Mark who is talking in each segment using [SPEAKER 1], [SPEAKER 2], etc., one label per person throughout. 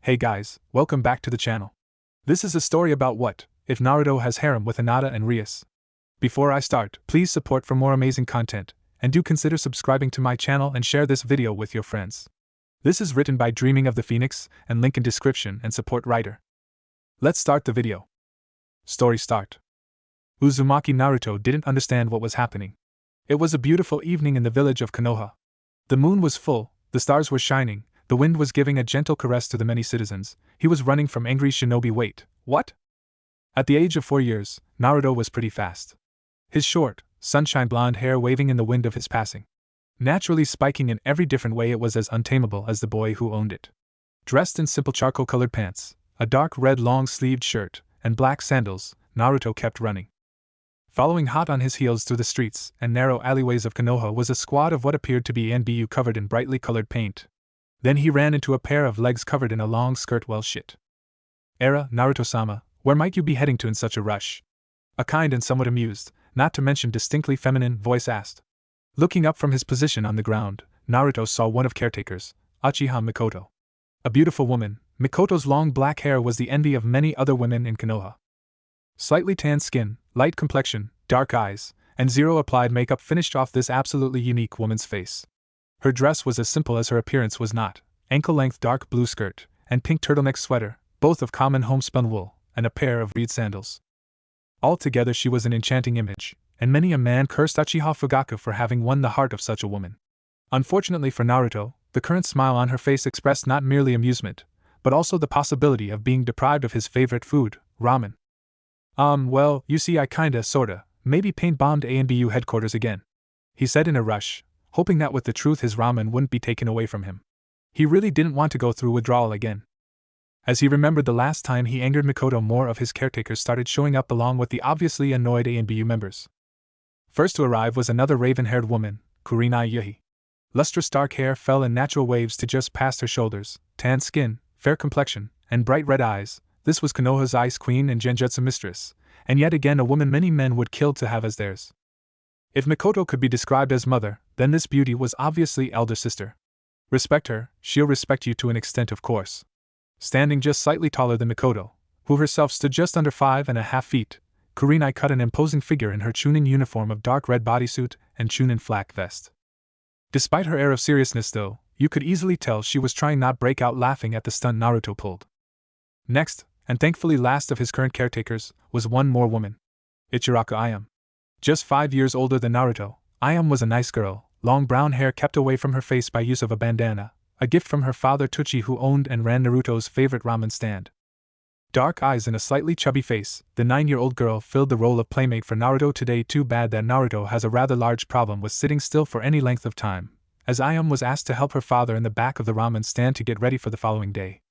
[SPEAKER 1] Hey guys, welcome back to the channel. This is a story about what if Naruto has harem with Hinata and Rias. Before I start, please support for more amazing content, and do consider subscribing to my channel and share this video with your friends. This is written by Dreaming of the Phoenix, and link in description and support writer. Let's start the video. Story start. Uzumaki Naruto didn't understand what was happening. It was a beautiful evening in the village of Konoha. The moon was full, the stars were shining, the wind was giving a gentle caress to the many citizens. He was running from angry shinobi. Wait, what? At the age of 4 years, Naruto was pretty fast. His short, sunshine blonde hair waving in the wind of his passing. Naturally spiking in every different way, it was as untamable as the boy who owned it. Dressed in simple charcoal-colored pants, a dark red long-sleeved shirt, and black sandals, Naruto kept running. Following hot on his heels through the streets and narrow alleyways of Konoha was a squad of what appeared to be NBU covered in brightly colored paint. Then he ran into a pair of legs covered in a long skirt. Well shit. Era, Naruto-sama, where might you be heading to in such a rush? A kind and somewhat amused, not to mention distinctly feminine, voice asked. Looking up from his position on the ground, Naruto saw one of caretakers, Uchiha Mikoto. A beautiful woman, Mikoto's long black hair was the envy of many other women in Konoha. Slightly tanned skin, light complexion, dark eyes, and zero applied makeup finished off this absolutely unique woman's face. Her dress was as simple as her appearance was not: ankle-length dark blue skirt, and pink turtleneck sweater, both of common homespun wool, and a pair of reed sandals. Altogether she was an enchanting image, and many a man cursed Uchiha Fugaku for having won the heart of such a woman. Unfortunately for Naruto, the current smile on her face expressed not merely amusement, but also the possibility of being deprived of his favorite food, ramen. Well, you see, I kinda, sorta, maybe paint-bombed ANBU headquarters again, he said in a rush, hoping that with the truth his ramen wouldn't be taken away from him. He really didn't want to go through withdrawal again. As he remembered the last time he angered Mikoto, more of his caretakers started showing up along with the obviously annoyed ANBU members. First to arrive was another raven-haired woman, Kurenai Yuhi. Lustrous dark hair fell in natural waves to just past her shoulders, tan skin, fair complexion, and bright red eyes. This was Konoha's ice queen and genjutsu mistress, and yet again a woman many men would kill to have as theirs. If Mikoto could be described as mother, then this beauty was obviously elder sister. Respect her, she'll respect you to an extent, of course. Standing just slightly taller than Mikoto, who herself stood just under 5.5 feet, Kurenai cut an imposing figure in her Chunin uniform of dark red bodysuit and Chunin flak vest. Despite her air of seriousness though, you could easily tell she was trying not break out laughing at the stunt Naruto pulled. Next, and thankfully last of his current caretakers, was one more woman. Ichiraku Ayame. Just 5 years older than Naruto, Ayame was a nice girl, long brown hair kept away from her face by use of a bandana, a gift from her father Tuchi, who owned and ran Naruto's favorite ramen stand. Dark eyes and a slightly chubby face, the 9-year-old girl filled the role of playmate for Naruto today. Too bad that Naruto has a rather large problem with sitting still for any length of time, as Ayame was asked to help her father in the back of the ramen stand to get ready for the following day.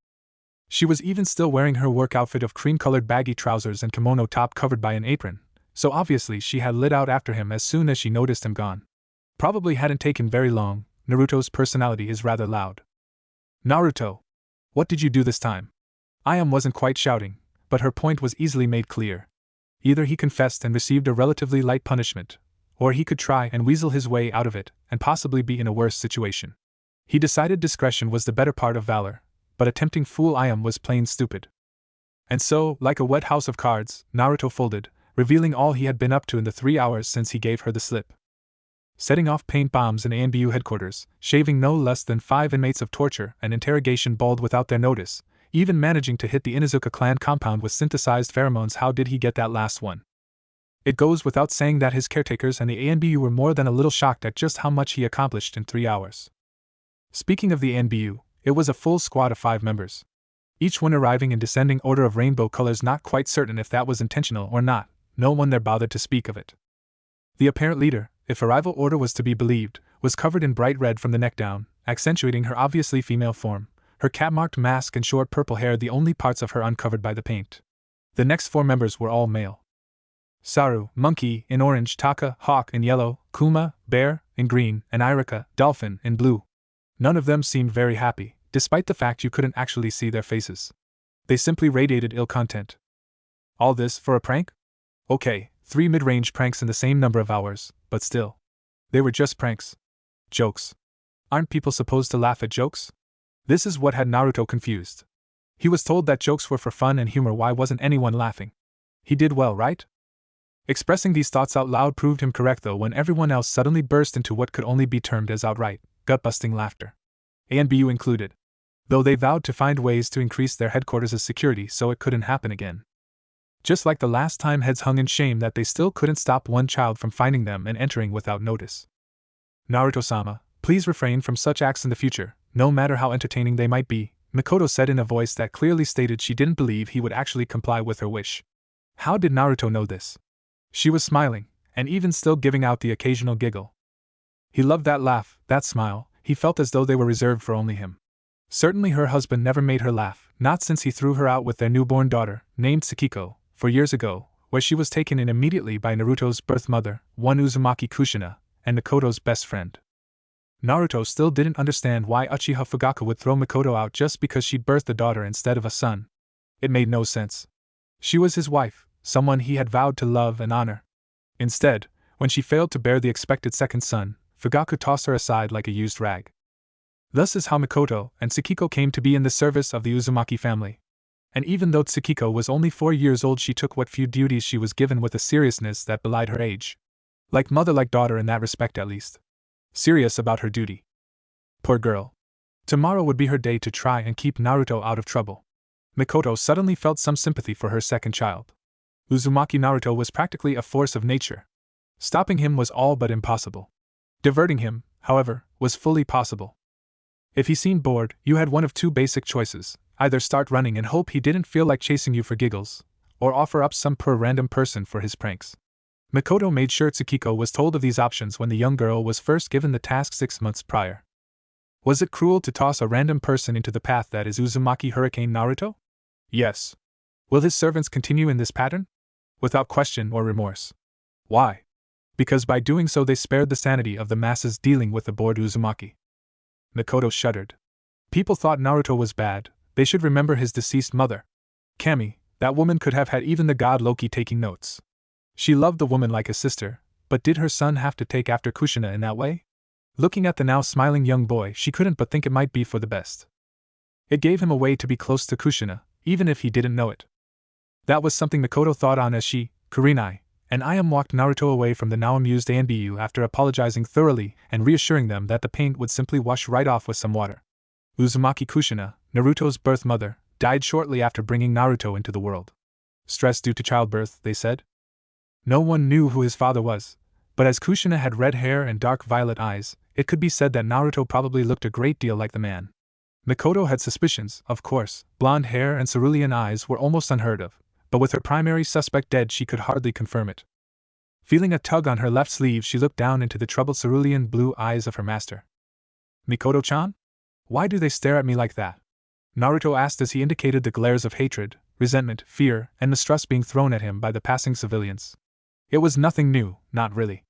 [SPEAKER 1] She was even still wearing her work outfit of cream-colored baggy trousers and kimono top covered by an apron, so obviously she had lit out after him as soon as she noticed him gone. Probably hadn't taken very long. Naruto's personality is rather loud. Naruto! What did you do this time? Ayame wasn't quite shouting, but her point was easily made clear. Either he confessed and received a relatively light punishment, or he could try and weasel his way out of it and possibly be in a worse situation. He decided discretion was the better part of valor, but attempting fool Ayame was plain stupid. And so, like a wet house of cards, Naruto folded, revealing all he had been up to in the 3 hours since he gave her the slip. Setting off paint bombs in ANBU headquarters, shaving no less than 5 inmates of torture and interrogation bald without their notice, even managing to hit the Inuzuka clan compound with synthesized pheromones. How did he get that last one? It goes without saying that his caretakers and the ANBU were more than a little shocked at just how much he accomplished in 3 hours. Speaking of the ANBU, it was a full squad of 5 members. Each one arriving in descending order of rainbow colors, not quite certain if that was intentional or not. No one there bothered to speak of it. The apparent leader, if arrival order was to be believed, was covered in bright red from the neck down, accentuating her obviously female form, her cat-marked mask and short purple hair the only parts of her uncovered by the paint. The next 4 members were all male. Saru, monkey, in orange, Taka, hawk, in yellow, Kuma, bear, in green, and Irika, dolphin, in blue. None of them seemed very happy, despite the fact you couldn't actually see their faces. They simply radiated ill content. All this for a prank? Okay, 3 mid-range pranks in the same number of hours, but still. They were just pranks. Jokes. Aren't people supposed to laugh at jokes? This is what had Naruto confused. He was told that jokes were for fun and humor. Why wasn't anyone laughing? He did well, right? Expressing these thoughts out loud proved him correct, though, when everyone else suddenly burst into what could only be termed as outright, gut-busting laughter. A and BU included. Though they vowed to find ways to increase their headquarters' security so it couldn't happen again. Just like the last time, heads hung in shame that they still couldn't stop one child from finding them and entering without notice. Naruto-sama, please refrain from such acts in the future, no matter how entertaining they might be, Mikoto said in a voice that clearly stated she didn't believe he would actually comply with her wish. How did Naruto know this? She was smiling, and even still giving out the occasional giggle. He loved that laugh, that smile. He felt as though they were reserved for only him. Certainly her husband never made her laugh, not since he threw her out with their newborn daughter, named Tsukiko, 4 years ago, where she was taken in immediately by Naruto's birth mother, one Uzumaki Kushina, and Mikoto's best friend. Naruto still didn't understand why Uchiha Fugaku would throw Mikoto out just because she'd birthed a daughter instead of a son. It made no sense. She was his wife, someone he had vowed to love and honor. Instead, when she failed to bear the expected second son, Fugaku tossed her aside like a used rag. Thus is how Mikoto and Tsukiko came to be in the service of the Uzumaki family. And even though Tsukiko was only 4 years old, she took what few duties she was given with a seriousness that belied her age. Like mother, like daughter in that respect at least. Serious about her duty. Poor girl. Tomorrow would be her day to try and keep Naruto out of trouble. Mikoto suddenly felt some sympathy for her second child. Uzumaki Naruto was practically a force of nature. Stopping him was all but impossible. Diverting him, however, was fully possible. If he seemed bored, you had one of two basic choices: either start running and hope he didn't feel like chasing you for giggles, or offer up some poor random person for his pranks. Mikoto made sure Tsukiko was told of these options when the young girl was first given the task 6 months prior. Was it cruel to toss a random person into the path that is Uzumaki Hurricane Naruto? Yes. Will his servants continue in this pattern? Without question or remorse. Why? Because by doing so they spared the sanity of the masses dealing with the bored Uzumaki. Mikoto shuddered. People thought Naruto was bad. They should remember his deceased mother. Kami, that woman could have had even the god Loki taking notes. She loved the woman like a sister, but did her son have to take after Kushina in that way? Looking at the now smiling young boy, she couldn't but think it might be for the best. It gave him a way to be close to Kushina, even if he didn't know it. That was something Mikoto thought on as she, Kurinai, and Ayam walked Naruto away from the now amused ANBU after apologizing thoroughly and reassuring them that the paint would simply wash right off with some water. Uzumaki Kushina, Naruto's birth mother, died shortly after bringing Naruto into the world. Stress due to childbirth, they said. No one knew who his father was, but as Kushina had red hair and dark violet eyes, it could be said that Naruto probably looked a great deal like the man. Mikoto had suspicions, of course. Blonde hair and cerulean eyes were almost unheard of, but with her primary suspect dead she could hardly confirm it. Feeling a tug on her left sleeve, she looked down into the troubled cerulean blue eyes of her master. Mikoto-chan? Why do they stare at me like that? Naruto asked as he indicated the glares of hatred, resentment, fear, and mistrust being thrown at him by the passing civilians. It was nothing new, not really.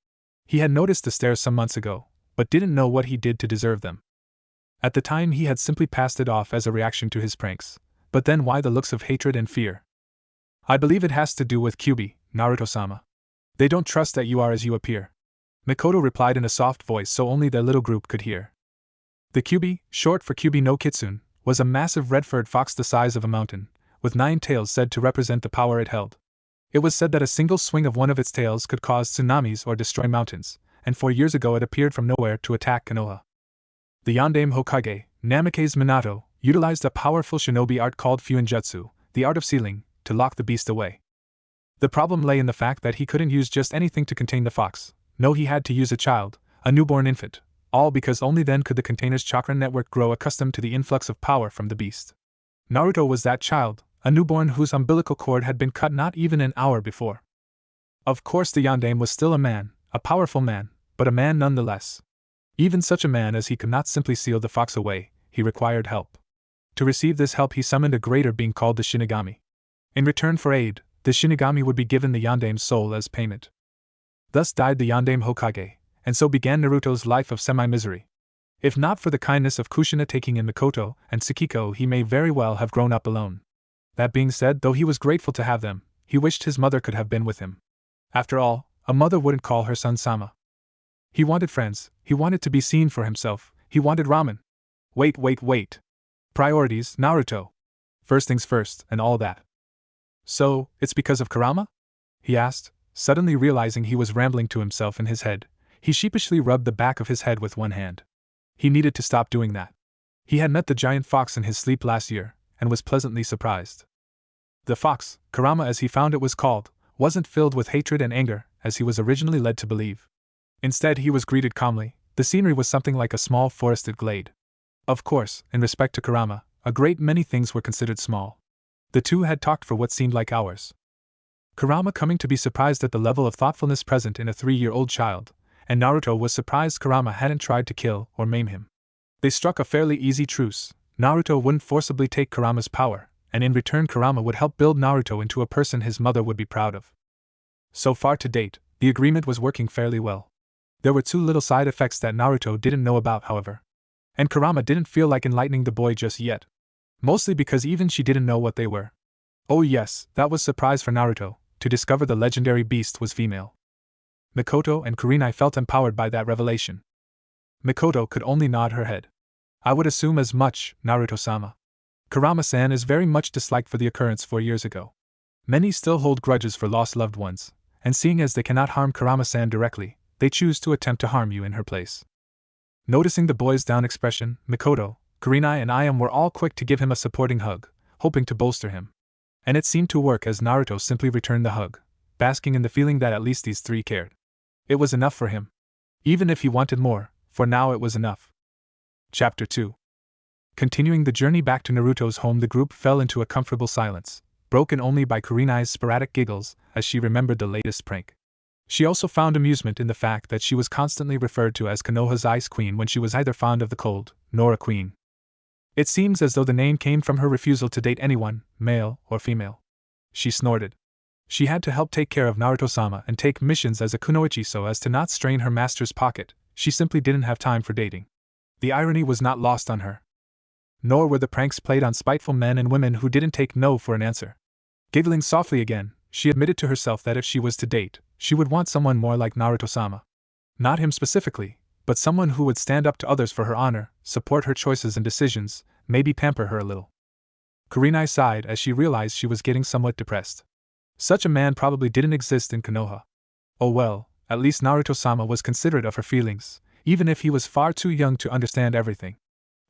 [SPEAKER 1] He had noticed the stares some months ago, but didn't know what he did to deserve them. At the time he had simply passed it off as a reaction to his pranks, but then why the looks of hatred and fear? I believe it has to do with Kyubi, Naruto-sama. They don't trust that you are as you appear. Mikoto replied in a soft voice so only their little group could hear. The Kyubi, short for Kyubi no Kitsune, was a massive red-furred fox the size of a mountain, with 9 tails said to represent the power it held. It was said that a single swing of one of its tails could cause tsunamis or destroy mountains, and 4 years ago it appeared from nowhere to attack Konoha. The Yondaime Hokage, Namikaze Minato, utilized a powerful shinobi art called Fuinjutsu, the art of sealing, to lock the beast away. The problem lay in the fact that he couldn't use just anything to contain the fox. No, he had to use a child, a newborn infant, all because only then could the container's chakra network grow accustomed to the influx of power from the beast. Naruto was that child, a newborn whose umbilical cord had been cut not even an hour before. Of course the Yondaime was still a man, a powerful man, but a man nonetheless. Even such a man as he could not simply seal the fox away, he required help. To receive this help he summoned a greater being called the Shinigami. In return for aid, the Shinigami would be given the Yondaime's soul as payment. Thus died the Yondaime Hokage, and so began Naruto's life of semi-misery. If not for the kindness of Kushina taking in Mikoto and Tsukiko, he may very well have grown up alone. That being said, though he was grateful to have them, he wished his mother could have been with him. After all, a mother wouldn't call her son Sama. He wanted friends, he wanted to be seen for himself, he wanted ramen. Wait. Priorities, Naruto. first things first, and all that. So, it's because of Kurama? He asked, suddenly realizing he was rambling to himself in his head. He sheepishly rubbed the back of his head with one hand. He needed to stop doing that. He had met the giant fox in his sleep last year, and was pleasantly surprised. The fox, Kurama as he found it was called, wasn't filled with hatred and anger, as he was originally led to believe. Instead, he was greeted calmly. The scenery was something like a small forested glade. Of course, in respect to Kurama, a great many things were considered small. The two had talked for what seemed like hours. Kurama coming to be surprised at the level of thoughtfulness present in a 3-year-old child, and Naruto was surprised Kurama hadn't tried to kill or maim him. They struck a fairly easy truce. Naruto wouldn't forcibly take Kurama's power, and in return Kurama would help build Naruto into a person his mother would be proud of. So far to date, the agreement was working fairly well. There were 2 little side effects that Naruto didn't know about, however. And Kurama didn't feel like enlightening the boy just yet. Mostly because even she didn't know what they were. Oh yes, that was surprise for Naruto, to discover the legendary beast was female. Mikoto and Kurenai felt empowered by that revelation. Mikoto could only nod her head. I would assume as much, Naruto-sama. Kurama-san is very much disliked for the occurrence 4 years ago. Many still hold grudges for lost loved ones, and seeing as they cannot harm Kurama-san directly, they choose to attempt to harm you in her place. Noticing the boy's down expression, Mikoto, Kurenai and Ayam were all quick to give him a supporting hug, hoping to bolster him. And it seemed to work as Naruto simply returned the hug, basking in the feeling that at least these 3 cared. It was enough for him. Even if he wanted more, for now it was enough. Chapter 2. Continuing the journey back to Naruto's home, the group fell into a comfortable silence, broken only by Kurenai's sporadic giggles as she remembered the latest prank. She also found amusement in the fact that she was constantly referred to as Konoha's Ice Queen when she was either fond of the cold, nor a queen. It seems as though the name came from her refusal to date anyone, male or female. She snorted. She had to help take care of Naruto-sama and take missions as a kunoichi so as to not strain her master's pocket. She simply didn't have time for dating. The irony was not lost on her. Nor were the pranks played on spiteful men and women who didn't take no for an answer. Giggling softly again, she admitted to herself that if she was to date, she would want someone more like Naruto-sama. Not him specifically, but someone who would stand up to others for her honor, support her choices and decisions, maybe pamper her a little. Kurenai sighed as she realized she was getting somewhat depressed. Such a man probably didn't exist in Konoha. Oh well, at least Naruto-sama was considerate of her feelings, even if he was far too young to understand everything.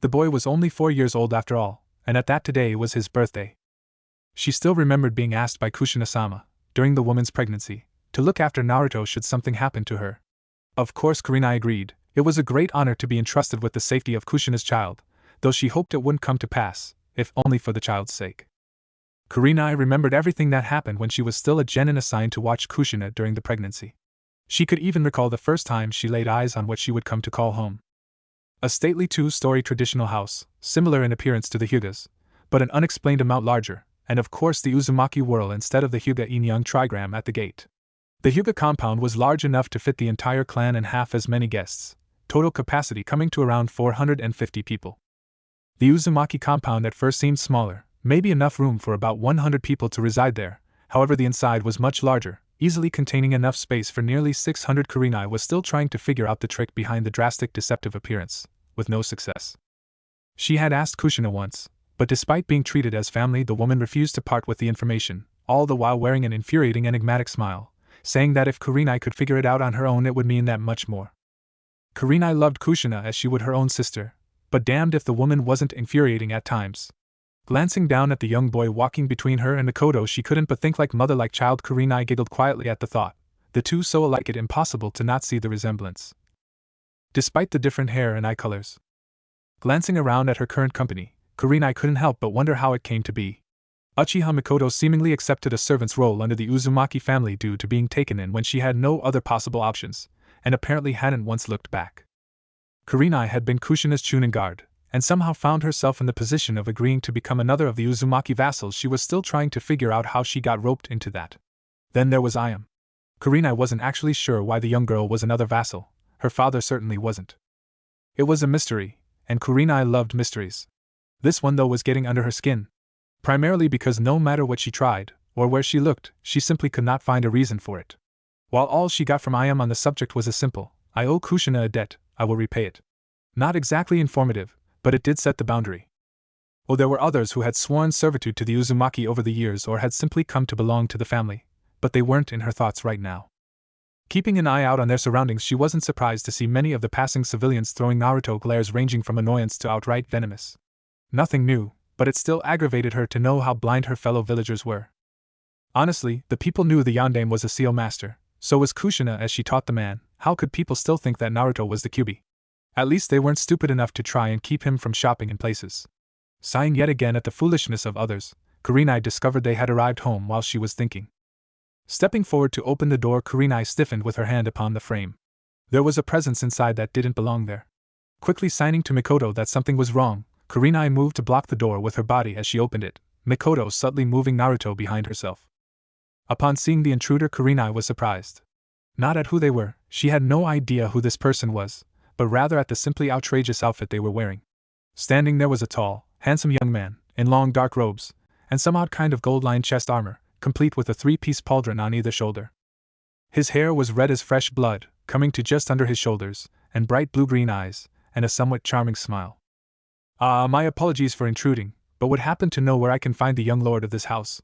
[SPEAKER 1] The boy was only 4 years old after all, and at that today was his birthday. She still remembered being asked by Kushina-sama, during the woman's pregnancy, to look after Naruto should something happen to her. Of course Kurenai agreed. It was a great honor to be entrusted with the safety of Kushina's child, though she hoped it wouldn't come to pass, if only for the child's sake. Kurenai remembered everything that happened when she was still a genin assigned to watch Kushina during the pregnancy. She could even recall the first time she laid eyes on what she would come to call home. A stately 2-story traditional house, similar in appearance to the Hyuga's, but an unexplained amount larger, and of course the Uzumaki whirl instead of the Hyuga-Inyang trigram at the gate. The Hyuga compound was large enough to fit the entire clan and half as many guests, total capacity coming to around 450 people. The Uzumaki compound at first seemed smaller, maybe enough room for about 100 people to reside there, however the inside was much larger, easily containing enough space for nearly 600. Kurenai was still trying to figure out the trick behind the drastic deceptive appearance, with no success. She had asked Kushina once, but despite being treated as family the woman refused to part with the information, all the while wearing an infuriating enigmatic smile, saying that if Kurenai could figure it out on her own it would mean that much more. Kurenai loved Kushina as she would her own sister, but damned if the woman wasn't infuriating at times. Glancing down at the young boy walking between her and Mikoto, she couldn't but think like mother like child. Kurenai giggled quietly at the thought, the two so alike it impossible to not see the resemblance. Despite the different hair and eye colors. Glancing around at her current company, Kurenai couldn't help but wonder how it came to be. Uchiha Mikoto seemingly accepted a servant's role under the Uzumaki family due to being taken in when she had no other possible options, and apparently hadn't once looked back. Kurenai had been Kushina's Chunin guard, and somehow found herself in the position of agreeing to become another of the Uzumaki vassals. She was still trying to figure out how she got roped into that. Then there was Ayam. Kurenai wasn't actually sure why the young girl was another vassal. Her father certainly wasn't. It was a mystery, and Kurenai loved mysteries. This one though was getting under her skin. Primarily because no matter what she tried, or where she looked, she simply could not find a reason for it. While all she got from Ayam on the subject was a simple, I owe Kushina a debt, I will repay it. Not exactly informative, but it did set the boundary. Oh, there were others who had sworn servitude to the Uzumaki over the years or had simply come to belong to the family, but they weren't in her thoughts right now. Keeping an eye out on their surroundings, she wasn't surprised to see many of the passing civilians throwing Naruto glares ranging from annoyance to outright venomous. Nothing new, but it still aggravated her to know how blind her fellow villagers were. Honestly, the people knew the yandame was a seal master, so was Kushina as she taught the man. How could people still think that Naruto was the Kyuubi? At least they weren't stupid enough to try and keep him from shopping in places. Sighing yet again at the foolishness of others, Kurenai discovered they had arrived home while she was thinking. Stepping forward to open the door, Kurenai stiffened with her hand upon the frame. There was a presence inside that didn't belong there. Quickly signing to Mikoto that something was wrong, Kurenai moved to block the door with her body as she opened it, Mikoto subtly moving Naruto behind herself. Upon seeing the intruder, Kurenai was surprised. Not at who they were, she had no idea who this person was, but rather at the simply outrageous outfit they were wearing. Standing there was a tall, handsome young man, in long dark robes, and some odd kind of gold-lined chest armor, complete with a three-piece pauldron on either shoulder. His hair was red as fresh blood, coming to just under his shoulders, and bright blue-green eyes, and a somewhat charming smile. My apologies for intruding, but would happen to know where I can find the young lord of this house.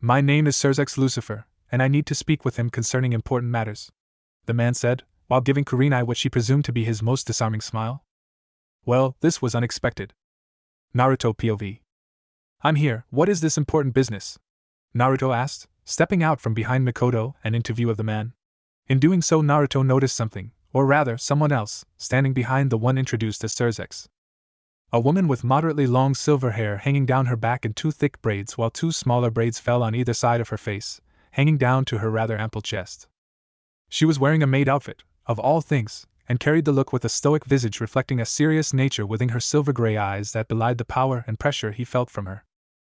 [SPEAKER 1] My name is Sensei Lucifer, and I need to speak with him concerning important matters, the man said, while giving Kurenai what she presumed to be his most disarming smile. Well, this was unexpected. Naruto POV. I'm here, what is this important business? Naruto asked, stepping out from behind Mikoto and into view of the man. In doing so, Naruto noticed something, or rather, someone else, standing behind the one introduced as Sensei. A woman with moderately long silver hair hanging down her back in two thick braids, while two smaller braids fell on either side of her face, hanging down to her rather ample chest. She was wearing a maid outfit, of all things, and carried the look with a stoic visage reflecting a serious nature within her silver-gray eyes that belied the power and pressure he felt from her.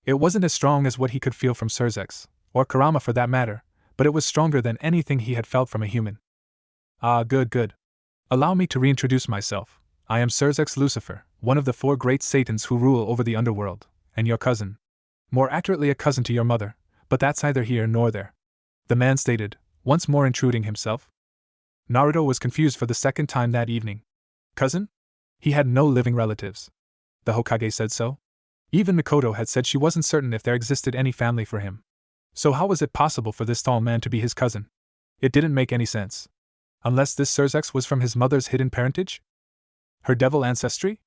[SPEAKER 1] It wasn't as strong as what he could feel from Sensei, or Kurama for that matter, but it was stronger than anything he had felt from a human. Good. Allow me to reintroduce myself. I am Sensei Lucifer, one of the 4 great Satans who rule over the underworld, and your cousin. More accurately, a cousin to your mother, but that's neither here nor there, the man stated, once more intruding himself. Naruto was confused for the second time that evening. Cousin? He had no living relatives. The Hokage said so. Even Mikoto had said she wasn't certain if there existed any family for him. So how was it possible for this tall man to be his cousin? It didn't make any sense. Unless this Sensei was from his mother's hidden parentage? Her devil ancestry?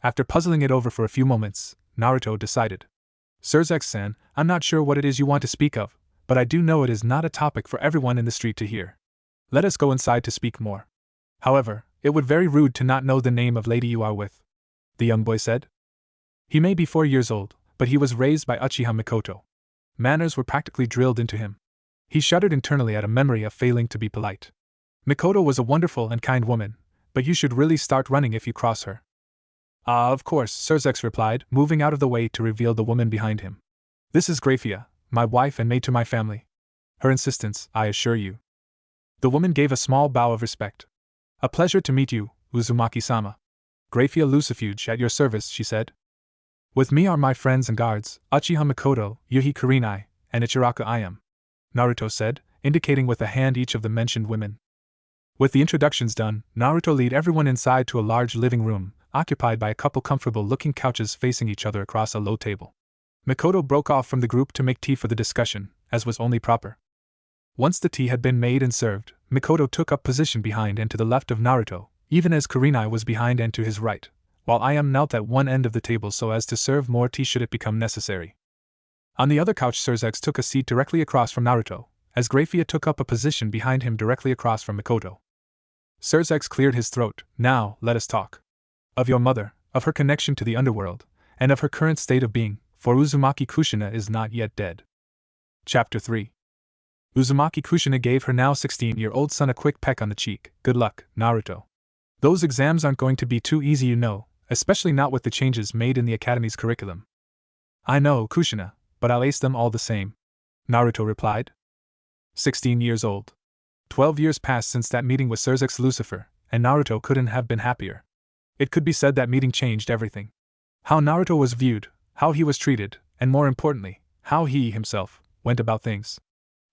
[SPEAKER 1] After puzzling it over for a few moments, Naruto decided. Sensei-san, I'm not sure what it is you want to speak of, but I do know it is not a topic for everyone in the street to hear. Let us go inside to speak more. However, it would be very rude to not know the name of lady you are with, the young boy said. He may be 4 years old, but he was raised by Uchiha Mikoto. Manners were practically drilled into him. He shuddered internally at a memory of failing to be polite. Mikoto was a wonderful and kind woman, but you should really start running if you cross her. Of course, Sensei replied, moving out of the way to reveal the woman behind him. This is Graphia, my wife and maid to my family. Her insistence, I assure you. The woman gave a small bow of respect. A pleasure to meet you, Uzumaki-sama. Graphia Lucifuge at your service, she said. With me are my friends and guards, Uchiha Mikoto, Yuhi Kurenai, and Ichiraku I am, Naruto said, indicating with a hand each of the mentioned women. With the introductions done, Naruto led everyone inside to a large living room, occupied by a couple comfortable-looking couches facing each other across a low table. Mikoto broke off from the group to make tea for the discussion, as was only proper. Once the tea had been made and served, Mikoto took up position behind and to the left of Naruto, even as Kurenai was behind and to his right, while Ayam knelt at one end of the table so as to serve more tea should it become necessary. On the other couch, Sensei took a seat directly across from Naruto, as Graphia took up a position behind him directly across from Mikoto. Sensei cleared his throat. Now, let us talk. Of your mother, of her connection to the underworld, and of her current state of being, for Uzumaki Kushina is not yet dead. Chapter 3. Uzumaki Kushina gave her now 16-year-old son a quick peck on the cheek. Good luck, Naruto. Those exams aren't going to be too easy, you know, especially not with the changes made in the academy's curriculum. I know, Kushina, but I'll ace them all the same, Naruto replied. 16 years old. 12 years passed since that meeting with Sensei Lucifer, and Naruto couldn't have been happier. It could be said that meeting changed everything. How Naruto was viewed, how he was treated, and more importantly, how he, himself, went about things.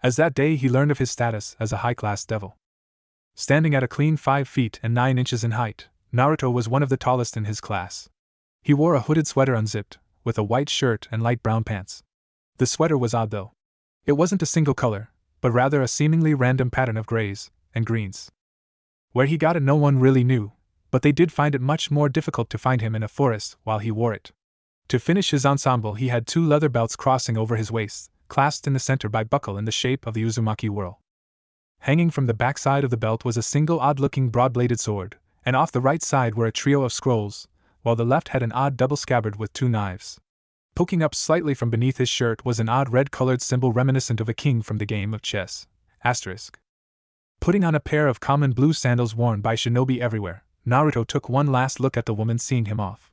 [SPEAKER 1] As that day he learned of his status as a high-class devil. Standing at a clean 5 feet and 9 inches in height, Naruto was one of the tallest in his class. He wore a hooded sweater unzipped, with a white shirt and light brown pants. The sweater was odd though. It wasn't a single color, but rather a seemingly random pattern of grays and greens. Where he got it no one really knew, but they did find it much more difficult to find him in a forest while he wore it. To finish his ensemble, he had 2 leather belts crossing over his waist, clasped in the center by buckle in the shape of the Uzumaki whirl. Hanging from the backside of the belt was a single odd-looking broad-bladed sword, and off the right side were a trio of scrolls, while the left had an odd double scabbard with 2 knives. Poking up slightly from beneath his shirt was an odd red-colored symbol reminiscent of a king from the game of chess. Asterisk. Putting on a pair of common blue sandals worn by shinobi everywhere, Naruto took one last look at the woman seeing him off.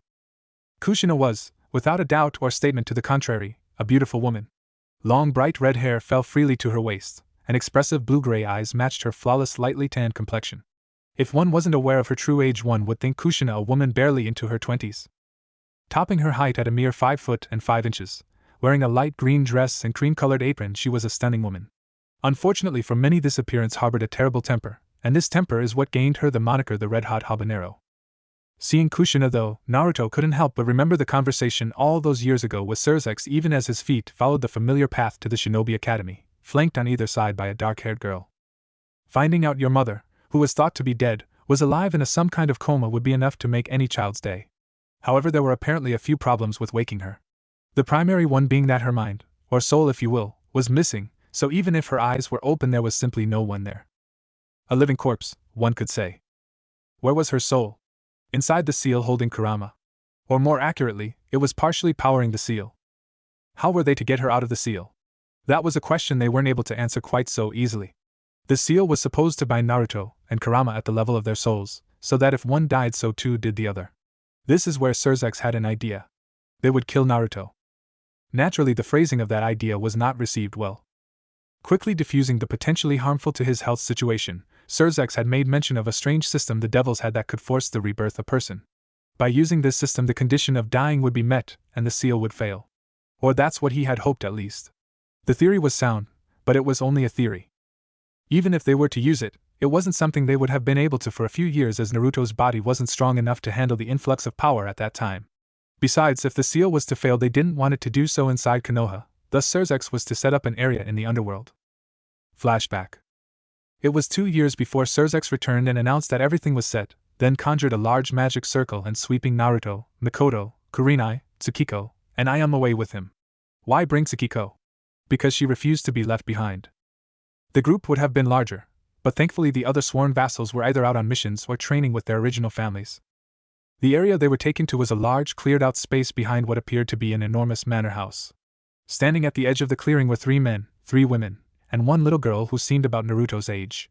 [SPEAKER 1] Kushina was, without a doubt or statement to the contrary, a beautiful woman. Long bright red hair fell freely to her waist, and expressive blue-gray eyes matched her flawless lightly tanned complexion. If one wasn't aware of her true age, one would think Kushina a woman barely into her 20s. Topping her height at a mere 5 foot and 5 inches, wearing a light green dress and cream-colored apron, she was a stunning woman. Unfortunately for many, this appearance harbored a terrible temper, and this temper is what gained her the moniker the Red-Hot Habanero. Seeing Kushina though, Naruto couldn't help but remember the conversation all those years ago with Surzex, even as his feet followed the familiar path to the Shinobi Academy, flanked on either side by a dark-haired girl. Finding out your mother, who was thought to be dead, was alive in some kind of coma would be enough to make any child's day. However, there were apparently a few problems with waking her. The primary one being that her mind, or soul if you will, was missing, so even if her eyes were open there was simply no one there. A living corpse, one could say. Where was her soul? Inside the seal holding Kurama. Or more accurately, it was partially powering the seal. How were they to get her out of the seal? That was a question they weren't able to answer quite so easily. The seal was supposed to bind Naruto and Kurama at the level of their souls, so that if one died so too did the other. This is where Surzex had an idea. They would kill Naruto. Naturally, the phrasing of that idea was not received well. Quickly diffusing the potentially harmful to his health situation, Surzex had made mention of a strange system the devils had that could force the rebirth of a person. By using this system, the condition of dying would be met, and the seal would fail. Or that's what he had hoped at least. The theory was sound, but it was only a theory. Even if they were to use it, it wasn't something they would have been able to for a few years, as Naruto's body wasn't strong enough to handle the influx of power at that time. Besides, if the seal was to fail, they didn't want it to do so inside Konoha, thus Surzex was to set up an area in the underworld. Flashback. It was 2 years before Surzex returned and announced that everything was set, then conjured a large magic circle and sweeping Naruto, Mikoto, Kurenai, Tsukiko, and Ayame away with him. Why bring Tsukiko? Because she refused to be left behind. The group would have been larger, but thankfully the other sworn vassals were either out on missions or training with their original families. The area they were taken to was a large cleared-out space behind what appeared to be an enormous manor house. Standing at the edge of the clearing were 3 men, 3 women, and 1 little girl who seemed about Naruto's age.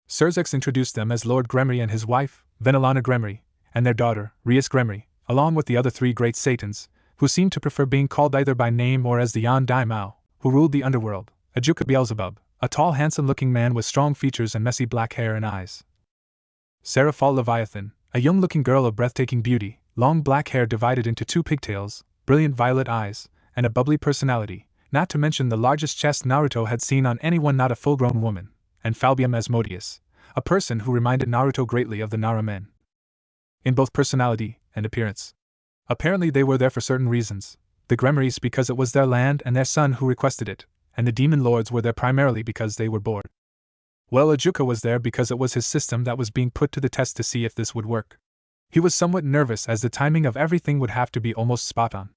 [SPEAKER 1] Surzex introduced them as Lord Gremory and his wife, Venelana Gremory, and their daughter, Rias Gremory, along with the other 3 great Satans, who seemed to prefer being called either by name or as the Yon Daimao, who ruled the underworld, Ajuka Beelzebub, a tall handsome-looking man with strong features and messy black hair and eyes. Seraphal Leviathan, a young-looking girl of breathtaking beauty, long black hair divided into 2 pigtails, brilliant violet eyes, and a bubbly personality, not to mention the largest chest Naruto had seen on anyone not a full-grown woman, and Falbium Asmodeus, a person who reminded Naruto greatly of the Nara men. In both personality and appearance. Apparently they were there for certain reasons, the Gremorys because it was their land and their son who requested it, and the demon lords were there primarily because they were bored. Well, Ajuka was there because it was his system that was being put to the test to see if this would work. He was somewhat nervous as the timing of everything would have to be almost spot on.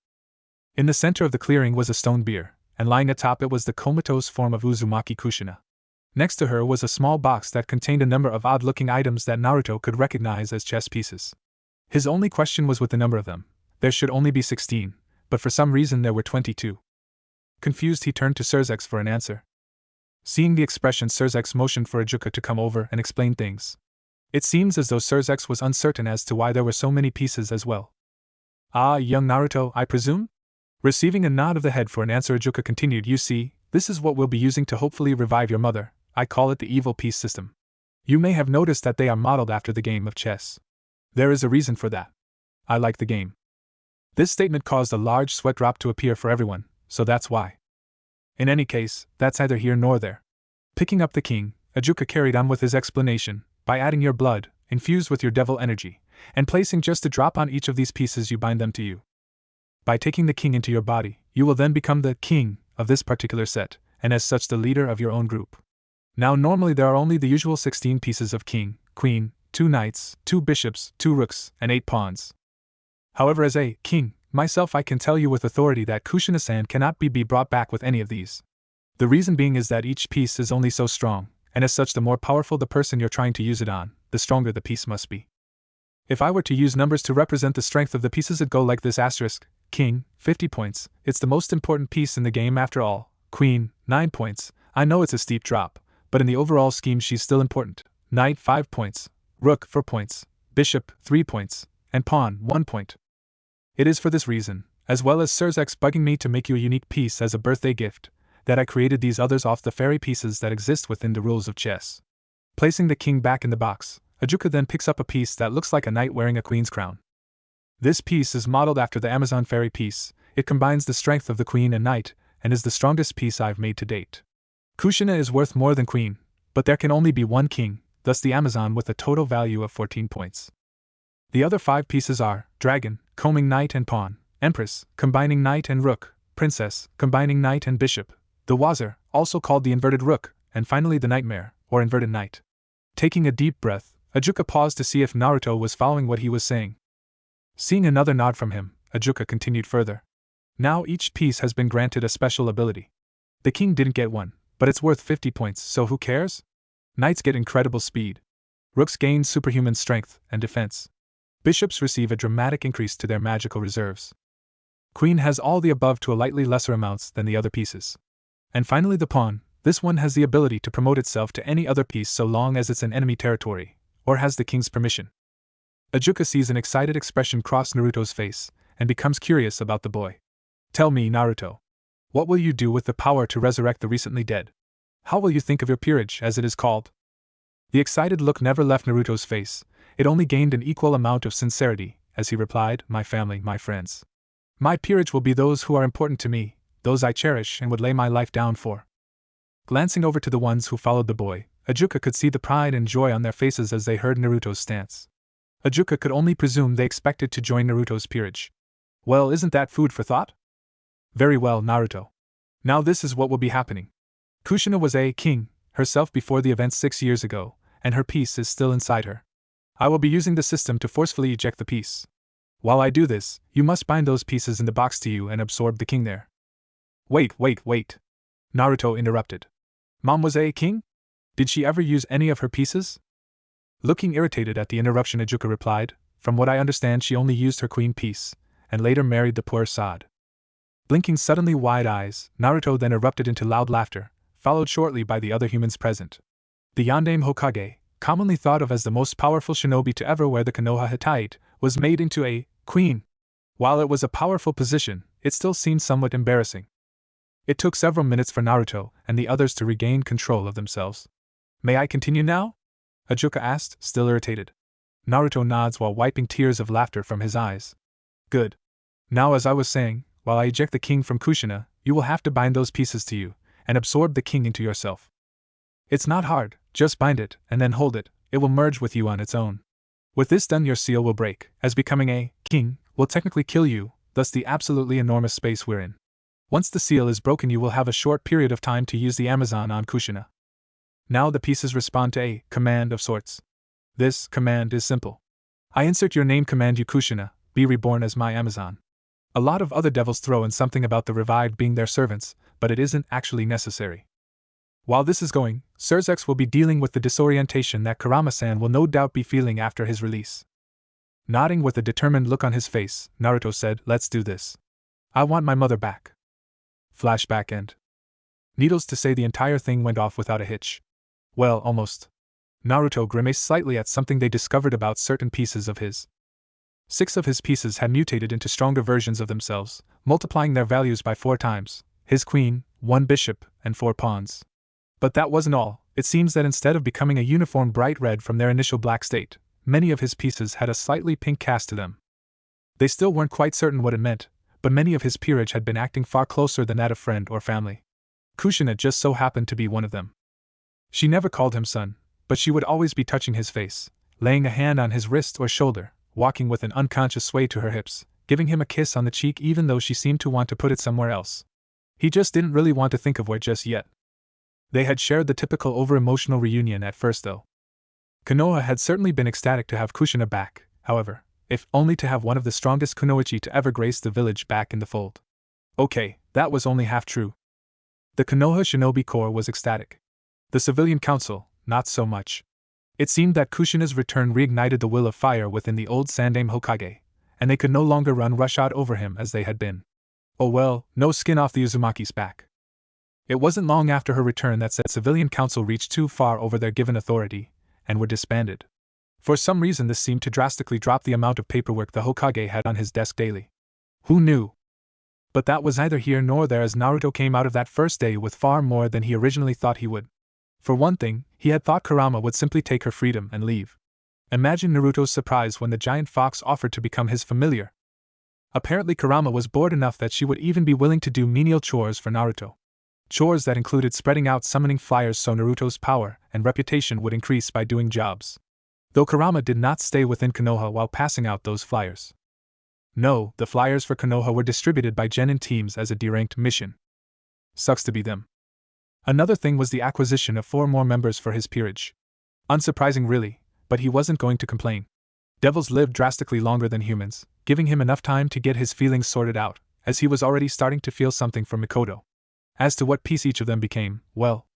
[SPEAKER 1] In the center of the clearing was a stone bier, and lying atop it was the comatose form of Uzumaki Kushina. Next to her was a small box that contained a number of odd-looking items that Naruto could recognize as chess pieces. His only question was with the number of them. There should only be 16, but for some reason there were 22. Confused, he turned to Surzex for an answer. Seeing the expression, Surzex motioned for Ajuka to come over and explain things. It seems as though Surzex was uncertain as to why there were so many pieces as well. Ah, young Naruto, I presume? Receiving a nod of the head for an answer, Ajuka continued, you see, this is what we'll be using to hopefully revive your mother. I call it the evil piece system. You may have noticed that they are modeled after the game of chess. There is a reason for that. I like the game. This statement caused a large sweat drop to appear for everyone, so that's why. In any case, that's neither here nor there. Picking up the king, Ajuka carried on with his explanation, by adding your blood, infused with your devil energy, and placing just a drop on each of these pieces you bind them to you. By taking the king into your body, you will then become the king of this particular set, and as such the leader of your own group. Now normally there are only the usual 16 pieces of king, queen, 2 knights, 2 bishops, 2 rooks, and 8 pawns. However, as a king, myself, I can tell you with authority that Kushina-san cannot be brought back with any of these. The reason being is that each piece is only so strong, and as such the more powerful the person you're trying to use it on, the stronger the piece must be. If I were to use numbers to represent the strength of the pieces, it'd go like this: asterisk, king, 50 points, it's the most important piece in the game after all, queen, 9 points, I know it's a steep drop, but in the overall scheme she's still important, knight 5 points, rook 4 points, bishop 3 points, and pawn 1 point. It is for this reason, as well as Sir's ex bugging me to make you a unique piece as a birthday gift, that I created these others off the fairy pieces that exist within the rules of chess. Placing the king back in the box, Ajuka then picks up a piece that looks like a knight wearing a queen's crown. This piece is modeled after the Amazon fairy piece. It combines the strength of the queen and knight, and is the strongest piece I've made to date. Kushina is worth more than queen, but there can only be one king, thus the Amazon with a total value of 14 points. The other 5 pieces are dragon, combing knight and pawn, empress, combining knight and rook, princess, combining knight and bishop, the wazir, also called the inverted rook, and finally the nightmare, or inverted knight. Taking a deep breath, Ajuka paused to see if Naruto was following what he was saying. Seeing another nod from him, Ajuka continued further. Now each piece has been granted a special ability. The king didn't get one, but it's worth 50 points, so who cares? Knights get incredible speed. Rooks gain superhuman strength and defense. Bishops receive a dramatic increase to their magical reserves. Queen has all the above to a lightly lesser amounts than the other pieces. And finally the pawn, this one has the ability to promote itself to any other piece so long as it's in enemy territory, or has the king's permission. Ajuka sees an excited expression cross Naruto's face, and becomes curious about the boy. Tell me, Naruto. What will you do with the power to resurrect the recently dead? How will you think of your peerage, as it is called? The excited look never left Naruto's face, it only gained an equal amount of sincerity, as he replied, my family, my friends. My peerage will be those who are important to me, those I cherish and would lay my life down for. Glancing over to the ones who followed the boy, Ajuka could see the pride and joy on their faces as they heard Naruto's stance. Ajuka could only presume they expected to join Naruto's peerage. Well, isn't that food for thought? Very well, Naruto. Now this is what will be happening. Kushina was a king herself before the event 6 years ago, and her piece is still inside her. I will be using the system to forcefully eject the piece. While I do this, you must bind those pieces in the box to you and absorb the king there. Wait. Naruto interrupted. Mom was a king? Did she ever use any of her pieces? Looking irritated at the interruption, Ajuka replied, from what I understand she only used her queen piece, and later married the poor sod. Blinking suddenly wide eyes, Naruto then erupted into loud laughter, followed shortly by the other humans present. The Yondaime Hokage, commonly thought of as the most powerful shinobi to ever wear the Konoha Hittite, was made into a queen. While it was a powerful position, it still seemed somewhat embarrassing. It took several minutes for Naruto and the others to regain control of themselves. May I continue now? Ajuka asked, still irritated. Naruto nods while wiping tears of laughter from his eyes. Good. Now, as I was saying, while I eject the king from Kushina, you will have to bind those pieces to you, and absorb the king into yourself. It's not hard, just bind it, and then hold it, it will merge with you on its own. With this done, your seal will break, as becoming a king will technically kill you, thus the absolutely enormous space we're in. Once the seal is broken, you will have a short period of time to use the Amazon on Kushina. Now the pieces respond to a command of sorts. This command is simple. I insert your name, command you Kushina, be reborn as my Amazon. A lot of other devils throw in something about the revived being their servants, but it isn't actually necessary. While this is going, Surzex will be dealing with the disorientation that Kurama-san will no doubt be feeling after his release. Nodding with a determined look on his face, Naruto said, let's do this. I want my mother back. Flashback end. Needless to say, the entire thing went off without a hitch. Well, almost. Naruto grimaced slightly at something they discovered about certain pieces of his. 6 of his pieces had mutated into stronger versions of themselves, multiplying their values by 4 times, his queen, 1 bishop, and 4 pawns. But that wasn't all. It seems that instead of becoming a uniform bright red from their initial black state, many of his pieces had a slightly pink cast to them. They still weren't quite certain what it meant, but many of his peerage had been acting far closer than that of friend or family. Kushina just so happened to be one of them. She never called him son, but she would always be touching his face, laying a hand on his wrist or shoulder, walking with an unconscious sway to her hips, giving him a kiss on the cheek even though she seemed to want to put it somewhere else. He just didn't really want to think of where just yet. They had shared the typical over-emotional reunion at first though. Konoha had certainly been ecstatic to have Kushina back, however, if only to have one of the strongest kunoichi to ever grace the village back in the fold. Okay, that was only half true. The Konoha Shinobi Corps was ecstatic. The civilian council, not so much. It seemed that Kushina's return reignited the will of fire within the old Sandaime Hokage, and they could no longer run roughshod over him as they had been. Oh well, no skin off the Uzumaki's back. It wasn't long after her return that said civilian council reached too far over their given authority, and were disbanded. For some reason this seemed to drastically drop the amount of paperwork the Hokage had on his desk daily. Who knew? But that was neither here nor there as Naruto came out of that first day with far more than he originally thought he would. For one thing, he had thought Kurama would simply take her freedom and leave. Imagine Naruto's surprise when the giant fox offered to become his familiar. Apparently Kurama was bored enough that she would even be willing to do menial chores for Naruto. Chores that included spreading out summoning flyers so Naruto's power and reputation would increase by doing jobs. Though Kurama did not stay within Konoha while passing out those flyers. No, the flyers for Konoha were distributed by genin teams as a deranked mission. Sucks to be them. Another thing was the acquisition of 4 more members for his peerage. Unsurprising really, but he wasn't going to complain. Devils live drastically longer than humans, giving him enough time to get his feelings sorted out, as he was already starting to feel something for Mikoto. As to what piece each of them became, well.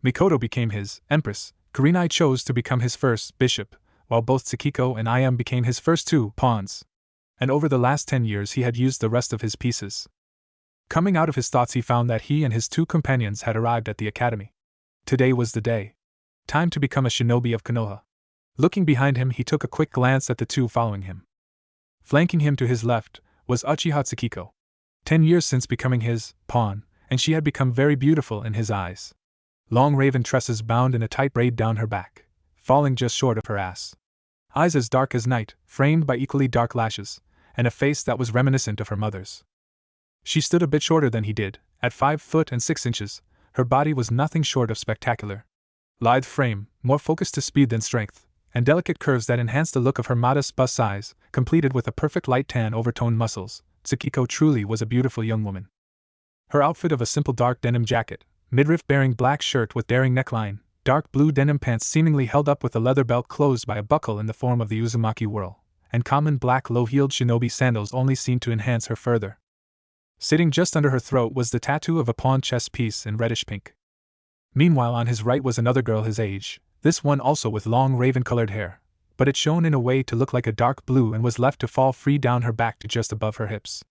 [SPEAKER 1] Mikoto became his empress, Kurenai chose to become his first bishop, while both Tsukiko and Im became his first 2 pawns. And over the last 10 years he had used the rest of his pieces. Coming out of his thoughts he found that he and his 2 companions had arrived at the academy. Today was the day. Time to become a shinobi of Konoha. Looking behind him he took a quick glance at the 2 following him. Flanking him to his left was Uchiha Tsukiko. 10 years since becoming his pawn, and she had become very beautiful in his eyes. Long raven tresses bound in a tight braid down her back, falling just short of her ass. Eyes as dark as night, framed by equally dark lashes, and a face that was reminiscent of her mother's. She stood a bit shorter than he did, at 5 foot and 6 inches, her body was nothing short of spectacular. Lithe frame, more focused to speed than strength, and delicate curves that enhanced the look of her modest bust size, completed with a perfect light tan overtoned muscles, Tsukiko truly was a beautiful young woman. Her outfit of a simple dark denim jacket, midriff-bearing black shirt with daring neckline, dark blue denim pants seemingly held up with a leather belt closed by a buckle in the form of the Uzumaki whirl, and common black low-heeled shinobi sandals only seemed to enhance her further. Sitting just under her throat was the tattoo of a pawn chess piece in reddish pink. Meanwhile on his right was another girl his age, this one also with long raven-colored hair, but it shone in a way to look like a dark blue and was left to fall free down her back to just above her hips.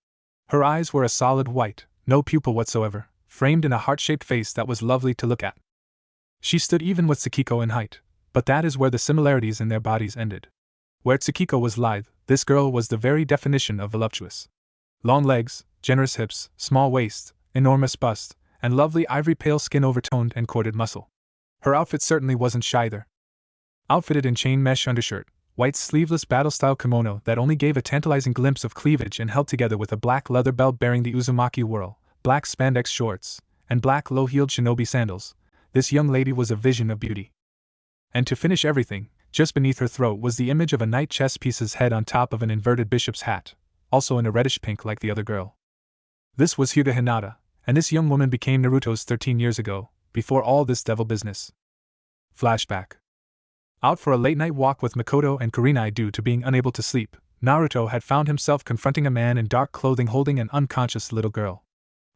[SPEAKER 1] Her eyes were a solid white, no pupil whatsoever, framed in a heart-shaped face that was lovely to look at. She stood even with Tsukiko in height, but that is where the similarities in their bodies ended. Where Tsukiko was lithe, this girl was the very definition of voluptuous. Long legs, generous hips, small waist, enormous bust, and lovely ivory pale skin overtoned and corded muscle. Her outfit certainly wasn't shy either. Outfitted in chain mesh undershirt, white sleeveless battle-style kimono that only gave a tantalizing glimpse of cleavage and held together with a black leather belt bearing the Uzumaki whirl, black spandex shorts, and black low-heeled shinobi sandals, this young lady was a vision of beauty. And to finish everything, just beneath her throat was the image of a knight chess piece's head on top of an inverted bishop's hat, also in a reddish pink like the other girl. This was Hyuga Hinata, and this young woman became Naruto's 13 years ago, before all this devil business. Flashback. Out for a late-night walk with Mikoto and Kurenai due to being unable to sleep, Naruto had found himself confronting a man in dark clothing holding an unconscious little girl.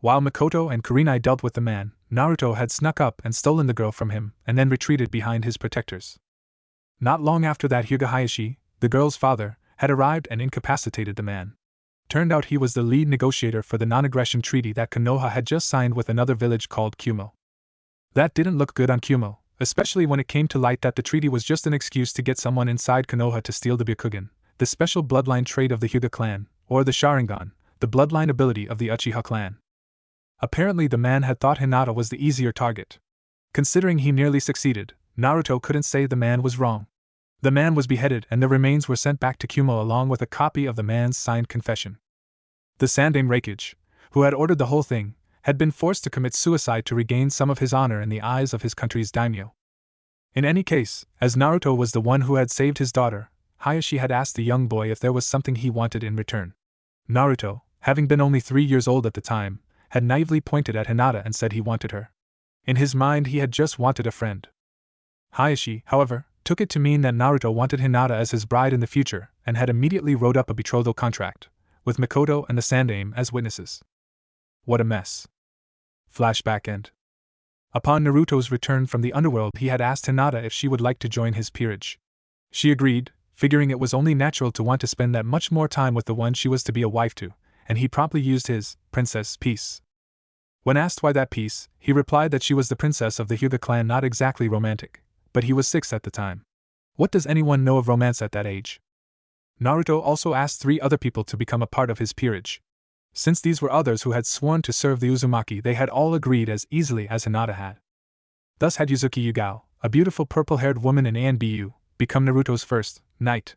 [SPEAKER 1] While Mikoto and Kurenai dealt with the man, Naruto had snuck up and stolen the girl from him and then retreated behind his protectors. Not long after that Hyuga Hayashi, the girl's father, had arrived and incapacitated the man. Turned out he was the lead negotiator for the non-aggression treaty that Konoha had just signed with another village called Kumo. That didn't look good on Kumo, especially when it came to light that the treaty was just an excuse to get someone inside Konoha to steal the Byakugan, the special bloodline trait of the Hyuga clan, or the Sharingan, the bloodline ability of the Uchiha clan. Apparently the man had thought Hinata was the easier target. Considering he nearly succeeded, Naruto couldn't say the man was wrong. The man was beheaded and the remains were sent back to Kumo along with a copy of the man's signed confession. The Sandaime Reikage, who had ordered the whole thing, had been forced to commit suicide to regain some of his honor in the eyes of his country's daimyo. In any case, as Naruto was the one who had saved his daughter, Hayashi had asked the young boy if there was something he wanted in return. Naruto, having been only 3 years old at the time, had naively pointed at Hinata and said he wanted her. In his mind, he had just wanted a friend. Hayashi, however, took it to mean that Naruto wanted Hinata as his bride in the future and had immediately wrote up a betrothal contract, with Mikoto and the Sandaime as witnesses. What a mess. Flashback end. Upon Naruto's return from the underworld, he had asked Hinata if she would like to join his peerage. She agreed, figuring it was only natural to want to spend that much more time with the one she was to be a wife to, and he promptly used his princess piece. When asked why that piece, he replied that she was the princess of the Hyuga clan. Not exactly romantic, but he was 6 at the time. What does anyone know of romance at that age? Naruto also asked 3 other people to become a part of his peerage. Since these were others who had sworn to serve the Uzumaki, they had all agreed as easily as Hinata had. Thus had Yuzuki Yugao, a beautiful purple-haired woman in ANBU, become Naruto's first knight.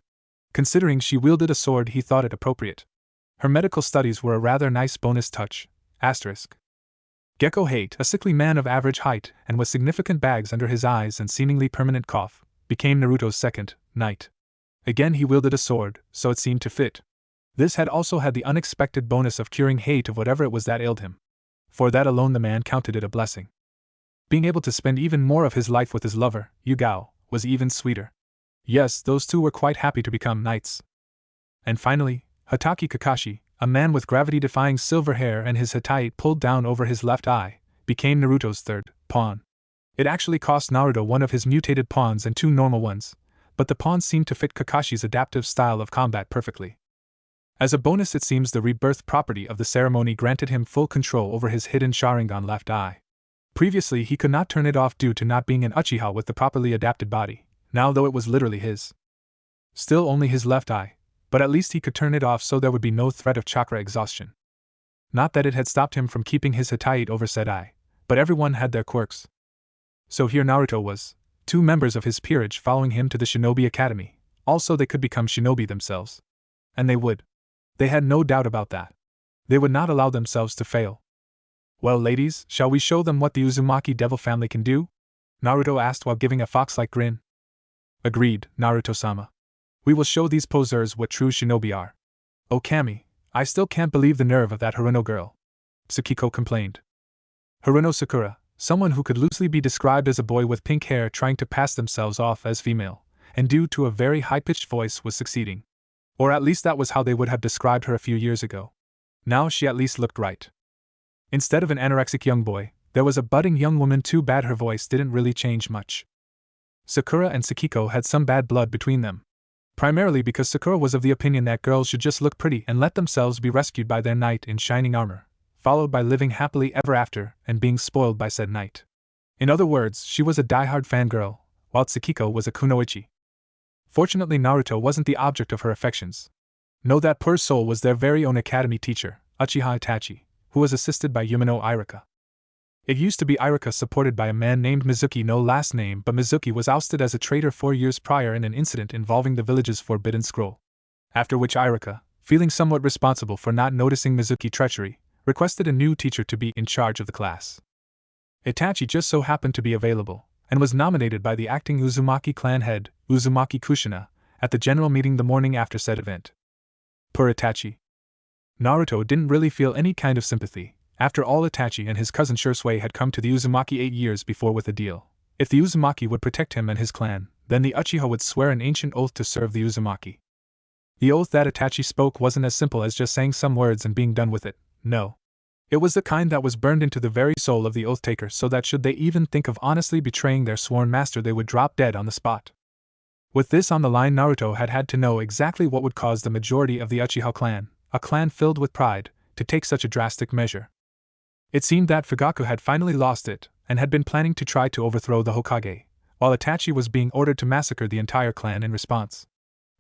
[SPEAKER 1] Considering she wielded a sword, he thought it appropriate. Her medical studies were a rather nice bonus touch. Gecko Hate, a sickly man of average height and with significant bags under his eyes and seemingly permanent cough, became Naruto's second knight. Again he wielded a sword, so it seemed to fit. This had also had the unexpected bonus of curing hate of whatever it was that ailed him. For that alone the man counted it a blessing. Being able to spend even more of his life with his lover, Yugao, was even sweeter. Yes, those two were quite happy to become knights. And finally, Hatake Kakashi, a man with gravity-defying silver hair and his hataite pulled down over his left eye, became Naruto's third pawn. It actually cost Naruto one of his mutated pawns and 2 normal ones, but the pawns seemed to fit Kakashi's adaptive style of combat perfectly. As a bonus, it seems the rebirth property of the ceremony granted him full control over his hidden Sharingan left eye. Previously he could not turn it off due to not being an Uchiha with the properly adapted body, now though it was literally his. Still only his left eye, but at least he could turn it off so there would be no threat of chakra exhaustion. Not that it had stopped him from keeping his hataite over said eye, but everyone had their quirks. So here Naruto was, 2 members of his peerage following him to the Shinobi Academy, also they could become shinobi themselves. And they would. They had no doubt about that. They would not allow themselves to fail. Well, ladies, shall we show them what the Uzumaki devil family can do? Naruto asked while giving a fox-like grin. Agreed, Naruto-sama. We will show these posers what true shinobi are. Oh Kami, I still can't believe the nerve of that Haruno girl. Tsukiko complained. Haruno Sakura, someone who could loosely be described as a boy with pink hair trying to pass themselves off as female, and due to a very high-pitched voice was succeeding. Or at least that was how they would have described her a few years ago. Now she at least looked right. Instead of an anorexic young boy, there was a budding young woman. Too bad her voice didn't really change much. Sakura and Tsukiko had some bad blood between them. Primarily because Sakura was of the opinion that girls should just look pretty and let themselves be rescued by their knight in shining armor, followed by living happily ever after and being spoiled by said knight. In other words, she was a die-hard fangirl, while Tsukiko was a kunoichi. Fortunately, Naruto wasn't the object of her affections. No, that poor soul was their very own academy teacher, Uchiha Itachi, who was assisted by Yumino Irika. It used to be Irika supported by a man named Mizuki, no last name, but Mizuki was ousted as a traitor 4 years prior in an incident involving the village's forbidden scroll. After which Irika, feeling somewhat responsible for not noticing Mizuki treachery, requested a new teacher to be in charge of the class. Itachi just so happened to be available, and was nominated by the acting Uzumaki clan head, Uzumaki Kushina, at the general meeting the morning after said event. Poor Itachi. Naruto didn't really feel any kind of sympathy. After all, Itachi and his cousin Shursui had come to the Uzumaki 8 years before with a deal. If the Uzumaki would protect him and his clan, then the Uchiha would swear an ancient oath to serve the Uzumaki. The oath that Itachi spoke wasn't as simple as just saying some words and being done with it, no. It was the kind that was burned into the very soul of the oath-taker, so that should they even think of honestly betraying their sworn master, they would drop dead on the spot. With this on the line, Naruto had had to know exactly what would cause the majority of the Uchiha clan, a clan filled with pride, to take such a drastic measure. It seemed that Fugaku had finally lost it, and had been planning to try to overthrow the Hokage, while Itachi was being ordered to massacre the entire clan in response.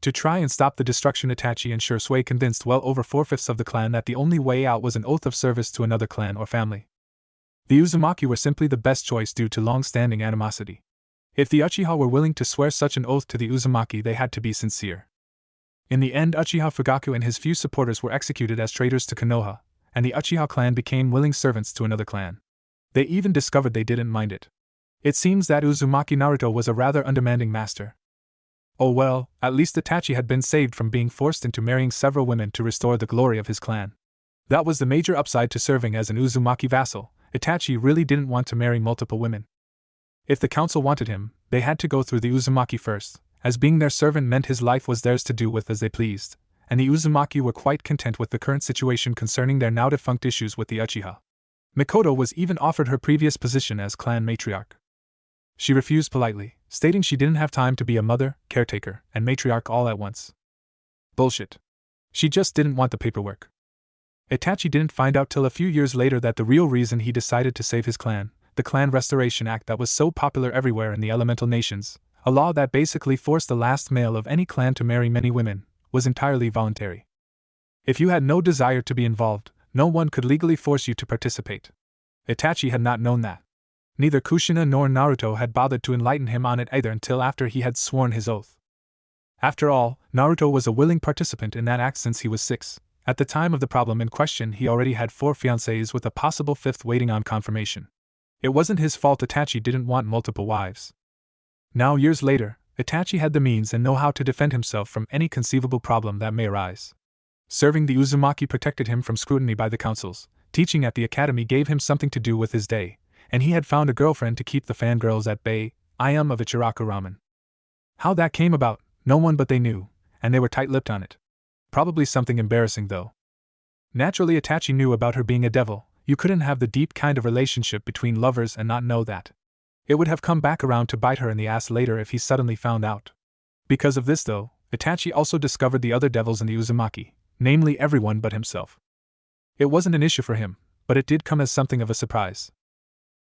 [SPEAKER 1] To try and stop the destruction, Itachi and Shursui convinced well over 4/5 of the clan that the only way out was an oath of service to another clan or family. The Uzumaki were simply the best choice due to long-standing animosity. If the Uchiha were willing to swear such an oath to the Uzumaki, they had to be sincere. In the end, Uchiha Fugaku and his few supporters were executed as traitors to Konoha, and the Uchiha clan became willing servants to another clan. They even discovered they didn't mind it. It seems that Uzumaki Naruto was a rather undemanding master. Oh well, at least Itachi had been saved from being forced into marrying several women to restore the glory of his clan. That was the major upside to serving as an Uzumaki vassal. Itachi really didn't want to marry multiple women. If the council wanted him, they had to go through the Uzumaki first, as being their servant meant his life was theirs to do with as they pleased, and the Uzumaki were quite content with the current situation concerning their now defunct issues with the Uchiha. Mikoto was even offered her previous position as clan matriarch. She refused politely, stating she didn't have time to be a mother, caretaker, and matriarch all at once. Bullshit. She just didn't want the paperwork. Itachi didn't find out till a few years later that the real reason he decided to save his clan, the Clan Restoration Act that was so popular everywhere in the elemental nations, a law that basically forced the last male of any clan to marry many women, was entirely voluntary. If you had no desire to be involved, no one could legally force you to participate. Itachi had not known that. Neither Kushina nor Naruto had bothered to enlighten him on it either until after he had sworn his oath. After all, Naruto was a willing participant in that act since he was 6. At the time of the problem in question, he already had 4 fiancées with a possible 5th waiting on confirmation. It wasn't his fault Itachi didn't want multiple wives. Now, years later, Itachi had the means and know-how to defend himself from any conceivable problem that may arise. Serving the Uzumaki protected him from scrutiny by the councils, teaching at the academy gave him something to do with his day, and he had found a girlfriend to keep the fangirls at bay, I am of Ichiraku ramen. How that came about, no one but they knew, and they were tight-lipped on it. Probably something embarrassing though. Naturally Itachi knew about her being a devil. You couldn't have the deep kind of relationship between lovers and not know that. It would have come back around to bite her in the ass later if he suddenly found out. Because of this though, Itachi also discovered the other devils in the Uzumaki, namely everyone but himself. It wasn't an issue for him, but it did come as something of a surprise.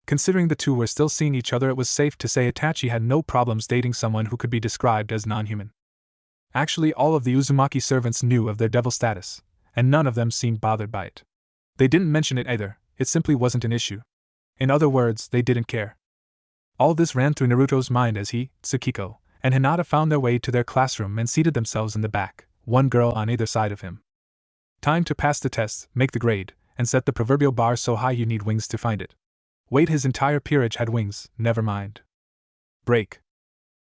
[SPEAKER 1] Considering the two were still seeing each other, it was safe to say Itachi had no problems dating someone who could be described as non-human. Actually, all of the Uzumaki servants knew of their devil status, and none of them seemed bothered by it. They didn't mention it either, it simply wasn't an issue. In other words, they didn't care. All this ran through Naruto's mind as he, Tsukiko, and Hinata found their way to their classroom and seated themselves in the back, one girl on either side of him. Time to pass the test, make the grade, and set the proverbial bar so high you need wings to find it. Wait, his entire peerage had wings, never mind. Break.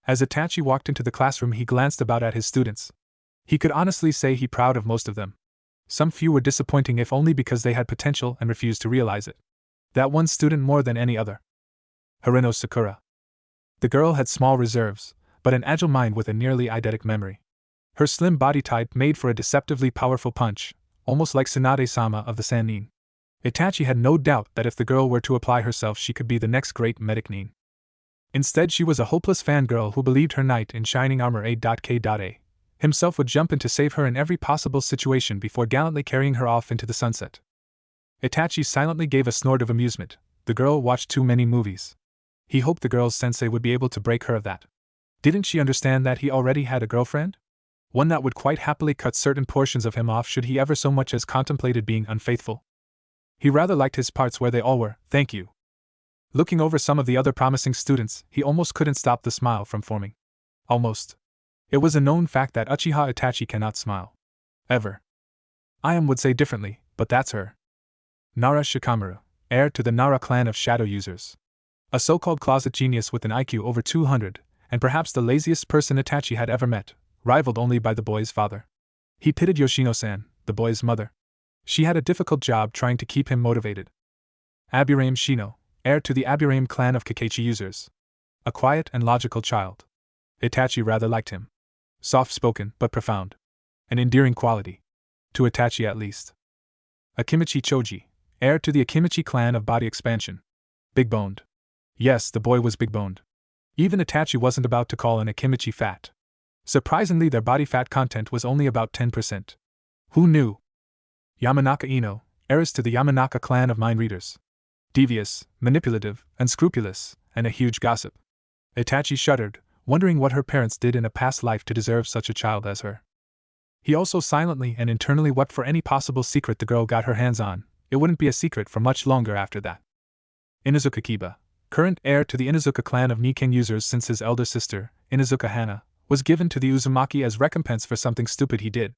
[SPEAKER 1] As Itachi walked into the classroom, he glanced about at his students. He could honestly say he proud of most of them. Some few were disappointing if only because they had potential and refused to realize it. That one student more than any other. Hareno Sakura. The girl had small reserves, but an agile mind with a nearly eidetic memory. Her slim body type made for a deceptively powerful punch, almost like Tsunade-sama of the Sannin. Itachi had no doubt that if the girl were to apply herself, she could be the next great medic nin. Instead, she was a hopeless fangirl who believed her knight in shining armor A.K.A. himself would jump in to save her in every possible situation before gallantly carrying her off into the sunset. Itachi silently gave a snort of amusement. The girl watched too many movies. He hoped the girl's sensei would be able to break her of that. Didn't she understand that he already had a girlfriend? One that would quite happily cut certain portions of him off should he ever so much as contemplated being unfaithful. He rather liked his parts where they all were, thank you. Looking over some of the other promising students, he almost couldn't stop the smile from forming. Almost. It was a known fact that Uchiha Itachi cannot smile. Ever. I would say differently, but that's her. Nara Shikamaru, heir to the Nara clan of shadow users. A so-called closet genius with an IQ over 200, and perhaps the laziest person Itachi had ever met, rivaled only by the boy's father. He pitied Yoshino-san, the boy's mother. She had a difficult job trying to keep him motivated. Aburame Shino, heir to the Aburame clan of Kakeichi users. A quiet and logical child. Itachi rather liked him. Soft-spoken, but profound. An endearing quality. To Itachi at least. Akimichi Choji, heir to the Akimichi clan of body expansion. Big-boned. Yes, the boy was big-boned. Even Itachi wasn't about to call an Akimichi fat. Surprisingly, their body fat content was only about 10%. Who knew? Yamanaka Ino, heiress to the Yamanaka clan of mind readers. Devious, manipulative, unscrupulous, and a huge gossip. Itachi shuddered, wondering what her parents did in a past life to deserve such a child as her. He also silently and internally wept for any possible secret the girl got her hands on. It wouldn't be a secret for much longer after that. Inuzuka Kiba, current heir to the Inuzuka clan of Nikken users since his elder sister, Inuzuka Hana, was given to the Uzumaki as recompense for something stupid he did.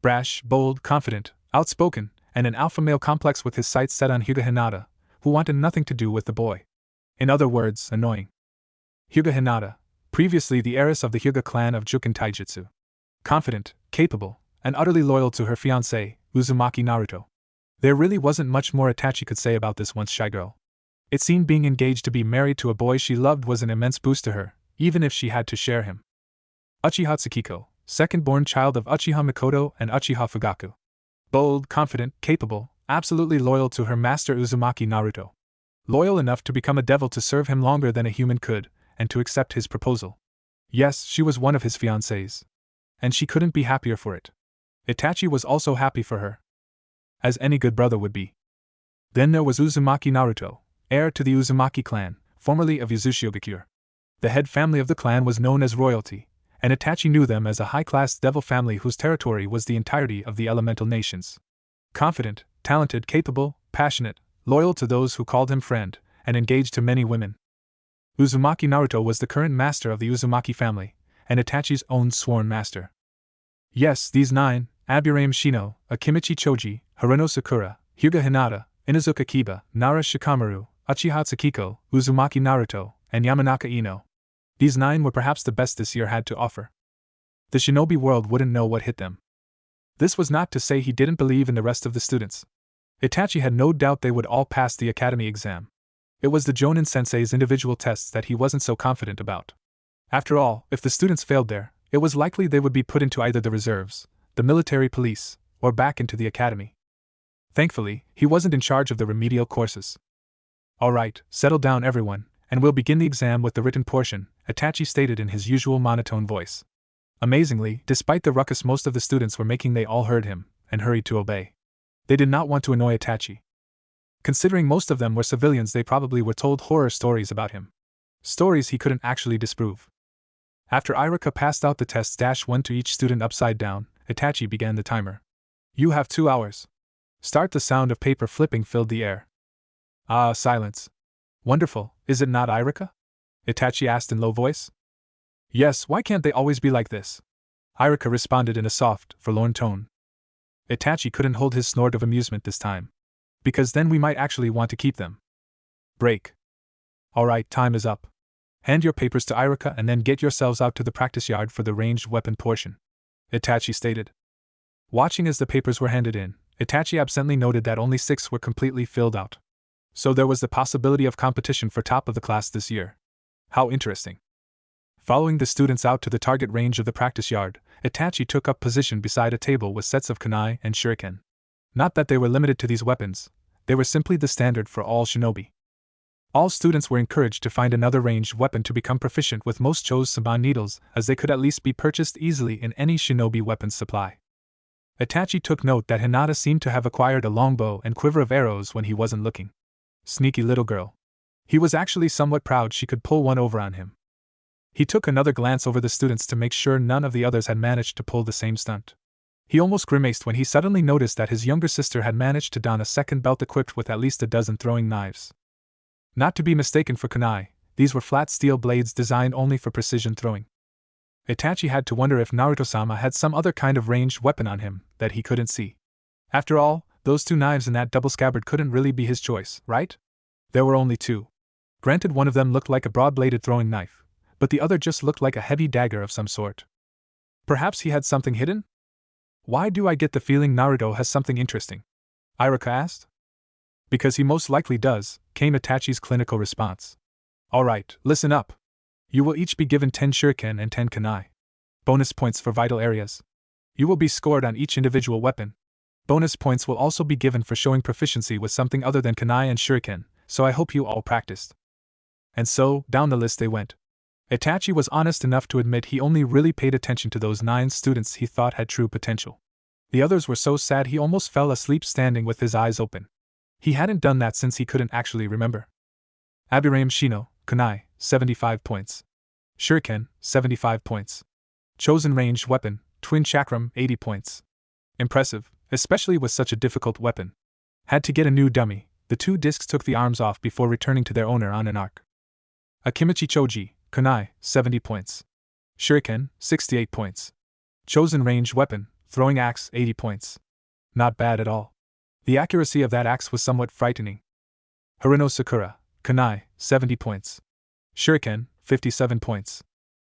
[SPEAKER 1] Brash, bold, confident, outspoken, and an alpha male complex with his sights set on Hyuga Hinata, who wanted nothing to do with the boy. In other words, annoying. Hyuga Hinata, Previously the heiress of the Hyuga clan of Juken Taijutsu. Confident, capable, and utterly loyal to her fiancé, Uzumaki Naruto. There really wasn't much more Itachi could say about this once shy girl. It seemed being engaged to be married to a boy she loved was an immense boost to her, even if she had to share him. Uchiha Tsukiko, second-born child of Uchiha Mikoto and Uchiha Fugaku. Bold, confident, capable, absolutely loyal to her master Uzumaki Naruto. Loyal enough to become a devil to serve him longer than a human could, and to accept his proposal. Yes, she was one of his fiancées. And she couldn't be happier for it. Itachi was also happy for her. As any good brother would be. Then there was Uzumaki Naruto, heir to the Uzumaki clan, formerly of Uzushiogakure. The head family of the clan was known as royalty, and Itachi knew them as a high-class devil family whose territory was the entirety of the elemental nations. Confident, talented, capable, passionate, loyal to those who called him friend, and engaged to many women. Uzumaki Naruto was the current master of the Uzumaki family, and Itachi's own sworn master. Yes, these 9, Aburame Shino, Akimichi Choji, Haruno Sakura, Hyuga Hinata, Inazuka Kiba, Nara Shikamaru, Uchiha Tsukiko, Uzumaki Naruto, and Yamanaka Ino. These 9 were perhaps the best this year had to offer. The shinobi world wouldn't know what hit them. This was not to say he didn't believe in the rest of the students. Itachi had no doubt they would all pass the academy exam. It was the Jonin sensei's individual tests that he wasn't so confident about. After all, if the students failed there, it was likely they would be put into either the reserves, the military police, or back into the academy. Thankfully, he wasn't in charge of the remedial courses. All right, settle down everyone, and we'll begin the exam with the written portion, Itachi stated in his usual monotone voice. Amazingly, despite the ruckus most of the students were making, they all heard him, and hurried to obey. They did not want to annoy Itachi. Considering most of them were civilians, they probably were told horror stories about him. Stories he couldn't actually disprove. After Iruka passed out the tests -1 to each student upside down, Itachi began the timer. You have 2 hours. Start. The sound of paper flipping filled the air. Ah, silence. Wonderful, is it not, Iruka? Itachi asked in low voice. Yes, why can't they always be like this? Iruka responded in a soft, forlorn tone. Itachi couldn't hold his snort of amusement this time. Because then we might actually want to keep them. Break. Alright, time is up. Hand your papers to Iruka and then get yourselves out to the practice yard for the ranged weapon portion, Itachi stated. Watching as the papers were handed in, Itachi absently noted that only 6 were completely filled out. So there was the possibility of competition for top of the class this year. How interesting. Following the students out to the target range of the practice yard, Itachi took up position beside a table with sets of kunai and shuriken. Not that they were limited to these weapons, they were simply the standard for all shinobi. All students were encouraged to find another ranged weapon to become proficient with. Most chose saban needles, as they could at least be purchased easily in any shinobi weapons supply. Itachi took note that Hinata seemed to have acquired a longbow and quiver of arrows when he wasn't looking. Sneaky little girl. He was actually somewhat proud she could pull one over on him. He took another glance over the students to make sure none of the others had managed to pull the same stunt. He almost grimaced when he suddenly noticed that his younger sister had managed to don a second belt equipped with at least a dozen throwing knives. Not to be mistaken for kunai, these were flat steel blades designed only for precision throwing. Itachi had to wonder if Naruto-sama had some other kind of ranged weapon on him that he couldn't see. After all, those 2 knives and that double scabbard couldn't really be his choice, right? There were only 2. Granted, one of them looked like a broad-bladed throwing knife, but the other just looked like a heavy dagger of some sort. Perhaps he had something hidden? Why do I get the feeling Naruto has something interesting? Iruka asked. Because he most likely does, came Itachi's clinical response. Alright, listen up. You will each be given 10 shuriken and 10 kunai. Bonus points for vital areas. You will be scored on each individual weapon. Bonus points will also be given for showing proficiency with something other than kunai and shuriken, so I hope you all practiced. And so, down the list they went. Itachi was honest enough to admit he only really paid attention to those 9 students he thought had true potential. The others were so sad he almost fell asleep standing with his eyes open. He hadn't done that since he couldn't actually remember. Aburame Shino, kunai, 75 points. Shuriken, 75 points. Chosen ranged weapon, twin chakram, 80 points. Impressive, especially with such a difficult weapon. Had to get a new dummy. The 2 discs took the arms off before returning to their owner on an arc. Akimichi Choji, kunai, 70 points. Shuriken, 68 points. Chosen ranged weapon, throwing axe, 80 points. Not bad at all. The accuracy of that axe was somewhat frightening. Haruno Sakura, kunai, 70 points. Shuriken, 57 points.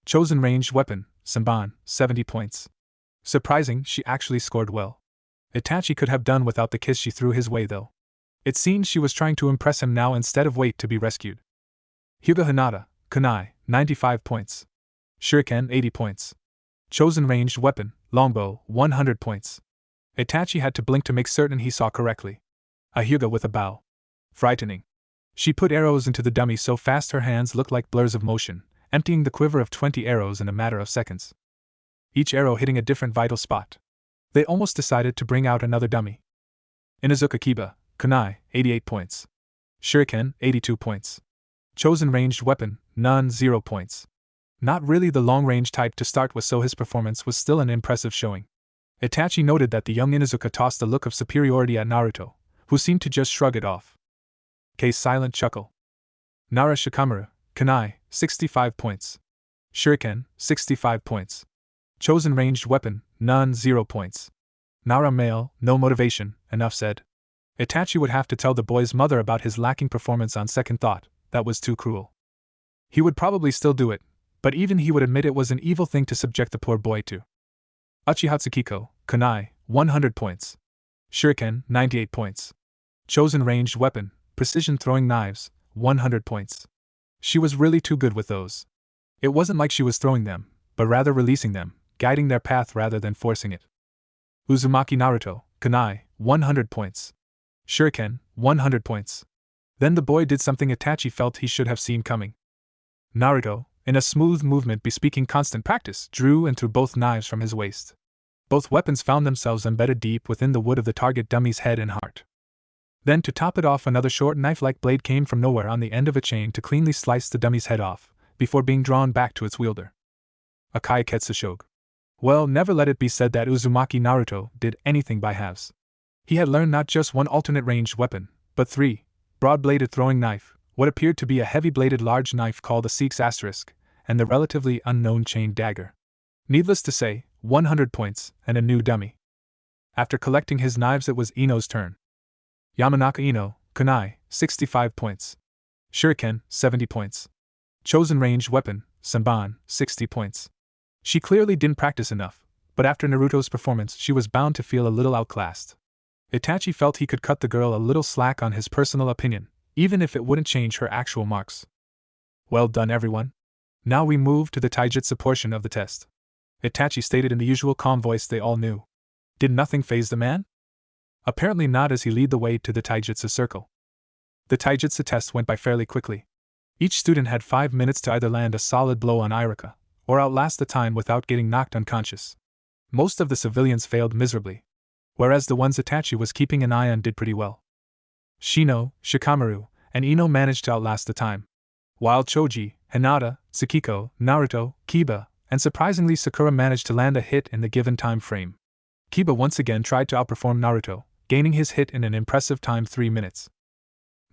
[SPEAKER 1] Chosen ranged weapon, Senban, 70 points. Surprising, she actually scored well. Itachi could have done without the kiss she threw his way though. It seemed she was trying to impress him now instead of wait to be rescued. Hyuga Hinata, Kunai, 95 points. Shuriken, 80 points. Chosen ranged weapon, longbow, 100 points. Itachi had to blink to make certain he saw correctly. A Hyuga with a bow. Frightening. She put arrows into the dummy so fast her hands looked like blurs of motion, emptying the quiver of 20 arrows in a matter of seconds. Each arrow hitting a different vital spot. They almost decided to bring out another dummy. Inuzuka Kiba, Kunai, 88 points. Shuriken, 82 points. Chosen ranged weapon, none, 0 points. Not really the long-range type to start with, so his performance was still an impressive showing. Itachi noted that the young Inuzuka tossed a look of superiority at Naruto, who seemed to just shrug it off. K's silent chuckle. Nara Shikamaru, Kunai, 65 points. Shuriken, 65 points. Chosen ranged weapon, none, 0 points. Nara male, no motivation, enough said. Itachi would have to tell the boy's mother about his lacking performance on second thought. That was too cruel. He would probably still do it, but even he would admit it was an evil thing to subject the poor boy to. Uchiha Tsukiko, Kunai, 100 points. Shuriken, 98 points. Chosen ranged weapon, precision throwing knives, 100 points. She was really too good with those. It wasn't like she was throwing them, but rather releasing them, guiding their path rather than forcing it. Uzumaki Naruto, Kunai, 100 points. Shuriken, 100 points. Then the boy did something Itachi felt he should have seen coming. Naruto, in a smooth movement bespeaking constant practice, drew and threw both knives from his waist. Both weapons found themselves embedded deep within the wood of the target dummy's head and heart. Then, to top it off, another short knife-like blade came from nowhere on the end of a chain to cleanly slice the dummy's head off, before being drawn back to its wielder. A Kaiketsu Shogue. Well, never let it be said that Uzumaki Naruto did anything by halves. He had learned not just one alternate ranged weapon, but 3, broad-bladed throwing knife, what appeared to be a heavy-bladed large knife called a Seek's Asterisk, and the relatively unknown chain dagger. Needless to say, 100 points, and a new dummy. After collecting his knives, it was Ino's turn. Yamanaka Ino, Kunai, 65 points. Shuriken, 70 points. Chosen ranged weapon, Senban, 60 points. She clearly didn't practice enough, but after Naruto's performance she was bound to feel a little outclassed. Itachi felt he could cut the girl a little slack on his personal opinion, even if it wouldn't change her actual marks. Well done, everyone. Now we move to the taijutsu portion of the test. Itachi stated in the usual calm voice they all knew. Did nothing faze the man? Apparently not, as he led the way to the taijutsu circle. The taijutsu test went by fairly quickly. Each student had 5 minutes to either land a solid blow on Iruka, or outlast the time without getting knocked unconscious. Most of the civilians failed miserably, whereas the ones Itachi was keeping an eye on did pretty well. Shino, Shikamaru, and Ino managed to outlast the time, while Choji, Hinata, Tsukiko, Naruto, Kiba, and surprisingly Sakura managed to land a hit in the given time frame. Kiba once again tried to outperform Naruto, gaining his hit in an impressive time 3 minutes.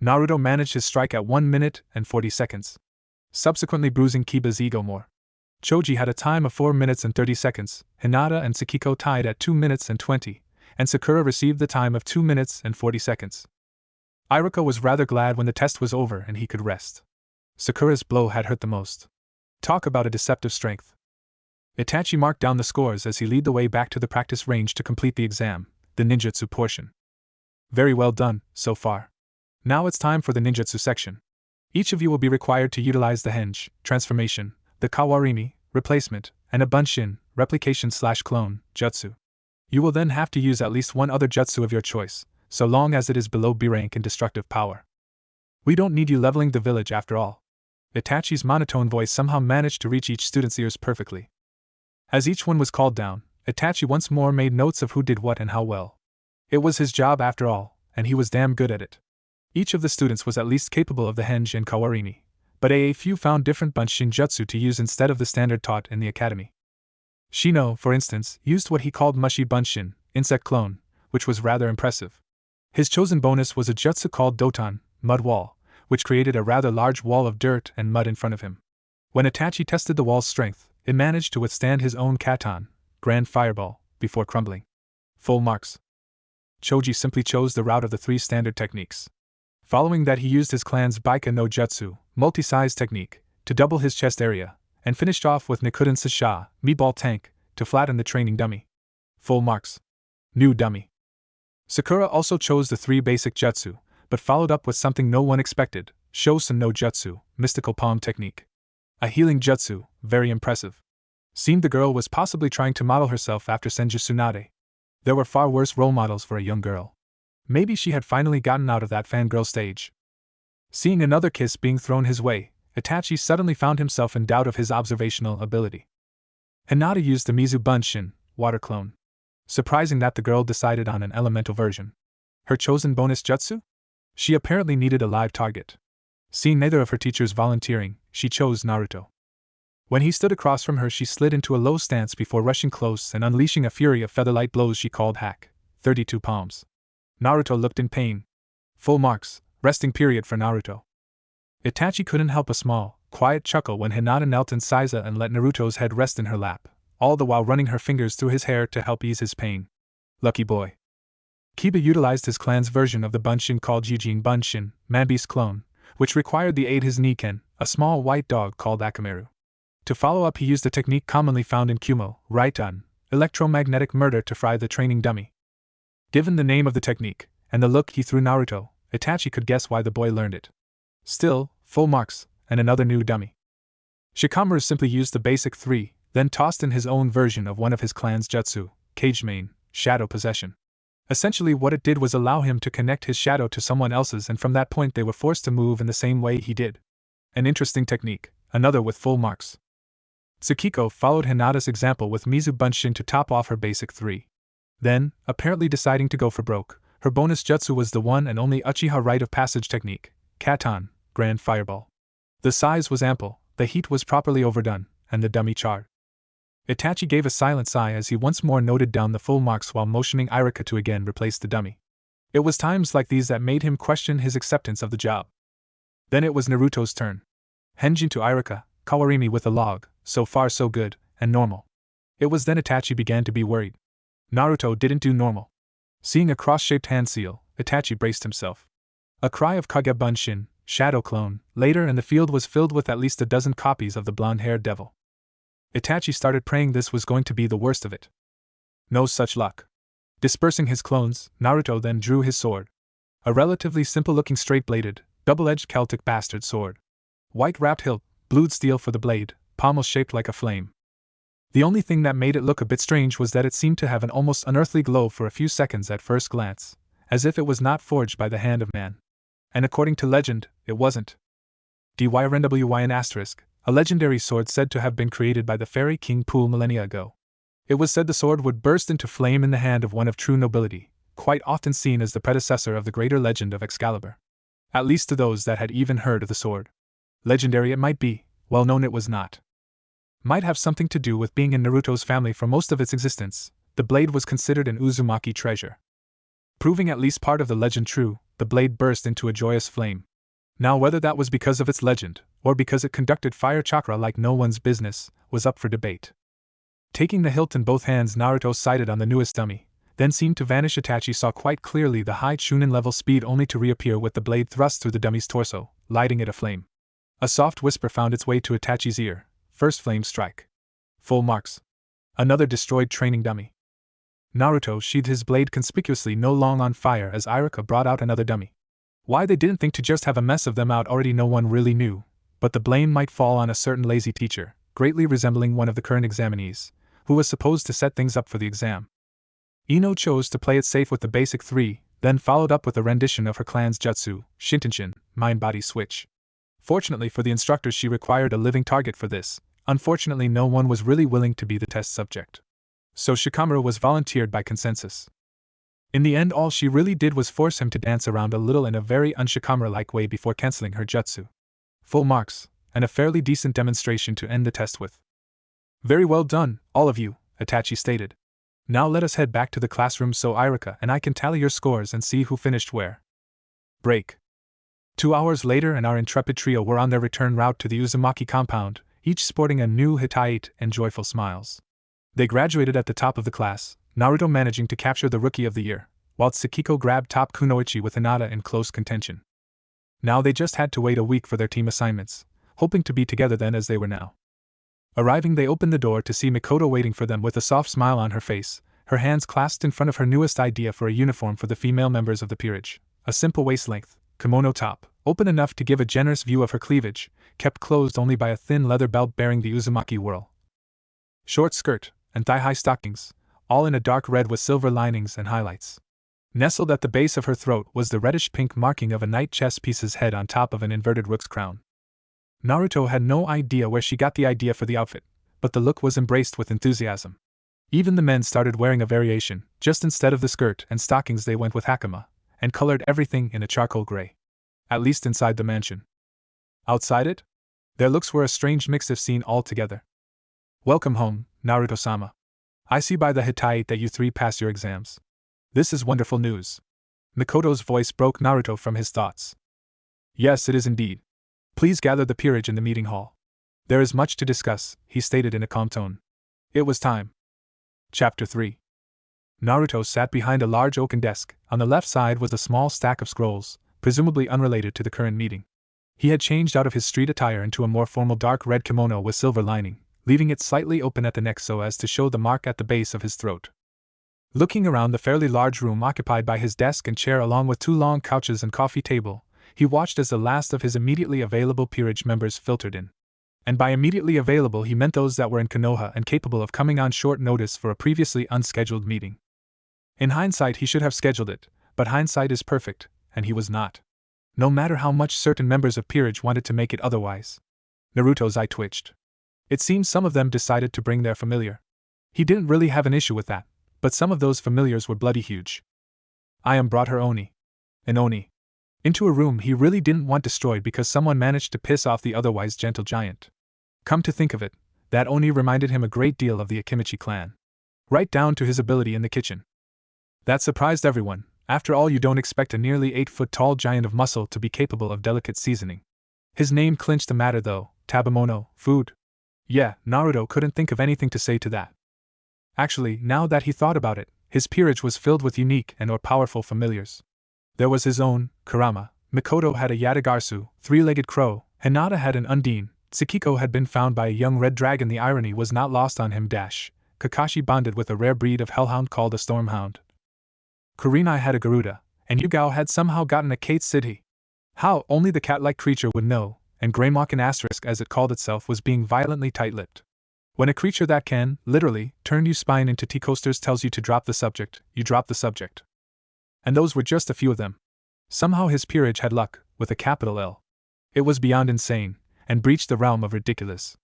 [SPEAKER 1] Naruto managed his strike at 1 minute and 40 seconds, subsequently bruising Kiba's ego more. Choji had a time of 4 minutes and 30 seconds, Hinata and Tsukiko tied at 2 minutes and 20, and Sakura received the time of 2 minutes and 40 seconds. Iruka was rather glad when the test was over and he could rest. Sakura's blow had hurt the most. Talk about a deceptive strength. Itachi marked down the scores as he led the way back to the practice range to complete the exam, the ninjutsu portion. Very well done, so far. Now it's time for the ninjutsu section. Each of you will be required to utilize the henge, transformation, the kawarimi, replacement, and a bunshin, replication/clone, jutsu. You will then have to use at least one other jutsu of your choice, so long as it is below B rank in destructive power. We don't need you leveling the village after all. Itachi's monotone voice somehow managed to reach each student's ears perfectly. As each one was called down, Itachi once more made notes of who did what and how well. It was his job after all, and he was damn good at it. Each of the students was at least capable of the henge and kawarimi, but a few found different bunshin jutsu to use instead of the standard taught in the academy. Shino, for instance, used what he called mushi bunshin, insect clone, which was rather impressive. His chosen bonus was a jutsu called doton, mud wall, which created a rather large wall of dirt and mud in front of him. When Itachi tested the wall's strength, it managed to withstand his own katon, grand fireball, before crumbling. Full marks. Choji simply chose the route of the 3 standard techniques. Following that, he used his clan's Baika no Jutsu, multi-size technique, to double his chest area, and finished off with Nikuden Sasha, Meatball Tank, to flatten the training dummy. Full marks. New dummy. Sakura also chose the 3 basic jutsu, but followed up with something no one expected, Shosen no Jutsu, mystical palm technique. A healing jutsu, very impressive. Seemed the girl was possibly trying to model herself after Senju Tsunade. There were far worse role models for a young girl. Maybe she had finally gotten out of that fangirl stage. Seeing another kiss being thrown his way, Itachi suddenly found himself in doubt of his observational ability. Hinata used the Mizu Bunshin, water clone. Surprising that the girl decided on an elemental version. Her chosen bonus jutsu? She apparently needed a live target. Seeing neither of her teachers volunteering, she chose Naruto. When he stood across from her, she slid into a low stance before rushing close and unleashing a fury of featherlight blows she called hack. 32 palms. Naruto looked in pain. Full marks, resting period for Naruto. Itachi couldn't help a small, quiet chuckle when Hinata knelt in Saiza and let Naruto's head rest in her lap, all the while running her fingers through his hair to help ease his pain. Lucky boy. Kiba utilized his clan's version of the Bunshin called Yujin Bunshin, Man-Beast clone, which required the aid his Niken, a small white dog called Akamaru. To follow up, he used a technique commonly found in Kumo, Raitan, electromagnetic murder to fry the training dummy. Given the name of the technique, and the look he threw Naruto, Itachi could guess why the boy learned it. Still, full marks, and another new dummy. Shikamaru simply used the basic 3, then tossed in his own version of one of his clan's jutsu, Cage Main, Shadow Possession. Essentially what it did was allow him to connect his shadow to someone else's, and from that point they were forced to move in the same way he did. An interesting technique, another with full marks. Tsukiko followed Hinata's example with Mizu Bunshin to top off her basic 3. Then, apparently deciding to go for broke, her bonus jutsu was the one and only Uchiha rite of passage technique, Katan, Grand Fireball. The size was ample, the heat was properly overdone, and the dummy charred. Itachi gave a silent sigh as he once more noted down the full marks while motioning Irika to again replace the dummy. It was times like these that made him question his acceptance of the job. Then it was Naruto's turn. Henjin to Irika, Kawarimi with a log, so far so good, and normal. It was then Itachi began to be worried. Naruto didn't do normal. Seeing a cross-shaped hand seal, Itachi braced himself. A cry of Kage Bunshin, Shadow Clone, later, and the field was filled with at least a dozen copies of the blonde-haired devil. Itachi started praying this was going to be the worst of it. No such luck. Dispersing his clones, Naruto then drew his sword. A relatively simple-looking straight-bladed, double-edged Celtic bastard sword. White-wrapped hilt, blued steel for the blade, pommel shaped like a flame. The only thing that made it look a bit strange was that it seemed to have an almost unearthly glow for a few seconds at first glance, as if it was not forged by the hand of man. And according to legend, it wasn't. DYRNWYN*, a legendary sword said to have been created by the fairy King Pool millennia ago. It was said the sword would burst into flame in the hand of one of true nobility, quite often seen as the predecessor of the greater legend of Excalibur. At least to those that had even heard of the sword. Legendary it might be, well known it was not. Might have something to do with being in Naruto's family for most of its existence. The blade was considered an Uzumaki treasure. Proving at least part of the legend true, the blade burst into a joyous flame. Now whether that was because of its legend, or because it conducted fire chakra like no one's business, was up for debate. Taking the hilt in both hands, Naruto sighted on the newest dummy, then seemed to vanish. Itachi saw quite clearly the high Chunin level speed only to reappear with the blade thrust through the dummy's torso, lighting it aflame. A soft whisper found its way to Itachi's ear. First flame strike. Full marks. Another destroyed training dummy. Naruto sheathed his blade conspicuously, no long on fire, as Irika brought out another dummy. Why they didn't think to just have a mess of them out already no one really knew, but the blame might fall on a certain lazy teacher, greatly resembling one of the current examinees, who was supposed to set things up for the exam. Ino chose to play it safe with the basic 3, then followed up with a rendition of her clan's jutsu, Shintenshin, mind-body switch. Fortunately for the instructors, she required a living target for this. Unfortunately, no one was really willing to be the test subject. So Shikamaru was volunteered by consensus. In the end, all she really did was force him to dance around a little in a very un-Shikamaru-like way before canceling her jutsu. Full marks, and a fairly decent demonstration to end the test with. Very well done, all of you, Itachi stated. Now let us head back to the classroom so Irika and I can tally your scores and see who finished where. Break. 2 hours later, and our intrepid trio were on their return route to the Uzumaki compound, each sporting a new Hittite and joyful smiles. They graduated at the top of the class, Naruto managing to capture the Rookie of the Year, while Tsukiko grabbed top kunoichi with Hinata in close contention. Now they just had to wait a week for their team assignments, hoping to be together then as they were now. Arriving, they opened the door to see Mikoto waiting for them with a soft smile on her face, her hands clasped in front of her newest idea for a uniform for the female members of the peerage. A simple waist-length, kimono top, open enough to give a generous view of her cleavage, kept closed only by a thin leather belt bearing the Uzumaki whorl. Short skirt, and thigh-high stockings, all in a dark red with silver linings and highlights. Nestled at the base of her throat was the reddish-pink marking of a knight chess piece's head on top of an inverted rook's crown. Naruto had no idea where she got the idea for the outfit, but the look was embraced with enthusiasm. Even the men started wearing a variation, just instead of the skirt and stockings they went with hakama, and colored everything in a charcoal gray. At least inside the mansion. Outside it? Their looks were a strange mix if seen all together. Welcome home, Naruto-sama. I see by the hitai that you three passed your exams. This is wonderful news. Mikoto's voice broke Naruto from his thoughts. Yes, it is indeed. Please gather the peerage in the meeting hall. There is much to discuss, he stated in a calm tone. It was time. Chapter 3. Naruto sat behind a large oaken desk. On the left side was a small stack of scrolls, presumably unrelated to the current meeting. He had changed out of his street attire into a more formal dark red kimono with silver lining, leaving it slightly open at the neck so as to show the mark at the base of his throat. Looking around the fairly large room occupied by his desk and chair along with 2 long couches and coffee table, he watched as the last of his immediately available peerage members filtered in. And by immediately available he meant those that were in Konoha and capable of coming on short notice for a previously unscheduled meeting. In hindsight he should have scheduled it, but hindsight is perfect, and he was not. No matter how much certain members of peerage wanted to make it otherwise. Naruto's eye twitched. It seemed some of them decided to bring their familiar. He didn't really have an issue with that, but some of those familiars were bloody huge. Ayam brought her Oni. An Oni. Into a room he really didn't want destroyed because someone managed to piss off the otherwise gentle giant. Come to think of it, that Oni reminded him a great deal of the Akimichi clan. Right down to his ability in the kitchen. That surprised everyone. After all, you don't expect a nearly 8-foot-tall giant of muscle to be capable of delicate seasoning. His name clinched the matter though, Tabamono, food. Yeah, Naruto couldn't think of anything to say to that. Actually, now that he thought about it, his peerage was filled with unique and or powerful familiars. There was his own, Kurama, Mikoto had a Yatagarsu, 3-legged crow, Hinata had an Undine, Tsukiko had been found by a young red dragon. The irony was not lost on him. Kakashi bonded with a rare breed of hellhound called a stormhound. Kurenai had a Garuda, and Yugao had somehow gotten a Kate City. How, only the cat-like creature would know, and Greymaken asterisk as it called itself was being violently tight-lipped. When a creature that can, literally, turn you spine into tea coasters tells you to drop the subject, you drop the subject. And those were just a few of them. Somehow his peerage had luck, with a capital L. It was beyond insane, and breached the realm of ridiculous.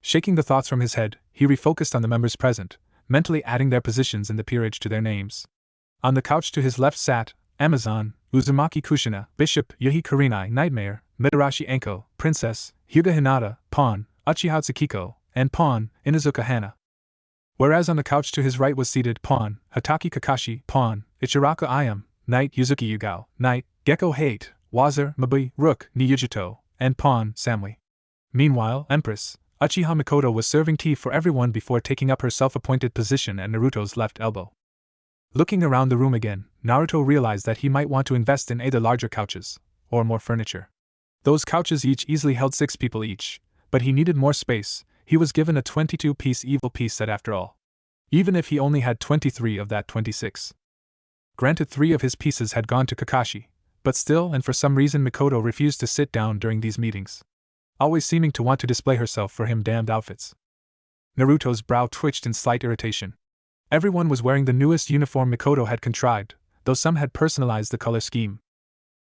[SPEAKER 1] Shaking the thoughts from his head, he refocused on the members present, mentally adding their positions in the peerage to their names. On the couch to his left sat Amazon, Uzumaki Kushina, Bishop, Yuhi Kurenai, Nightmare, Midarashi Enko, Princess, Hyuga Hinata, Pawn, Uchiha Tsukiko, and Pawn, Inuzuka Hana. Whereas on the couch to his right was seated Pawn, Hataki Kakashi, Pawn, Ichiraku Ayam, Knight Yuzuki Yugao, Knight, Gecko Hate, Wazir, Mabui, Rook, Niyujito, and Pawn, Samui. Meanwhile, Empress, Uchiha Mikoto was serving tea for everyone before taking up her self-appointed position at Naruto's left elbow. Looking around the room again, Naruto realized that he might want to invest in either larger couches, or more furniture. Those couches each easily held 6 people each, but he needed more space. He was given a 22-piece evil piece set after all. Even if he only had 23 of that 26. Granted, 3 of his pieces had gone to Kakashi, but still, and for some reason Mikoto refused to sit down during these meetings. Always seeming to want to display herself for him damned outfits. Naruto's brow twitched in slight irritation. Everyone was wearing the newest uniform Mikoto had contrived, though some had personalized the color scheme.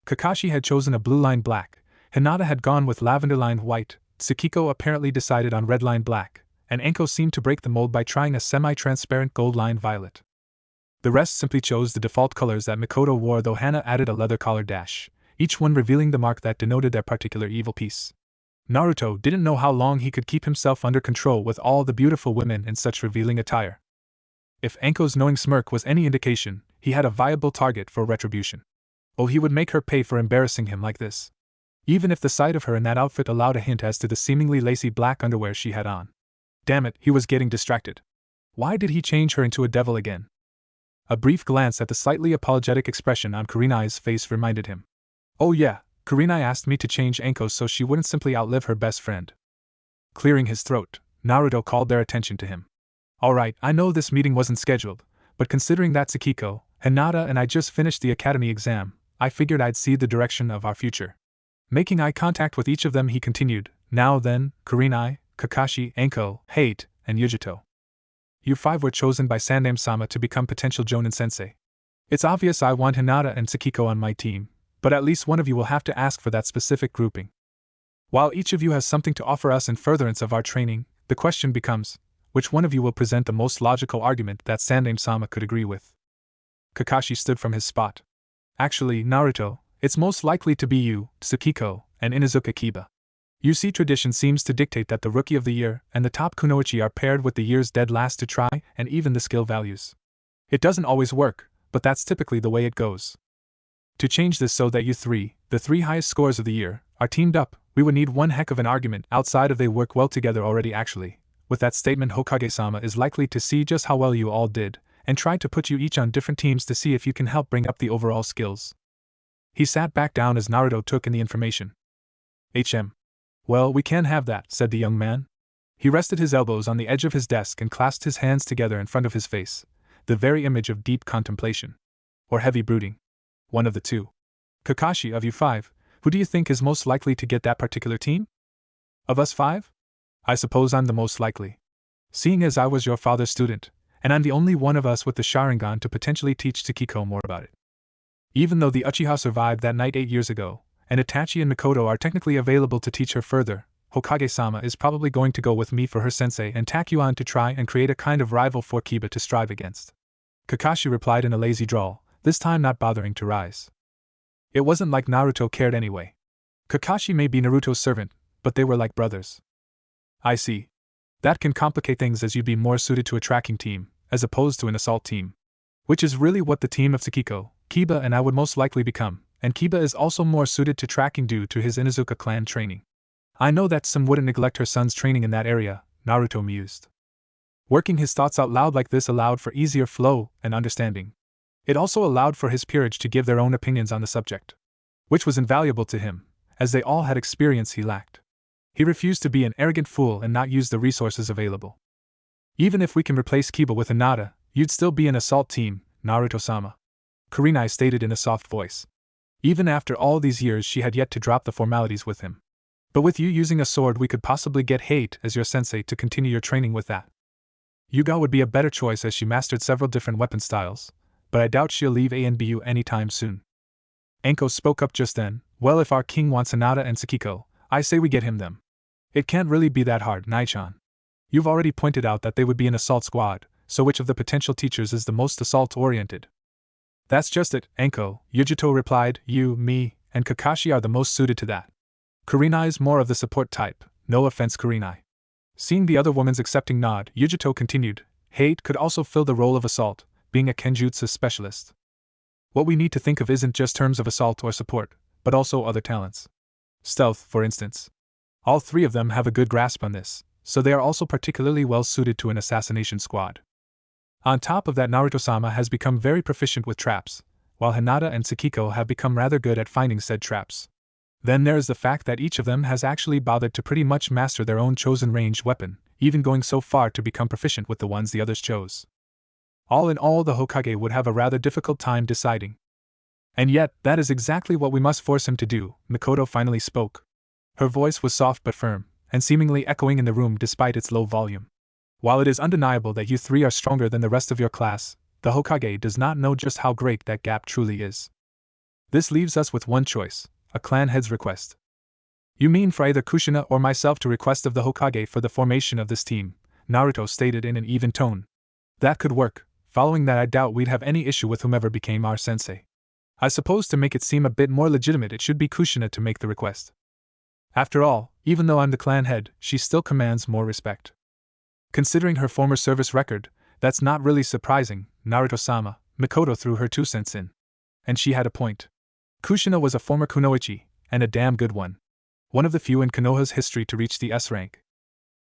[SPEAKER 1] Kakashi had chosen a blue-lined black, Hinata had gone with lavender-lined white, Tsukiko apparently decided on red-lined black, and Enko seemed to break the mold by trying a semi-transparent gold-lined violet. The rest simply chose the default colors that Mikoto wore, though Hana added a leather collar dash, each one revealing the mark that denoted their particular evil piece. Naruto didn't know how long he could keep himself under control with all the beautiful women in such revealing attire. If Enko's knowing smirk was any indication, he had a viable target for retribution. Oh, he would make her pay for embarrassing him like this. Even if the sight of her in that outfit allowed a hint as to the seemingly lacy black underwear she had on. Damn it, he was getting distracted. Why did he change her into a devil again? A brief glance at the slightly apologetic expression on Kurenai's face reminded him. Oh yeah, Kurenai asked me to change Enko so she wouldn't simply outlive her best friend. Clearing his throat, Naruto called their attention to him. Alright, I know this meeting wasn't scheduled, but considering that Tsukiko, Hinata, and I just finished the academy exam, I figured I'd see the direction of our future. Making eye contact with each of them, he continued, now then, Kurenai, Kakashi, Anko, Hate, and Yujito. You 5 were chosen by Sandaime-sama to become potential Jonin sensei. It's obvious I want Hinata and Tsukiko on my team, but at least one of you will have to ask for that specific grouping. While each of you has something to offer us in furtherance of our training, the question becomes, which one of you will present the most logical argument that Sandaime-sama could agree with? Kakashi stood from his spot. Actually, Naruto, it's most likely to be you, Tsukiko, and Inuzuka Kiba. You see, tradition seems to dictate that the Rookie of the Year and the top kunoichi are paired with the year's dead last to try, and even the skill values. It doesn't always work, but that's typically the way it goes. To change this so that you 3, the 3 highest scores of the year, are teamed up, we would need one heck of an argument outside of they work well together already. Actually, with that statement, Hokage-sama is likely to see just how well you all did, and try to put you each on different teams to see if you can help bring up the overall skills. He sat back down as Naruto took in the information. Well, we can have that, said the young man. He rested his elbows on the edge of his desk and clasped his hands together in front of his face, the very image of deep contemplation. Or heavy brooding. One of the two. Kakashi, of you 5, who do you think is most likely to get that particular team? Of us 5? I suppose I'm the most likely. Seeing as I was your father's student, and I'm the only one of us with the Sharingan to potentially teach Tsukiko more about it. Even though the Uchiha survived that night 8 years ago, and Itachi and Mikoto are technically available to teach her further, Hokage-sama is probably going to go with me for her sensei and tack you on to try and create a kind of rival for Kiba to strive against. Kakashi replied in a lazy drawl, this time not bothering to rise. It wasn't like Naruto cared anyway. Kakashi may be Naruto's servant, but they were like brothers. I see. That can complicate things, as you'd be more suited to a tracking team, as opposed to an assault team. Which is really what the team of Tsukiko, Kiba and I would most likely become, and Kiba is also more suited to tracking due to his Inuzuka clan training. I know that some wouldn't neglect her son's training in that area, Naruto mused. Working his thoughts out loud like this allowed for easier flow and understanding. It also allowed for his peerage to give their own opinions on the subject, which was invaluable to him, as they all had experience he lacked. He refused to be an arrogant fool and not use the resources available. Even if we can replace Kiba with Hinata, you'd still be an assault team, Naruto-sama. Kurenai stated in a soft voice. Even after all these years, she had yet to drop the formalities with him. But with you using a sword, we could possibly get Hate as your sensei to continue your training with that. Yuga would be a better choice, as she mastered several different weapon styles, but I doubt she'll leave ANBU anytime soon. Anko spoke up just then. Well, if our king wants Hinata and Tsukiko, I say we get him them. It can't really be that hard, Nai-chan. You've already pointed out that they would be an assault squad, so which of the potential teachers is the most assault-oriented? That's just it, Anko, Yujito replied. You, me, and Kakashi are the most suited to that. Kurenai's more of the support type, no offense Kurenai. Seeing the other woman's accepting nod, Yujito continued, Hate could also fill the role of assault, being a kenjutsu specialist. What we need to think of isn't just terms of assault or support, but also other talents. Stealth, for instance. All 3 of them have a good grasp on this, so they are also particularly well suited to an assassination squad. On top of that, Naruto-sama has become very proficient with traps, while Hinata and Tsukiko have become rather good at finding said traps. Then there is the fact that each of them has actually bothered to pretty much master their own chosen ranged weapon, even going so far to become proficient with the ones the others chose. All in all, the Hokage would have a rather difficult time deciding. And yet, that is exactly what we must force him to do, Mikoto finally spoke. Her voice was soft but firm, and seemingly echoing in the room despite its low volume. While it is undeniable that you 3 are stronger than the rest of your class, the Hokage does not know just how great that gap truly is. This leaves us with one choice, a clan head's request. You mean for either Kushina or myself to request of the Hokage for the formation of this team, Naruto stated in an even tone. That could work. Following that, I doubt we'd have any issue with whomever became our sensei. I suppose to make it seem a bit more legitimate, it should be Kushina to make the request. After all, even though I'm the clan head, she still commands more respect. Considering her former service record, that's not really surprising, Naruto-sama, Mikoto threw her 2 cents in. And she had a point. Kushina was a former kunoichi, and a damn good one. One of the few in Konoha's history to reach the S rank.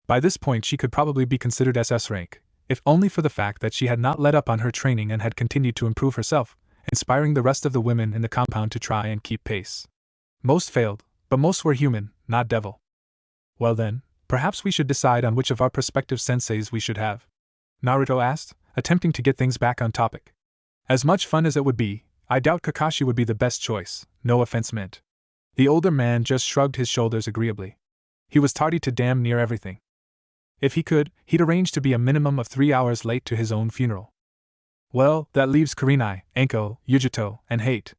[SPEAKER 1] By this point she could probably be considered SS rank, if only for the fact that she had not let up on her training and had continued to improve herself, inspiring the rest of the women in the compound to try and keep pace. Most failed, but most were human, not devil. Well then, Perhaps we should decide on which of our prospective senseis we should have? Naruto asked, attempting to get things back on topic. As much fun as it would be, I doubt Kakashi would be the best choice, no offense meant. The older man just shrugged his shoulders agreeably. He was tardy to damn near everything. If he could, he'd arrange to be a minimum of 3 hours late to his own funeral. Well, that leaves Kurenai, Anko, Yujito, and Hate.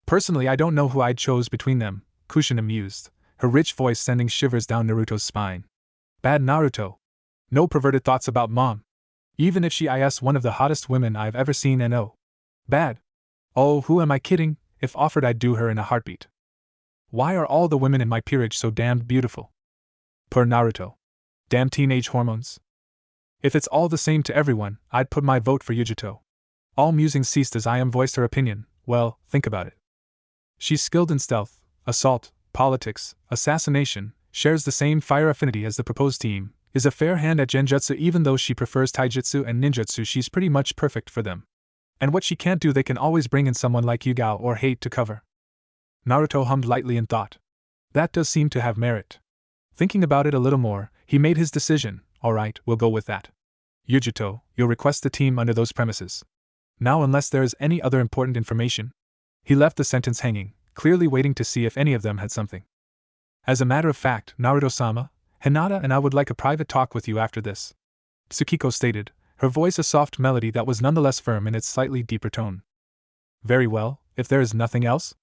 [SPEAKER 1] Personally, I don't know who I'd choose between them, Kushina mused, her rich voice sending shivers down Naruto's spine. Bad Naruto. No perverted thoughts about mom. Even if she is one of the hottest women I've ever seen and oh. Bad. Oh, who am I kidding? If offered I'd do her in a heartbeat. Why are all the women in my peerage so damned beautiful? Poor Naruto. Damn teenage hormones. If it's all the same to everyone, I'd put my vote for Yujito. All musing ceased as Ayam voiced her opinion. Well, think about it. She's skilled in stealth, assault, politics, assassination, shares the same fire affinity as the proposed team, is a fair hand at genjutsu even though she prefers taijutsu and ninjutsu. She's pretty much perfect for them. And what she can't do they can always bring in someone like Yugao or Hate to cover. Naruto hummed lightly in thought. That does seem to have merit. Thinking about it a little more, he made his decision. Alright, we'll go with that. Yujito, you'll request the team under those premises. Now unless there is any other important information. He left the sentence hanging, clearly waiting to see if any of them had something. As a matter of fact, Naruto-sama, Hinata and I would like a private talk with you after this. Tsukiko stated, her voice a soft melody that was nonetheless firm in its slightly deeper tone. Very well, if there is nothing else?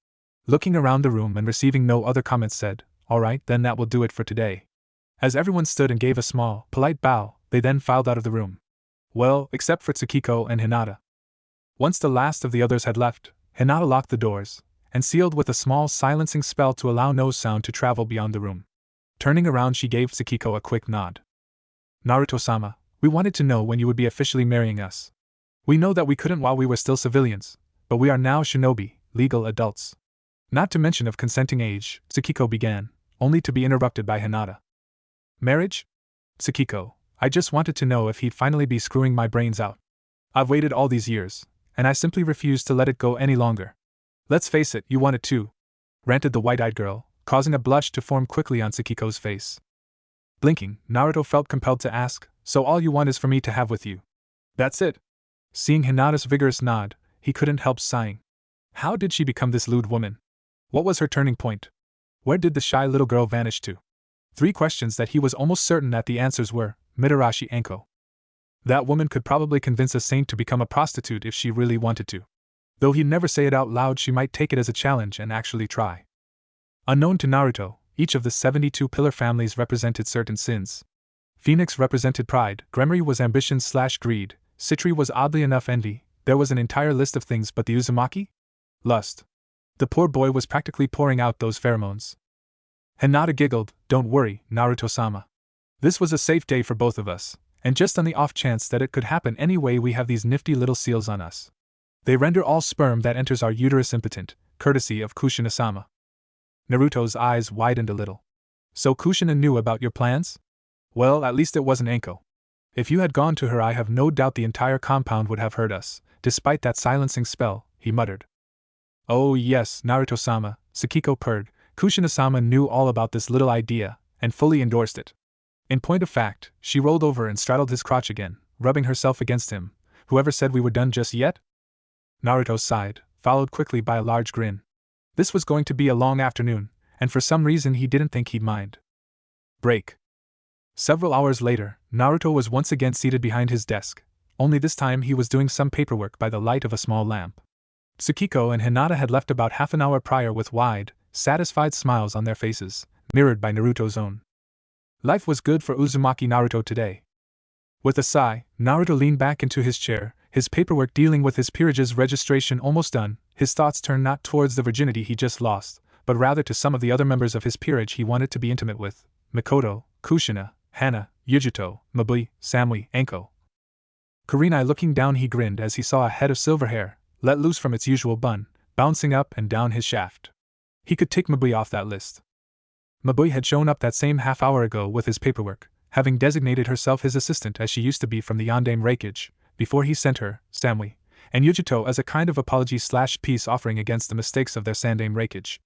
[SPEAKER 1] Looking around the room and receiving no other comments said, alright then that will do it for today. As everyone stood and gave a small, polite bow, they then filed out of the room. Well, except for Tsukiko and Hinata. Once the last of the others had left, Hinata locked the doors, and sealed with a small silencing spell to allow no sound to travel beyond the room. Turning around she gave Tsukiko a quick nod. Naruto-sama, we wanted to know when you would be officially marrying us. We know that we couldn't while we were still civilians, but we are now shinobi, legal adults. Not to mention of consenting age, Tsukiko began, only to be interrupted by Hinata. Marriage? Tsukiko, I just wanted to know if he'd finally be screwing my brains out. I've waited all these years, and I simply refuse to let it go any longer. Let's face it, you want it too, ranted the white-eyed girl, causing a blush to form quickly on Tsukiko's face. Blinking, Naruto felt compelled to ask, so all you want is for me to have with you? That's it. Seeing Hinata's vigorous nod, he couldn't help sighing. How did she become this lewd woman? What was her turning point? Where did the shy little girl vanish to? 3 questions that he was almost certain that the answers were, Mitarashi Anko. That woman could probably convince a saint to become a prostitute if she really wanted to. Though he'd never say it out loud, she might take it as a challenge and actually try. Unknown to Naruto, each of the 72 pillar families represented certain sins. Phoenix represented pride, Gremory was ambition/greed, Citri was oddly enough envy, there was an entire list of things, but the Uzumaki? Lust. The poor boy was practically pouring out those pheromones. Hinata giggled, don't worry, Naruto-sama. This was a safe day for both of us, and just on the off chance that it could happen anyway we have these nifty little seals on us. They render all sperm that enters our uterus impotent, courtesy of Kushina-sama. Naruto's eyes widened a little. So Kushina knew about your plans? Well, at least it wasn't Anko. If you had gone to her I have no doubt the entire compound would have heard us, despite that silencing spell, he muttered. Oh yes, Naruto-sama, Tsukiko purred, Kushina-sama knew all about this little idea, and fully endorsed it. In point of fact, she rolled over and straddled his crotch again, rubbing herself against him. Whoever said we were done just yet? Naruto sighed, followed quickly by a large grin. This was going to be a long afternoon, and for some reason he didn't think he'd mind. Break. Several hours later, Naruto was once again seated behind his desk, only this time he was doing some paperwork by the light of a small lamp. Tsukiko and Hinata had left about half an hour prior with wide, satisfied smiles on their faces, mirrored by Naruto's own. Life was good for Uzumaki Naruto today. With a sigh, Naruto leaned back into his chair, his paperwork dealing with his peerage's registration almost done. His thoughts turned not towards the virginity he just lost, but rather to some of the other members of his peerage he wanted to be intimate with: Mikoto, Kushina, Hana, Yujito, Mabui, Samui, Anko. Kurenai looking down he grinned as he saw a head of silver hair, let loose from its usual bun, bouncing up and down his shaft. He could tick Mabui off that list. Mabui had shown up that same half hour ago with his paperwork, having designated herself his assistant as she used to be from the Yondaime Reikage, before he sent her, Samui, and Yujito as a kind of apology/peace offering against the mistakes of their Sandaime Reikage.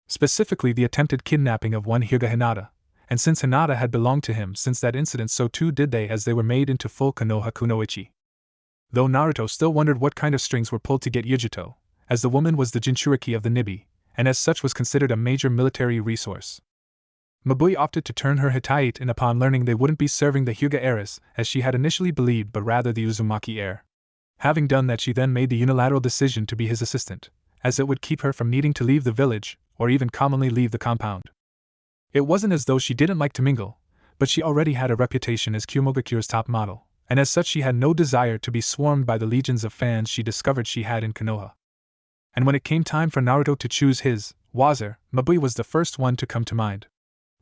[SPEAKER 1] Specifically the attempted kidnapping of one Hyuga Hinata, and since Hinata had belonged to him since that incident, so too did they, as they were made into full Konoha kunoichi. Though Naruto still wondered what kind of strings were pulled to get Yujito, as the woman was the Jinchuriki of the Nibi, and as such was considered a major military resource. Mabui opted to turn her Hittite in upon learning they wouldn't be serving the Hyuga heiress as she had initially believed, but rather the Uzumaki heir. Having done that, she then made the unilateral decision to be his assistant, as it would keep her from needing to leave the village, or even commonly leave the compound. It wasn't as though she didn't like to mingle, but she already had a reputation as Kumogakure's top model, and as such she had no desire to be swarmed by the legions of fans she discovered she had in Konoha. And when it came time for Naruto to choose his wazer, Mabui was the first one to come to mind.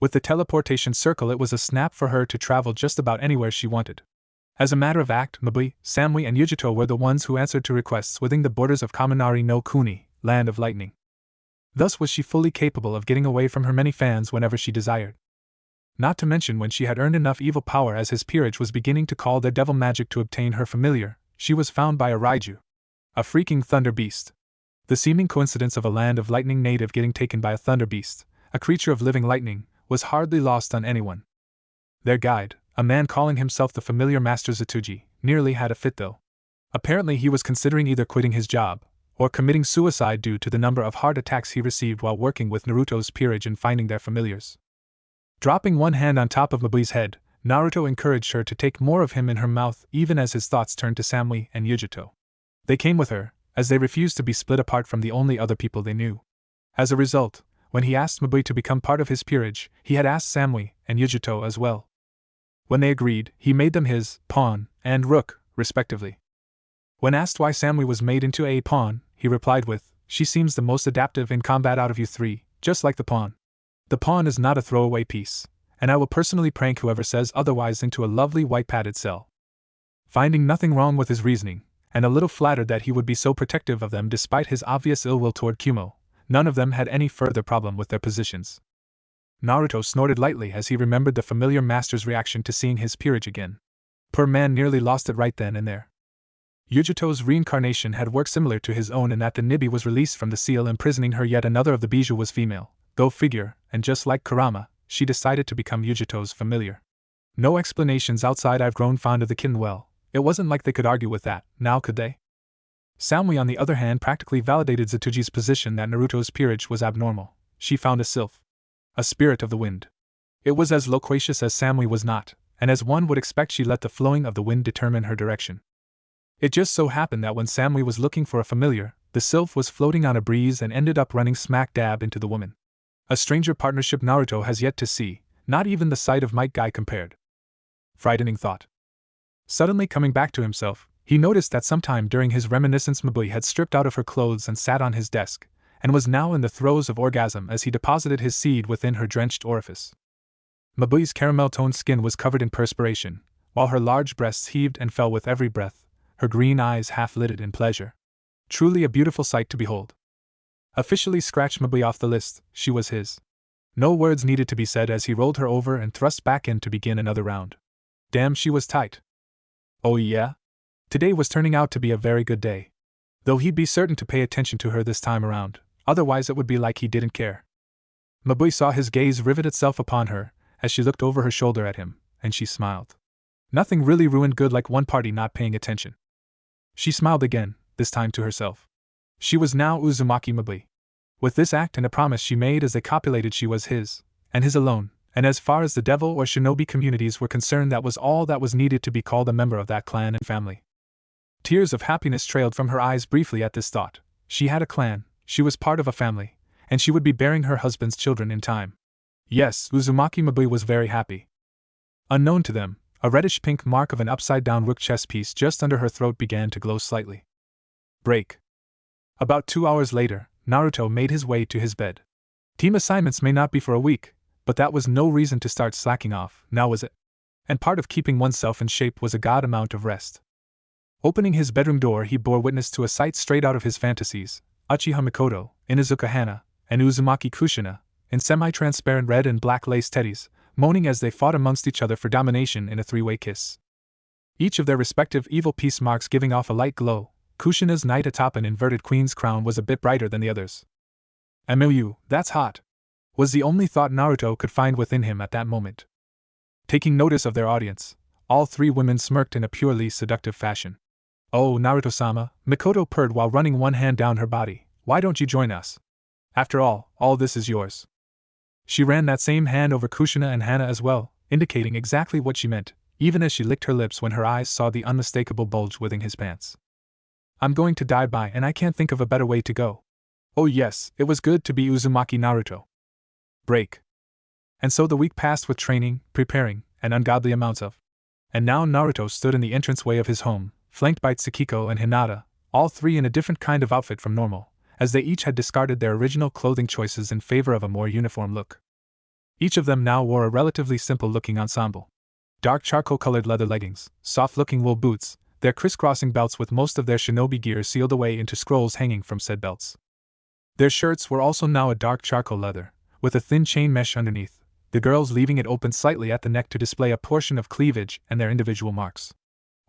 [SPEAKER 1] With the teleportation circle, it was a snap for her to travel just about anywhere she wanted. As a matter of fact, Mabui, Samui, and Yujito were the ones who answered to requests within the borders of Kaminari no Kuni, Land of Lightning. Thus was she fully capable of getting away from her many fans whenever she desired. Not to mention, when she had earned enough evil power as his peerage was beginning to call their devil magic to obtain her familiar, she was found by a Raiju. A freaking thunder beast. The seeming coincidence of a Land of Lightning native getting taken by a thunder beast, a creature of living lightning, was hardly lost on anyone. Their guide, a man calling himself the familiar Master Zatuji, nearly had a fit though. Apparently he was considering either quitting his job, or committing suicide due to the number of heart attacks he received while working with Naruto's peerage and finding their familiars. Dropping one hand on top of Mabui's head, Naruto encouraged her to take more of him in her mouth, even as his thoughts turned to Samui and Yujito. They came with her, as they refused to be split apart from the only other people they knew. As a result, when he asked Mabui to become part of his peerage, he had asked Samui and Yujito as well. When they agreed, he made them his pawn and rook, respectively. When asked why Samui was made into a pawn, he replied with, "She seems the most adaptive in combat out of you three, just like the pawn. The pawn is not a throwaway piece, and I will personally prank whoever says otherwise into a lovely white padded cell." Finding nothing wrong with his reasoning, and a little flattered that he would be so protective of them despite his obvious ill will toward Kumo, none of them had any further problem with their positions. Naruto snorted lightly as he remembered the familiar master's reaction to seeing his peerage again. Poor man nearly lost it right then and there. Yujito's reincarnation had worked similar to his own in that the Nibi was released from the seal imprisoning her, yet another of the Bijou was female, though figure, and just like Kurama, she decided to become Yujito's familiar. No explanations outside "I've grown fond of the kitten." Well, it wasn't like they could argue with that, now could they? Samui on the other hand practically validated Zatuji's position that Naruto's peerage was abnormal. She found a sylph. A spirit of the wind. It was as loquacious as Samui was not, and as one would expect she let the flowing of the wind determine her direction. It just so happened that when Samui was looking for a familiar, the sylph was floating on a breeze and ended up running smack dab into the woman. A stranger partnership Naruto has yet to see, not even the sight of Might Guy compared. Frightening thought. Suddenly coming back to himself, he noticed that sometime during his reminiscence Mabui had stripped out of her clothes and sat on his desk, and was now in the throes of orgasm as he deposited his seed within her drenched orifice. Mabui's caramel-toned skin was covered in perspiration, while her large breasts heaved and fell with every breath, her green eyes half-lidded in pleasure. Truly a beautiful sight to behold. Officially scratched Mabui off the list, she was his. No words needed to be said as he rolled her over and thrust back in to begin another round. Damn, she was tight. Oh yeah? Today was turning out to be a very good day. Though he'd be certain to pay attention to her this time around, otherwise it would be like he didn't care. Mabui saw his gaze rivet itself upon her, as she looked over her shoulder at him, and she smiled. Nothing really ruined good like one party not paying attention. She smiled again, this time to herself. She was now Uzumaki Mabui. With this act and a promise she made as they copulated, she was his, and his alone, and as far as the devil or shinobi communities were concerned, that was all that was needed to be called a member of that clan and family. Tears of happiness trailed from her eyes briefly at this thought. She had a clan, she was part of a family, and she would be bearing her husband's children in time. Yes, Uzumaki Mabui was very happy. Unknown to them, a reddish-pink mark of an upside-down rook chess piece just under her throat began to glow slightly. Break. About 2 hours later, Naruto made his way to his bed. Team assignments may not be for a week, but that was no reason to start slacking off, now was it? And part of keeping oneself in shape was a god amount of rest. Opening his bedroom door, he bore witness to a sight straight out of his fantasies: Uchiha Mikoto, Inuzuka Hana, and Uzumaki Kushina, in semi-transparent red and black lace teddies, moaning as they fought amongst each other for domination in a three-way kiss. Each of their respective evil peace marks giving off a light glow. Kushina's knight atop an inverted queen's crown was a bit brighter than the others. "Emu, that's hot," was the only thought Naruto could find within him at that moment. Taking notice of their audience, all three women smirked in a purely seductive fashion. "Oh, Naruto-sama," Mikoto purred while running one hand down her body, "why don't you join us? After all this is yours." She ran that same hand over Kushina and Hana as well, indicating exactly what she meant, even as she licked her lips when her eyes saw the unmistakable bulge within his pants. "I'm going to die by, and I can't think of a better way to go. Oh yes, it was good to be Uzumaki Naruto." Break. And so the week passed with training, preparing, and ungodly amounts of. And now Naruto stood in the entranceway of his home, flanked by Tsukiko and Hinata, all three in a different kind of outfit from normal, as they each had discarded their original clothing choices in favor of a more uniform look. Each of them now wore a relatively simple-looking ensemble. Dark charcoal-colored leather leggings, soft-looking wool boots, their crisscrossing belts with most of their shinobi gear sealed away into scrolls hanging from said belts. Their shirts were also now a dark charcoal leather, with a thin chain mesh underneath, the girls leaving it open slightly at the neck to display a portion of cleavage and their individual marks.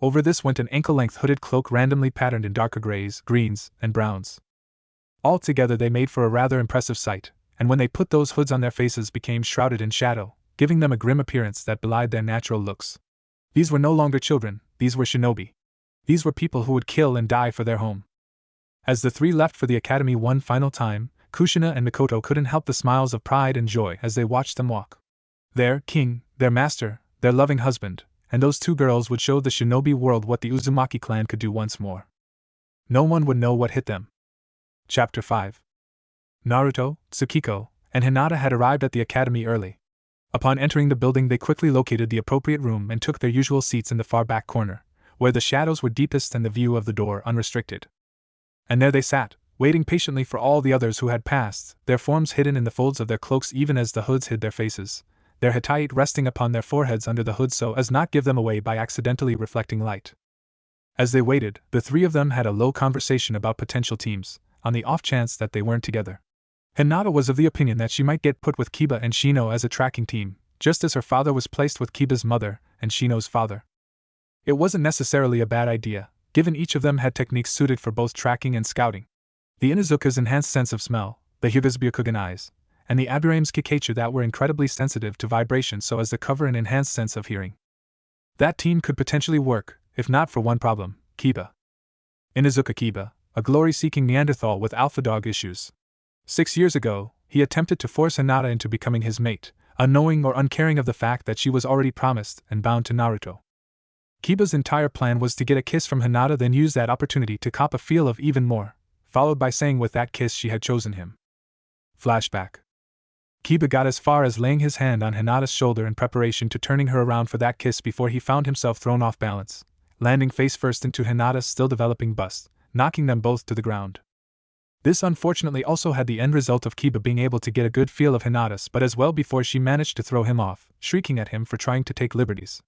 [SPEAKER 1] Over this went an ankle-length hooded cloak randomly patterned in darker grays, greens, and browns. Altogether they made for a rather impressive sight, and when they put those hoods on their faces became shrouded in shadow, giving them a grim appearance that belied their natural looks. These were no longer children, these were shinobi. These were people who would kill and die for their home. As the three left for the academy one final time, Kushina and Mikoto couldn't help the smiles of pride and joy as they watched them walk. Their king, their master, their loving husband, and those two girls would show the shinobi world what the Uzumaki clan could do once more. No one would know what hit them. Chapter 5. Naruto, Tsukiko, and Hinata had arrived at the academy early. Upon entering the building they quickly located the appropriate room and took their usual seats in the far back corner, where the shadows were deepest and the view of the door unrestricted. And there they sat, waiting patiently for all the others who had passed, their forms hidden in the folds of their cloaks even as the hoods hid their faces, their hitai resting upon their foreheads under the hood so as not give them away by accidentally reflecting light. As they waited, the three of them had a low conversation about potential teams, on the off chance that they weren't together. Hinata was of the opinion that she might get put with Kiba and Shino as a tracking team, just as her father was placed with Kiba's mother and Shino's father. It wasn't necessarily a bad idea, given each of them had techniques suited for both tracking and scouting. The Inuzuka's enhanced sense of smell, the Hyuga's Byakugan eyes, and the Aburame's Kikaichu that were incredibly sensitive to vibration so as to cover an enhanced sense of hearing. That team could potentially work, if not for one problem, Kiba. Inuzuka Kiba, a glory-seeking Neanderthal with alpha dog issues. 6 years ago, he attempted to force Hinata into becoming his mate, unknowing or uncaring of the fact that she was already promised and bound to Naruto. Kiba's entire plan was to get a kiss from Hinata, then use that opportunity to cop a feel of even more, followed by saying with that kiss she had chosen him. Flashback. Kiba got as far as laying his hand on Hinata's shoulder in preparation to turning her around for that kiss before he found himself thrown off balance, landing face first into Hinata's still developing bust, knocking them both to the ground. This unfortunately also had the end result of Kiba being able to get a good feel of Hinata's but as well before she managed to throw him off, shrieking at him for trying to take liberties.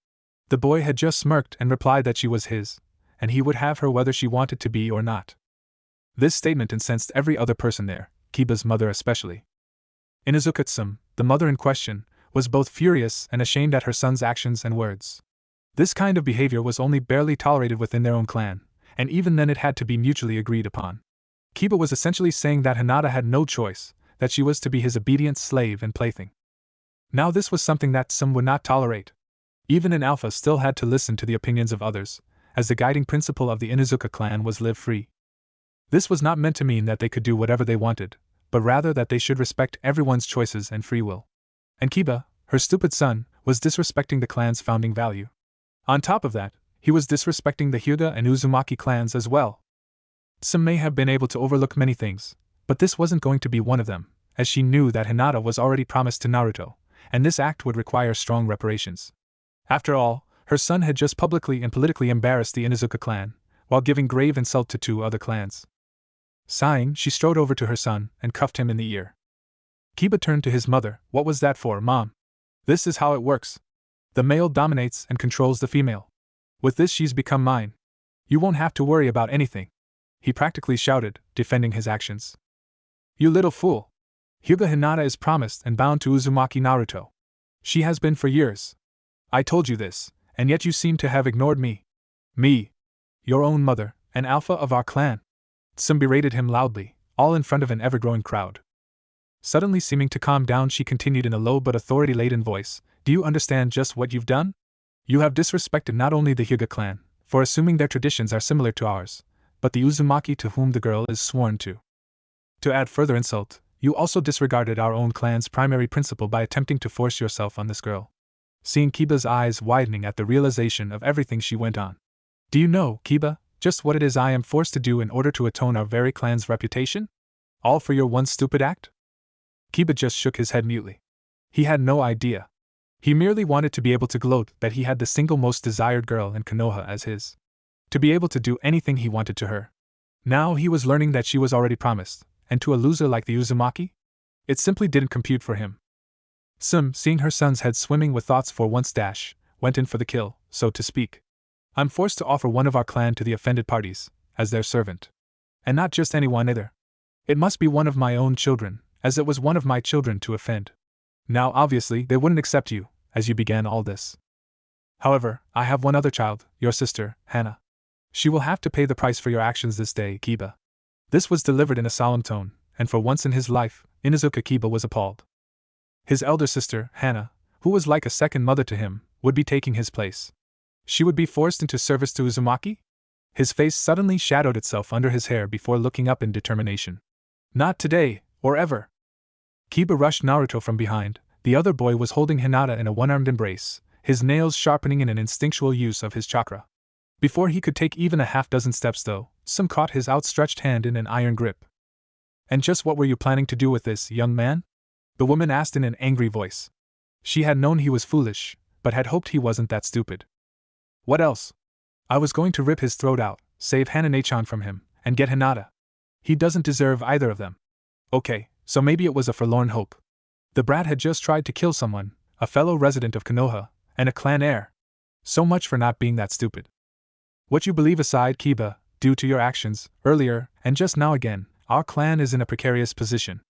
[SPEAKER 1] The boy had just smirked and replied that she was his, and he would have her whether she wanted to be or not. This statement incensed every other person there, Kiba's mother especially. Inuzuka-tsum, the mother in question, was both furious and ashamed at her son's actions and words. This kind of behavior was only barely tolerated within their own clan, and even then it had to be mutually agreed upon. Kiba was essentially saying that Hinata had no choice, that she was to be his obedient slave and plaything. Now this was something that Tsum would not tolerate. Even an alpha still had to listen to the opinions of others, as the guiding principle of the Inuzuka clan was live free. This was not meant to mean that they could do whatever they wanted, but rather that they should respect everyone's choices and free will. And Kiba, her stupid son, was disrespecting the clan's founding value. On top of that, he was disrespecting the Hyuga and Uzumaki clans as well. Tsum may have been able to overlook many things, but this wasn't going to be one of them, as she knew that Hinata was already promised to Naruto, and this act would require strong reparations. After all, her son had just publicly and politically embarrassed the Inuzuka clan, while giving grave insult to 2 other clans. Sighing, she strode over to her son and cuffed him in the ear. Kiba turned to his mother. "What was that for, Mom? This is how it works. The male dominates and controls the female. With this she's become mine. You won't have to worry about anything," he practically shouted, defending his actions. "You little fool. Hyuga Hinata is promised and bound to Uzumaki Naruto. She has been for years. I told you this, and yet you seem to have ignored me. Me, your own mother, an alpha of our clan." Tsum berated him loudly, all in front of an ever-growing crowd. Suddenly seeming to calm down, she continued in a low but authority-laden voice, "Do you understand just what you've done? You have disrespected not only the Hyuga clan, for assuming their traditions are similar to ours, but the Uzumaki to whom the girl is sworn to. To add further insult, you also disregarded our own clan's primary principle by attempting to force yourself on this girl." Seeing Kiba's eyes widening at the realization of everything, she went on. "Do you know, Kiba, just what it is I am forced to do in order to atone our very clan's reputation? All for your one stupid act?" Kiba just shook his head mutely. He had no idea. He merely wanted to be able to gloat that he had the single most desired girl in Konoha as his. To be able to do anything he wanted to her. Now he was learning that she was already promised, and to a loser like the Uzumaki? It simply didn't compute for him. Seeing her son's head swimming with thoughts for once, went in for the kill, so to speak. "I'm forced to offer one of our clan to the offended parties, as their servant. And not just anyone either. It must be one of my own children, as it was one of my children to offend. Now obviously they wouldn't accept you, as you began all this. However, I have one other child, your sister, Hana. She will have to pay the price for your actions this day, Kiba." This was delivered in a solemn tone, and for once in his life, Inuzuka Kiba was appalled. His elder sister, Hana, who was like a second mother to him, would be taking his place. She would be forced into service to Uzumaki? His face suddenly shadowed itself under his hair before looking up in determination. "Not today, or ever." Kiba rushed Naruto from behind. The other boy was holding Hinata in a one-armed embrace, his nails sharpening in an instinctual use of his chakra. Before he could take even a half-dozen steps though, Some caught his outstretched hand in an iron grip. "And just what were you planning to do with this, young man?" the woman asked in an angry voice. She had known he was foolish, but had hoped he wasn't that stupid. "What else?" "I was going to rip his throat out, save Hanane-chan from him, and get Hinata. He doesn't deserve either of them." Okay, so maybe it was a forlorn hope. The brat had just tried to kill someone, a fellow resident of Konoha, and a clan heir. So much for not being that stupid. "What you believe aside, Kiba, due to your actions, earlier, and just now again, our clan is in a precarious position.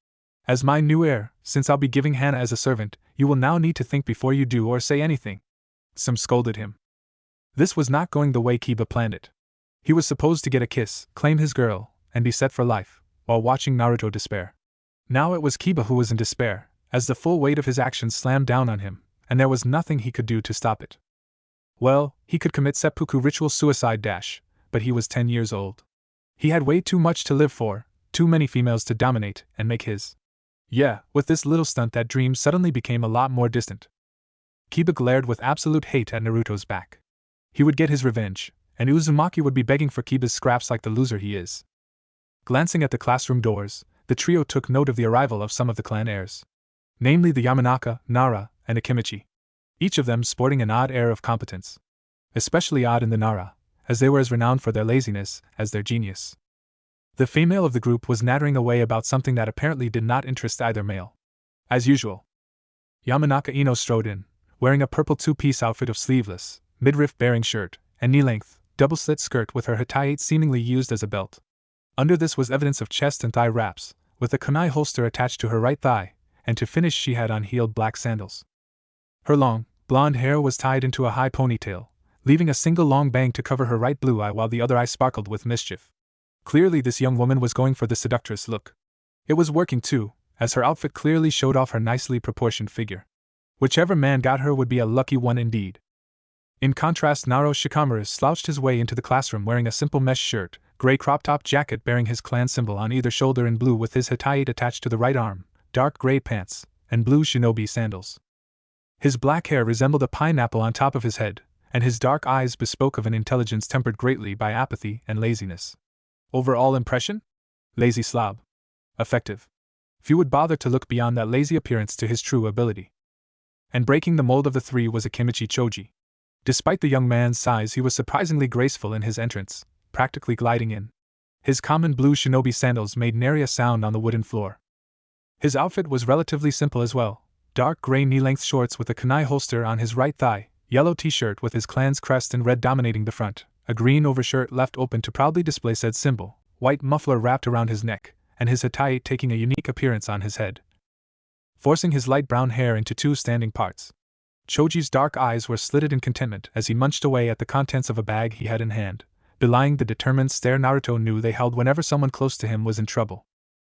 [SPEAKER 1] As my new heir, since I'll be giving Hana as a servant, you will now need to think before you do or say anything." Some scolded him. This was not going the way Kiba planned it. He was supposed to get a kiss, claim his girl, and be set for life, while watching Naruto despair. Now it was Kiba who was in despair, as the full weight of his actions slammed down on him, and there was nothing he could do to stop it. Well, he could commit seppuku ritual suicide, but he was 10 years old. He had way too much to live for, too many females to dominate and make his. Yeah, with this little stunt that dream suddenly became a lot more distant. Kiba glared with absolute hate at Naruto's back. He would get his revenge, and Uzumaki would be begging for Kiba's scraps like the loser he is. Glancing at the classroom doors, the trio took note of the arrival of some of the clan heirs. Namely the Yamanaka, Nara, and Akimichi. Each of them sporting an odd air of competence. Especially odd in the Nara, as they were as renowned for their laziness as their genius. The female of the group was nattering away about something that apparently did not interest either male. As usual, Yamanaka Ino strode in, wearing a purple two-piece outfit of sleeveless, midriff-bearing shirt, and knee-length, double-slit skirt with her hitayate seemingly used as a belt. Under this was evidence of chest and thigh wraps, with a kunai holster attached to her right thigh, and to finish she had on heeled black sandals. Her long, blonde hair was tied into a high ponytail, leaving a single long bang to cover her right blue eye while the other eye sparkled with mischief. Clearly this young woman was going for the seductress look. It was working too, as her outfit clearly showed off her nicely proportioned figure. Whichever man got her would be a lucky one indeed. In contrast, Naro Shikamaru slouched his way into the classroom wearing a simple mesh shirt, gray crop-top jacket bearing his clan symbol on either shoulder in blue with his hitayate attached to the right arm, dark gray pants, and blue shinobi sandals. His black hair resembled a pineapple on top of his head, and his dark eyes bespoke of an intelligence tempered greatly by apathy and laziness. Overall impression? Lazy slob. Effective. Few would bother to look beyond that lazy appearance to his true ability. And breaking the mold of the three was Akimichi Choji. Despite the young man's size, he was surprisingly graceful in his entrance, practically gliding in. His common blue shinobi sandals made nary a sound on the wooden floor. His outfit was relatively simple as well, dark gray knee-length shorts with a kunai holster on his right thigh, yellow t-shirt with his clan's crest in red dominating the front, a green overshirt left open to proudly display said symbol, white muffler wrapped around his neck, and his hitayate taking a unique appearance on his head, forcing his light brown hair into two standing parts. Choji's dark eyes were slitted in contentment as he munched away at the contents of a bag he had in hand, belying the determined stare Naruto knew they held whenever someone close to him was in trouble.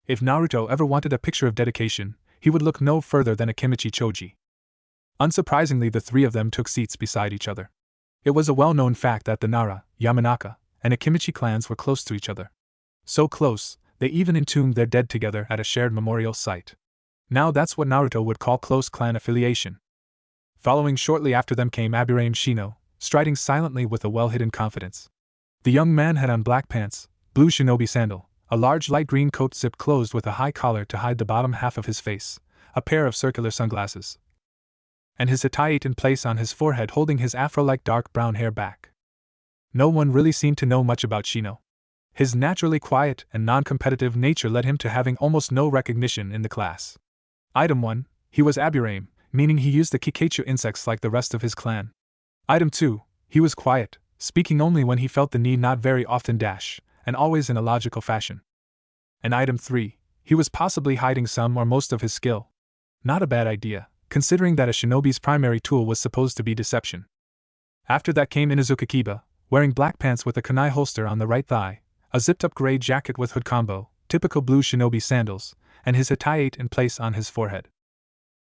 [SPEAKER 1] If Naruto ever wanted a picture of dedication, he would look no further than a Kimichi Choji. Unsurprisingly, the three of them took seats beside each other. It was a well-known fact that the Nara, Yamanaka, and Akimichi clans were close to each other. So close, they even entombed their dead together at a shared memorial site. Now that's what Naruto would call close clan affiliation. Following shortly after them came Aburame Shino, striding silently with a well-hidden confidence. The young man had on black pants, blue shinobi sandal, a large light green coat zipped closed with a high collar to hide the bottom half of his face, a pair of circular sunglasses, and his hitai in place on his forehead holding his afro-like dark brown hair back. No one really seemed to know much about Shino. His naturally quiet and non-competitive nature led him to having almost no recognition in the class. Item 1, he was Aburame, meaning he used the Kikaichu insects like the rest of his clan. Item 2, he was quiet, speaking only when he felt the need, not very often and always in a logical fashion. And Item 3, he was possibly hiding some or most of his skill. Not a bad idea, considering that a shinobi's primary tool was supposed to be deception. After that came Inuzuka Kiba, wearing black pants with a kunai holster on the right thigh, a zipped-up gray jacket with hood combo, typical blue shinobi sandals, and his hitai in place on his forehead.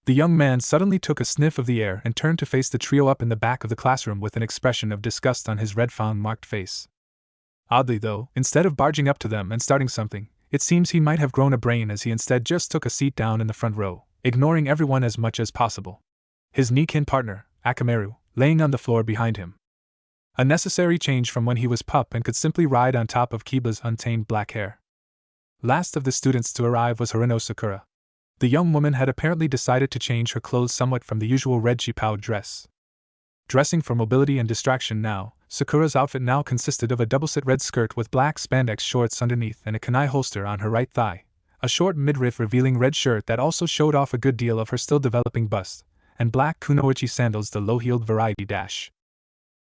[SPEAKER 1] The young man suddenly took a sniff of the air and turned to face the trio up in the back of the classroom with an expression of disgust on his red fawn-marked face. Oddly though, instead of barging up to them and starting something, it seems he might have grown a brain as he instead just took a seat down in the front row, ignoring everyone as much as possible. His Nikin partner, Akamaru, laying on the floor behind him. A necessary change from when he was pup and could simply ride on top of Kiba's untamed black hair. Last of the students to arrive was Harino Sakura. The young woman had apparently decided to change her clothes somewhat from the usual red chipao dress. Dressing for mobility and distraction now, Sakura's outfit now consisted of a double-sit red skirt with black spandex shorts underneath and a kunai holster on her right thigh, a short midriff revealing red shirt that also showed off a good deal of her still developing bust, and black kunoichi sandals, the low-heeled variety dash.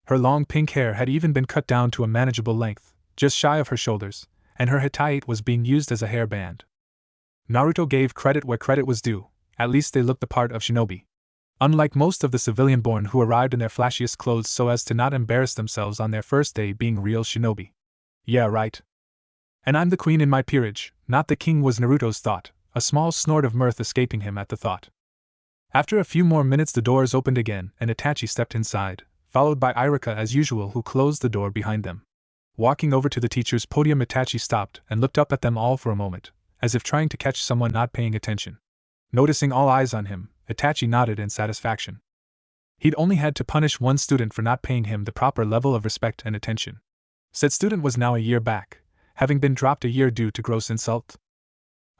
[SPEAKER 1] Her long pink hair had even been cut down to a manageable length, just shy of her shoulders, and her hitai was being used as a hairband. Naruto gave credit where credit was due, at least they looked the part of shinobi. Unlike most of the civilian-born who arrived in their flashiest clothes so as to not embarrass themselves on their first day being real shinobi. Yeah, right. And I'm the queen in my peerage, not the king, was Naruto's thought, a small snort of mirth escaping him at the thought. After a few more minutes the doors opened again and Itachi stepped inside, followed by Iruka as usual, who closed the door behind them. Walking over to the teacher's podium, Itachi stopped and looked up at them all for a moment, as if trying to catch someone not paying attention. Noticing all eyes on him, Itachi nodded in satisfaction. He'd only had to punish one student for not paying him the proper level of respect and attention. Said student was now a year back, having been dropped a year due to gross insult.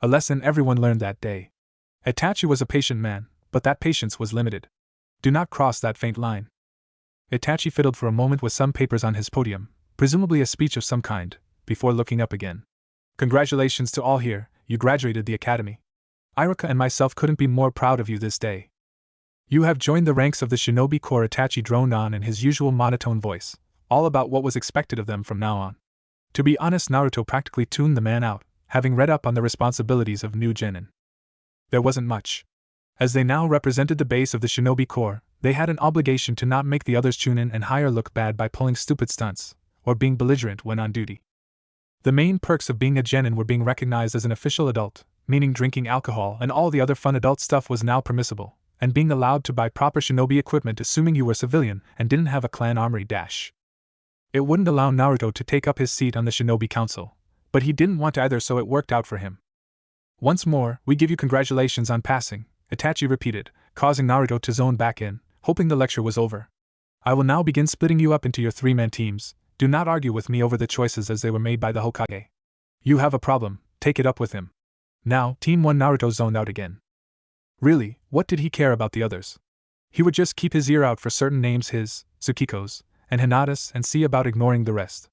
[SPEAKER 1] A lesson everyone learned that day. Itachi was a patient man, but that patience was limited. Do not cross that faint line. Itachi fiddled for a moment with some papers on his podium, presumably a speech of some kind, before looking up again. Congratulations to all here, you graduated the academy. Iruka and myself couldn't be more proud of you this day. You have joined the ranks of the Shinobi Corps, Itachi droned on in his usual monotone voice, all about what was expected of them from now on. To be honest, Naruto practically tuned the man out, having read up on the responsibilities of new genin. There wasn't much. As they now represented the base of the Shinobi Corps, they had an obligation to not make the others chunin and higher look bad by pulling stupid stunts, or being belligerent when on duty. The main perks of being a genin were being recognized as an official adult, meaning drinking alcohol and all the other fun adult stuff was now permissible, and being allowed to buy proper shinobi equipment assuming you were civilian and didn't have a clan armory dash. It wouldn't allow Naruto to take up his seat on the Shinobi Council, but he didn't want to either, so it worked out for him. Once more, we give you congratulations on passing, Itachi repeated, causing Naruto to zone back in, hoping the lecture was over. I will now begin splitting you up into your three-man teams. Do not argue with me over the choices as they were made by the Hokage. You have a problem, take it up with him. Now, Team 1. Naruto zoned out again. Really, what did he care about the others? He would just keep his ear out for certain names, his, Tsukiko's, and Hinata's, and see about ignoring the rest.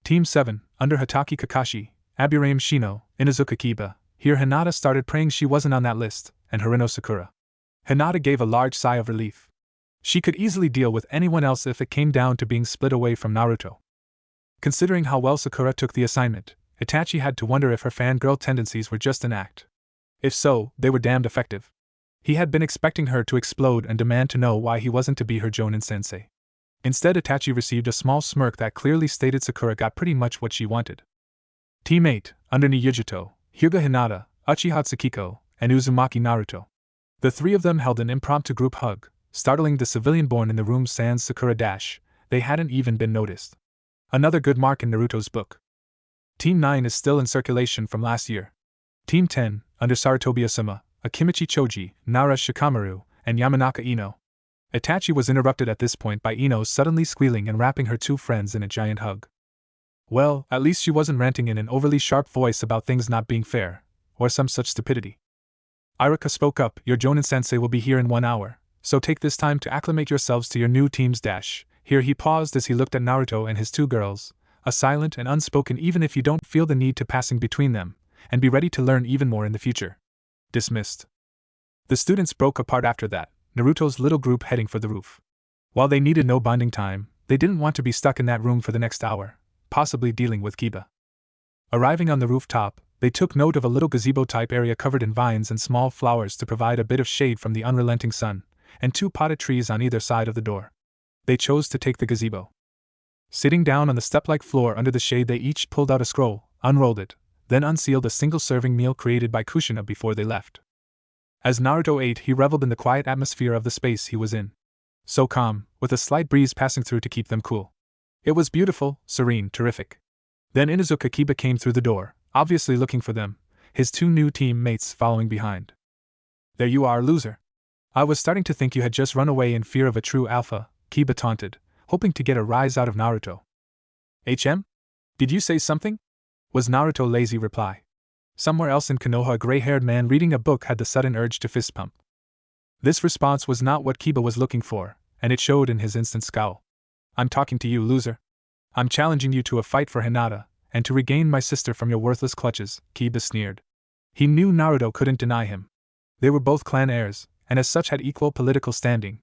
[SPEAKER 1] Team 7, under Hatake Kakashi, Aburame Shino, Inuzuka Kiba. Here Hinata started praying she wasn't on that list, and Harino Sakura. Hinata gave a large sigh of relief. She could easily deal with anyone else if it came down to being split away from Naruto. Considering how well Sakura took the assignment, Itachi had to wonder if her fangirl tendencies were just an act. If so, they were damned effective. He had been expecting her to explode and demand to know why he wasn't to be her Jonin sensei. Instead, Itachi received a small smirk that clearly stated Sakura got pretty much what she wanted. Team 8, under Niyujito, Hyuga Hinata, Uchiha Tsukiko, and Uzumaki Naruto. The three of them held an impromptu group hug, startling the civilian born in the room sans Sakura dash. They hadn't even been noticed. Another good mark in Naruto's book. Team 9 is still in circulation from last year. Team 10, under Sarutobi Osama, Akimichi Choji, Nara Shikamaru, and Yamanaka Ino. Itachi was interrupted at this point by Ino suddenly squealing and wrapping her two friends in a giant hug. Well, at least she wasn't ranting in an overly sharp voice about things not being fair, or some such stupidity. Iruka spoke up, your Jonin sensei will be here in 1 hour, so take this time to acclimate yourselves to your new team's dash. Here he paused as he looked at Naruto and his two girls, a silent and unspoken even if you don't feel the need to passing between them, and be ready to learn even more in the future. Dismissed. The students broke apart after that, Naruto's little group heading for the roof. While they needed no bonding time, they didn't want to be stuck in that room for the next hour, possibly dealing with Kiba. Arriving on the rooftop, they took note of a little gazebo-type area covered in vines and small flowers to provide a bit of shade from the unrelenting sun, and 2 potted trees on either side of the door. They chose to take the gazebo. Sitting down on the step-like floor under the shade, they each pulled out a scroll, unrolled it, then unsealed a single-serving meal created by Kushina before they left. As Naruto ate, he reveled in the quiet atmosphere of the space he was in. So calm, with a slight breeze passing through to keep them cool. It was beautiful, serene, terrific. Then Inuzuka Kiba came through the door, obviously looking for them, his 2 new teammates following behind. There you are, loser. I was starting to think you had just run away in fear of a true alpha, Kiba taunted, hoping to get a rise out of Naruto. HM? Did you say something? Was Naruto's lazy reply. Somewhere else in Konoha, a gray-haired man reading a book had the sudden urge to fist pump. This response was not what Kiba was looking for, and it showed in his instant scowl. I'm talking to you, loser. I'm challenging you to a fight for Hinata, and to regain my sister from your worthless clutches, Kiba sneered. He knew Naruto couldn't deny him. They were both clan heirs, and as such had equal political standing.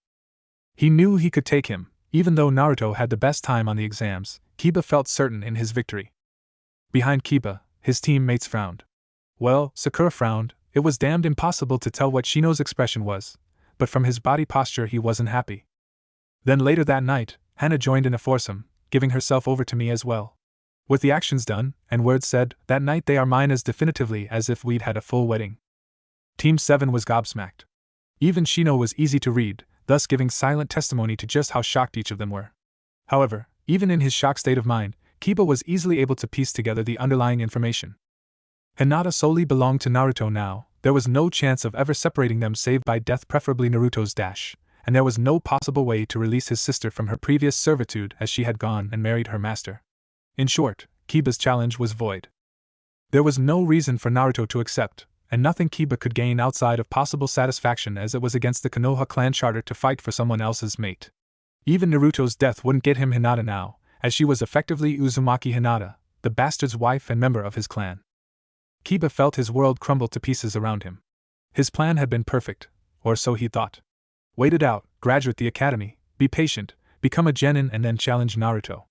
[SPEAKER 1] He knew he could take him. Even though Naruto had the best time on the exams, Kiba felt certain in his victory. Behind Kiba, his teammates frowned. Well, Sakura frowned. It was damned impossible to tell what Shino's expression was, but from his body posture he wasn't happy. Then later that night, Hana joined in a foursome, giving herself over to me as well. With the actions done, and words said, that night they are mine as definitively as if we'd had a full wedding. Team 7 was gobsmacked. Even Shino was easy to read, thus giving silent testimony to just how shocked each of them were. However, even in his shocked state of mind, Kiba was easily able to piece together the underlying information. Hinata solely belonged to Naruto now, there was no chance of ever separating them save by death, preferably Naruto's dash, and there was no possible way to release his sister from her previous servitude as she had gone and married her master. In short, Kiba's challenge was void. There was no reason for Naruto to accept, and nothing Kiba could gain outside of possible satisfaction, as it was against the Konoha clan charter to fight for someone else's mate. Even Naruto's death wouldn't get him Hinata now, as she was effectively Uzumaki Hinata, the bastard's wife and member of his clan. Kiba felt his world crumble to pieces around him. His plan had been perfect, or so he thought. Wait it out, graduate the academy, be patient, become a genin, and then challenge Naruto.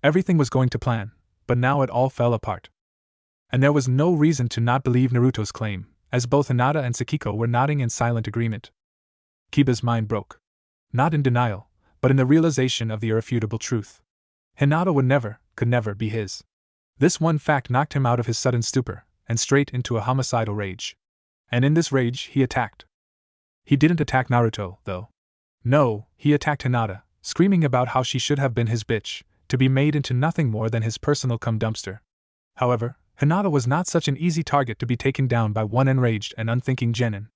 [SPEAKER 1] Everything was going to plan, but now it all fell apart. And there was no reason to not believe Naruto's claim, as both Hinata and Tsukiko were nodding in silent agreement. Kiba's mind broke. Not in denial, but in the realization of the irrefutable truth. Hinata would never, could never be his. This one fact knocked him out of his sudden stupor, and straight into a homicidal rage. And in this rage, he attacked. He didn't attack Naruto, though. No, he attacked Hinata, screaming about how she should have been his bitch, to be made into nothing more than his personal cum-dumpster. However, Hinata was not such an easy target to be taken down by one enraged and unthinking genin.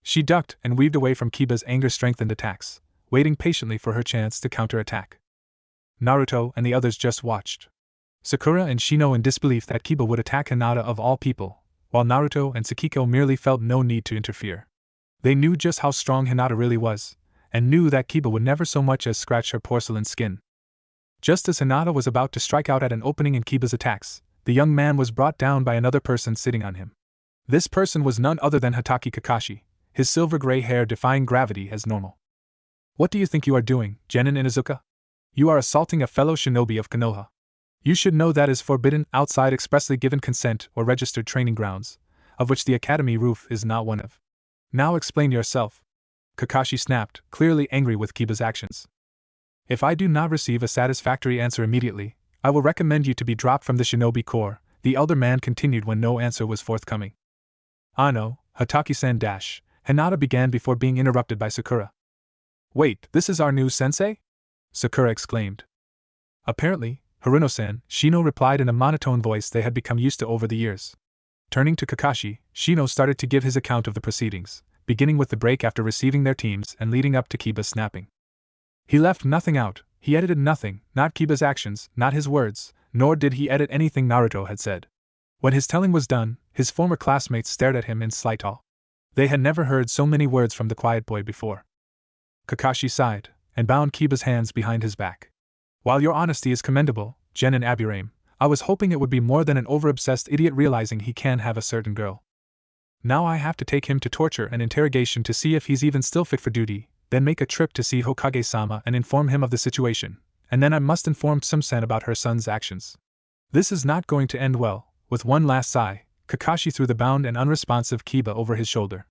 [SPEAKER 1] She ducked and weaved away from Kiba's anger-strengthened attacks, waiting patiently for her chance to counterattack. Naruto and the others just watched. Sakura and Shino in disbelief that Kiba would attack Hinata of all people, while Naruto and Tsukiko merely felt no need to interfere. They knew just how strong Hinata really was, and knew that Kiba would never so much as scratch her porcelain skin. Just as Hinata was about to strike out at an opening in Kiba's attacks, the young man was brought down by another person sitting on him. This person was none other than Hatake Kakashi, his silver-gray hair defying gravity as normal. What do you think you are doing, Genin Inuzuka? You are assaulting a fellow shinobi of Konoha. You should know that is forbidden outside expressly given consent or registered training grounds, of which the academy roof is not one of. Now explain yourself. Kakashi snapped, clearly angry with Kiba's actions. If I do not receive a satisfactory answer immediately, I will recommend you to be dropped from the shinobi corps, the elder man continued when no answer was forthcoming. "Ah no, Hataki-san dash," Hinata began before being interrupted by Sakura. "Wait, this is our new sensei?" Sakura exclaimed. "Apparently, Haruno-san," Shino replied in a monotone voice they had become used to over the years. Turning to Kakashi, Shino started to give his account of the proceedings, beginning with the break after receiving their teams and leading up to Kiba's snapping. He left nothing out, he edited nothing, not Kiba's actions, not his words, nor did he edit anything Naruto had said. When his telling was done, his former classmates stared at him in slight awe. They had never heard so many words from the quiet boy before. Kakashi sighed, and bound Kiba's hands behind his back. "While your honesty is commendable, Genin Aburame, I was hoping it would be more than an over-obsessed idiot realizing he can have a certain girl. Now I have to take him to torture and interrogation to see if he's even still fit for duty, then make a trip to see Hokage-sama and inform him of the situation, and then I must inform Sum-sen about her son's actions. This is not going to end well." With one last sigh, Kakashi threw the bound and unresponsive Kiba over his shoulder.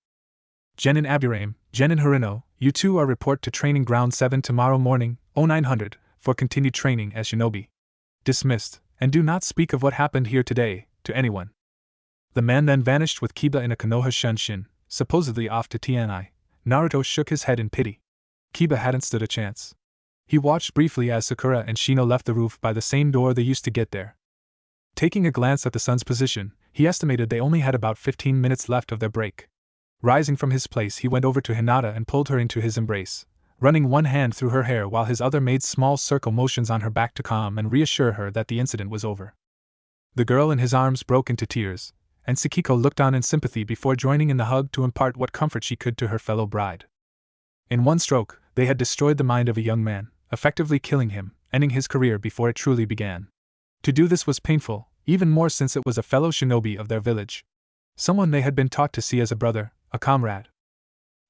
[SPEAKER 1] "Genin Aburame, Genin Haruno, you two are report to Training Ground 7 tomorrow morning, 0900, for continued training as shinobi. Dismissed, and do not speak of what happened here today, to anyone." The man then vanished with Kiba in a Konoha Shunshin, supposedly off to TNI. Naruto shook his head in pity. Kiba hadn't stood a chance. He watched briefly as Sakura and Shino left the roof by the same door they used to get there. Taking a glance at the sun's position, he estimated they only had about 15 minutes left of their break. Rising from his place, he went over to Hinata and pulled her into his embrace, running one hand through her hair while his other made small circle motions on her back to calm and reassure her that the incident was over. The girl in his arms broke into tears, and Tsukiko looked on in sympathy before joining in the hug to impart what comfort she could to her fellow bride. In one stroke, they had destroyed the mind of a young man, effectively killing him, ending his career before it truly began. To do this was painful, even more since it was a fellow shinobi of their village. Someone they had been taught to see as a brother, a comrade.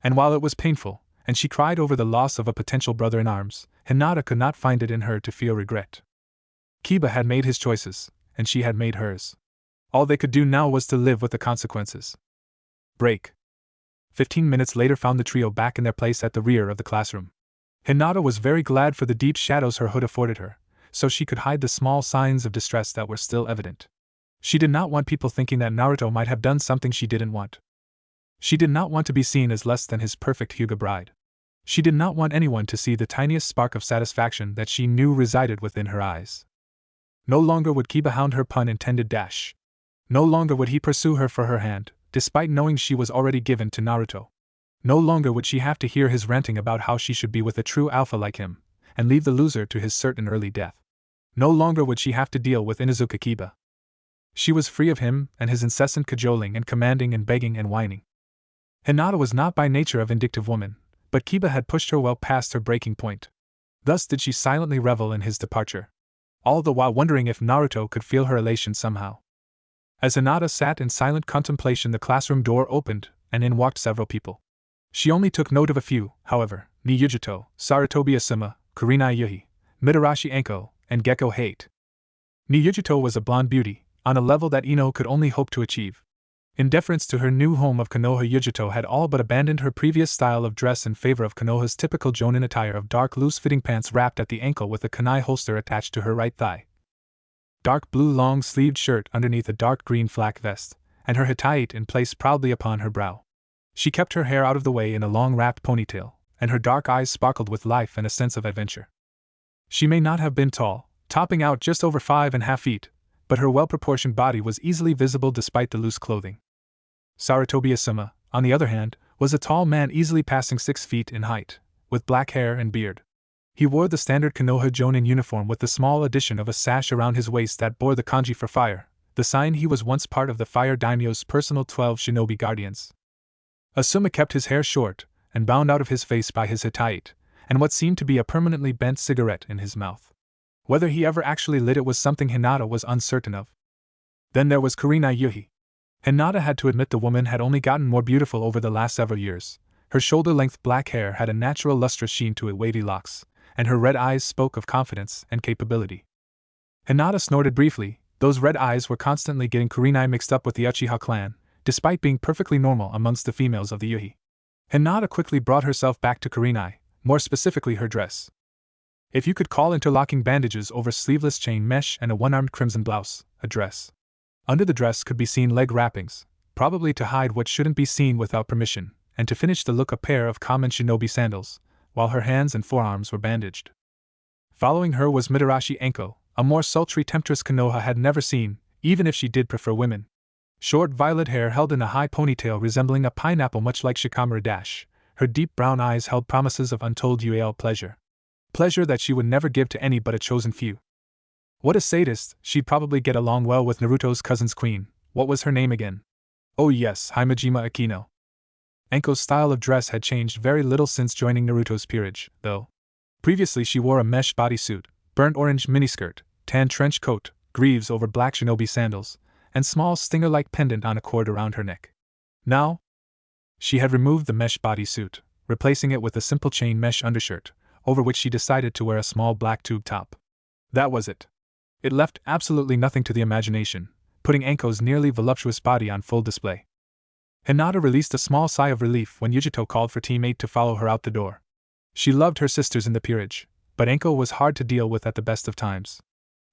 [SPEAKER 1] And while it was painful, and she cried over the loss of a potential brother-in-arms, Hinata could not find it in her to feel regret. Kiba had made his choices, and she had made hers. All they could do now was to live with the consequences. Break. 15 minutes later found the trio back in their place at the rear of the classroom. Hinata was very glad for the deep shadows her hood afforded her, so she could hide the small signs of distress that were still evident. She did not want people thinking that Naruto might have done something she didn't want. She did not want to be seen as less than his perfect Hyuga bride. She did not want anyone to see the tiniest spark of satisfaction that she knew resided within her eyes. No longer would Kiba hound her pun-intended dash. No longer would he pursue her for her hand, despite knowing she was already given to Naruto. No longer would she have to hear his ranting about how she should be with a true alpha like him, and leave the loser to his certain early death. No longer would she have to deal with Inuzuka Kiba. She was free of him and his incessant cajoling and commanding and begging and whining. Hinata was not by nature a vindictive woman, but Kiba had pushed her well past her breaking point. Thus did she silently revel in his departure, all the while wondering if Naruto could feel her elation somehow. As Hinata sat in silent contemplation, the classroom door opened, and in walked several people. She only took note of a few, however: Niyujito, Sarutobi Asuma, Kurenai Yuhi, Mitarashi Anko, and Gekko Hate. Niyujito was a blonde beauty, on a level that Ino could only hope to achieve. In deference to her new home of Konoha, Yujito had all but abandoned her previous style of dress in favor of Konoha's typical jonin attire of dark loose-fitting pants wrapped at the ankle with a kunai holster attached to her right thigh, dark blue long-sleeved shirt underneath a dark green flak vest, and her hitaite in place proudly upon her brow. She kept her hair out of the way in a long wrapped ponytail, and her dark eyes sparkled with life and a sense of adventure. She may not have been tall, topping out just over 5.5 feet, but her well-proportioned body was easily visible despite the loose clothing. Sarutobi Asuma, on the other hand, was a tall man easily passing 6 feet in height, with black hair and beard. He wore the standard Konoha Jonin uniform with the small addition of a sash around his waist that bore the kanji for fire, the sign he was once part of the Fire Daimyo's personal 12 shinobi guardians. Asuma kept his hair short, and bound out of his face by his hitaite, and what seemed to be a permanently bent cigarette in his mouth. Whether he ever actually lit it was something Hinata was uncertain of. Then there was Kurenai Yuhi. Hinata had to admit the woman had only gotten more beautiful over the last several years. Her shoulder-length black hair had a natural lustrous sheen to it, wavy locks, and her red eyes spoke of confidence and capability. Hinata snorted briefly. Those red eyes were constantly getting Kurenai mixed up with the Uchiha clan, despite being perfectly normal amongst the females of the Yuhi. Hinata quickly brought herself back to Kurenai, more specifically her dress. If you could call interlocking bandages over sleeveless chain mesh and a one-armed crimson blouse a dress. Under the dress could be seen leg wrappings, probably to hide what shouldn't be seen without permission, and to finish the look a pair of common shinobi sandals, while her hands and forearms were bandaged. Following her was Mitarashi Enko, a more sultry temptress Konoha had never seen, even if she did prefer women. Short violet hair held in a high ponytail resembling a pineapple much like Shikamaru Dash, her deep brown eyes held promises of untold UAL pleasure. Pleasure that she would never give to any but a chosen few. What a sadist, she'd probably get along well with Naruto's cousin's queen. What was her name again? Oh yes, Himejima Akino. Enko's style of dress had changed very little since joining Naruto's peerage, though. Previously she wore a mesh bodysuit, burnt orange miniskirt, tan trench coat, greaves over black shinobi sandals, and small stinger-like pendant on a cord around her neck. Now, she had removed the mesh bodysuit, replacing it with a simple chain mesh undershirt, over which she decided to wear a small black tube top. That was it. It left absolutely nothing to the imagination, putting Enko's nearly voluptuous body on full display. Hinata released a small sigh of relief when Yujito called for Team 8 to follow her out the door. She loved her sisters in the peerage, but Enko was hard to deal with at the best of times.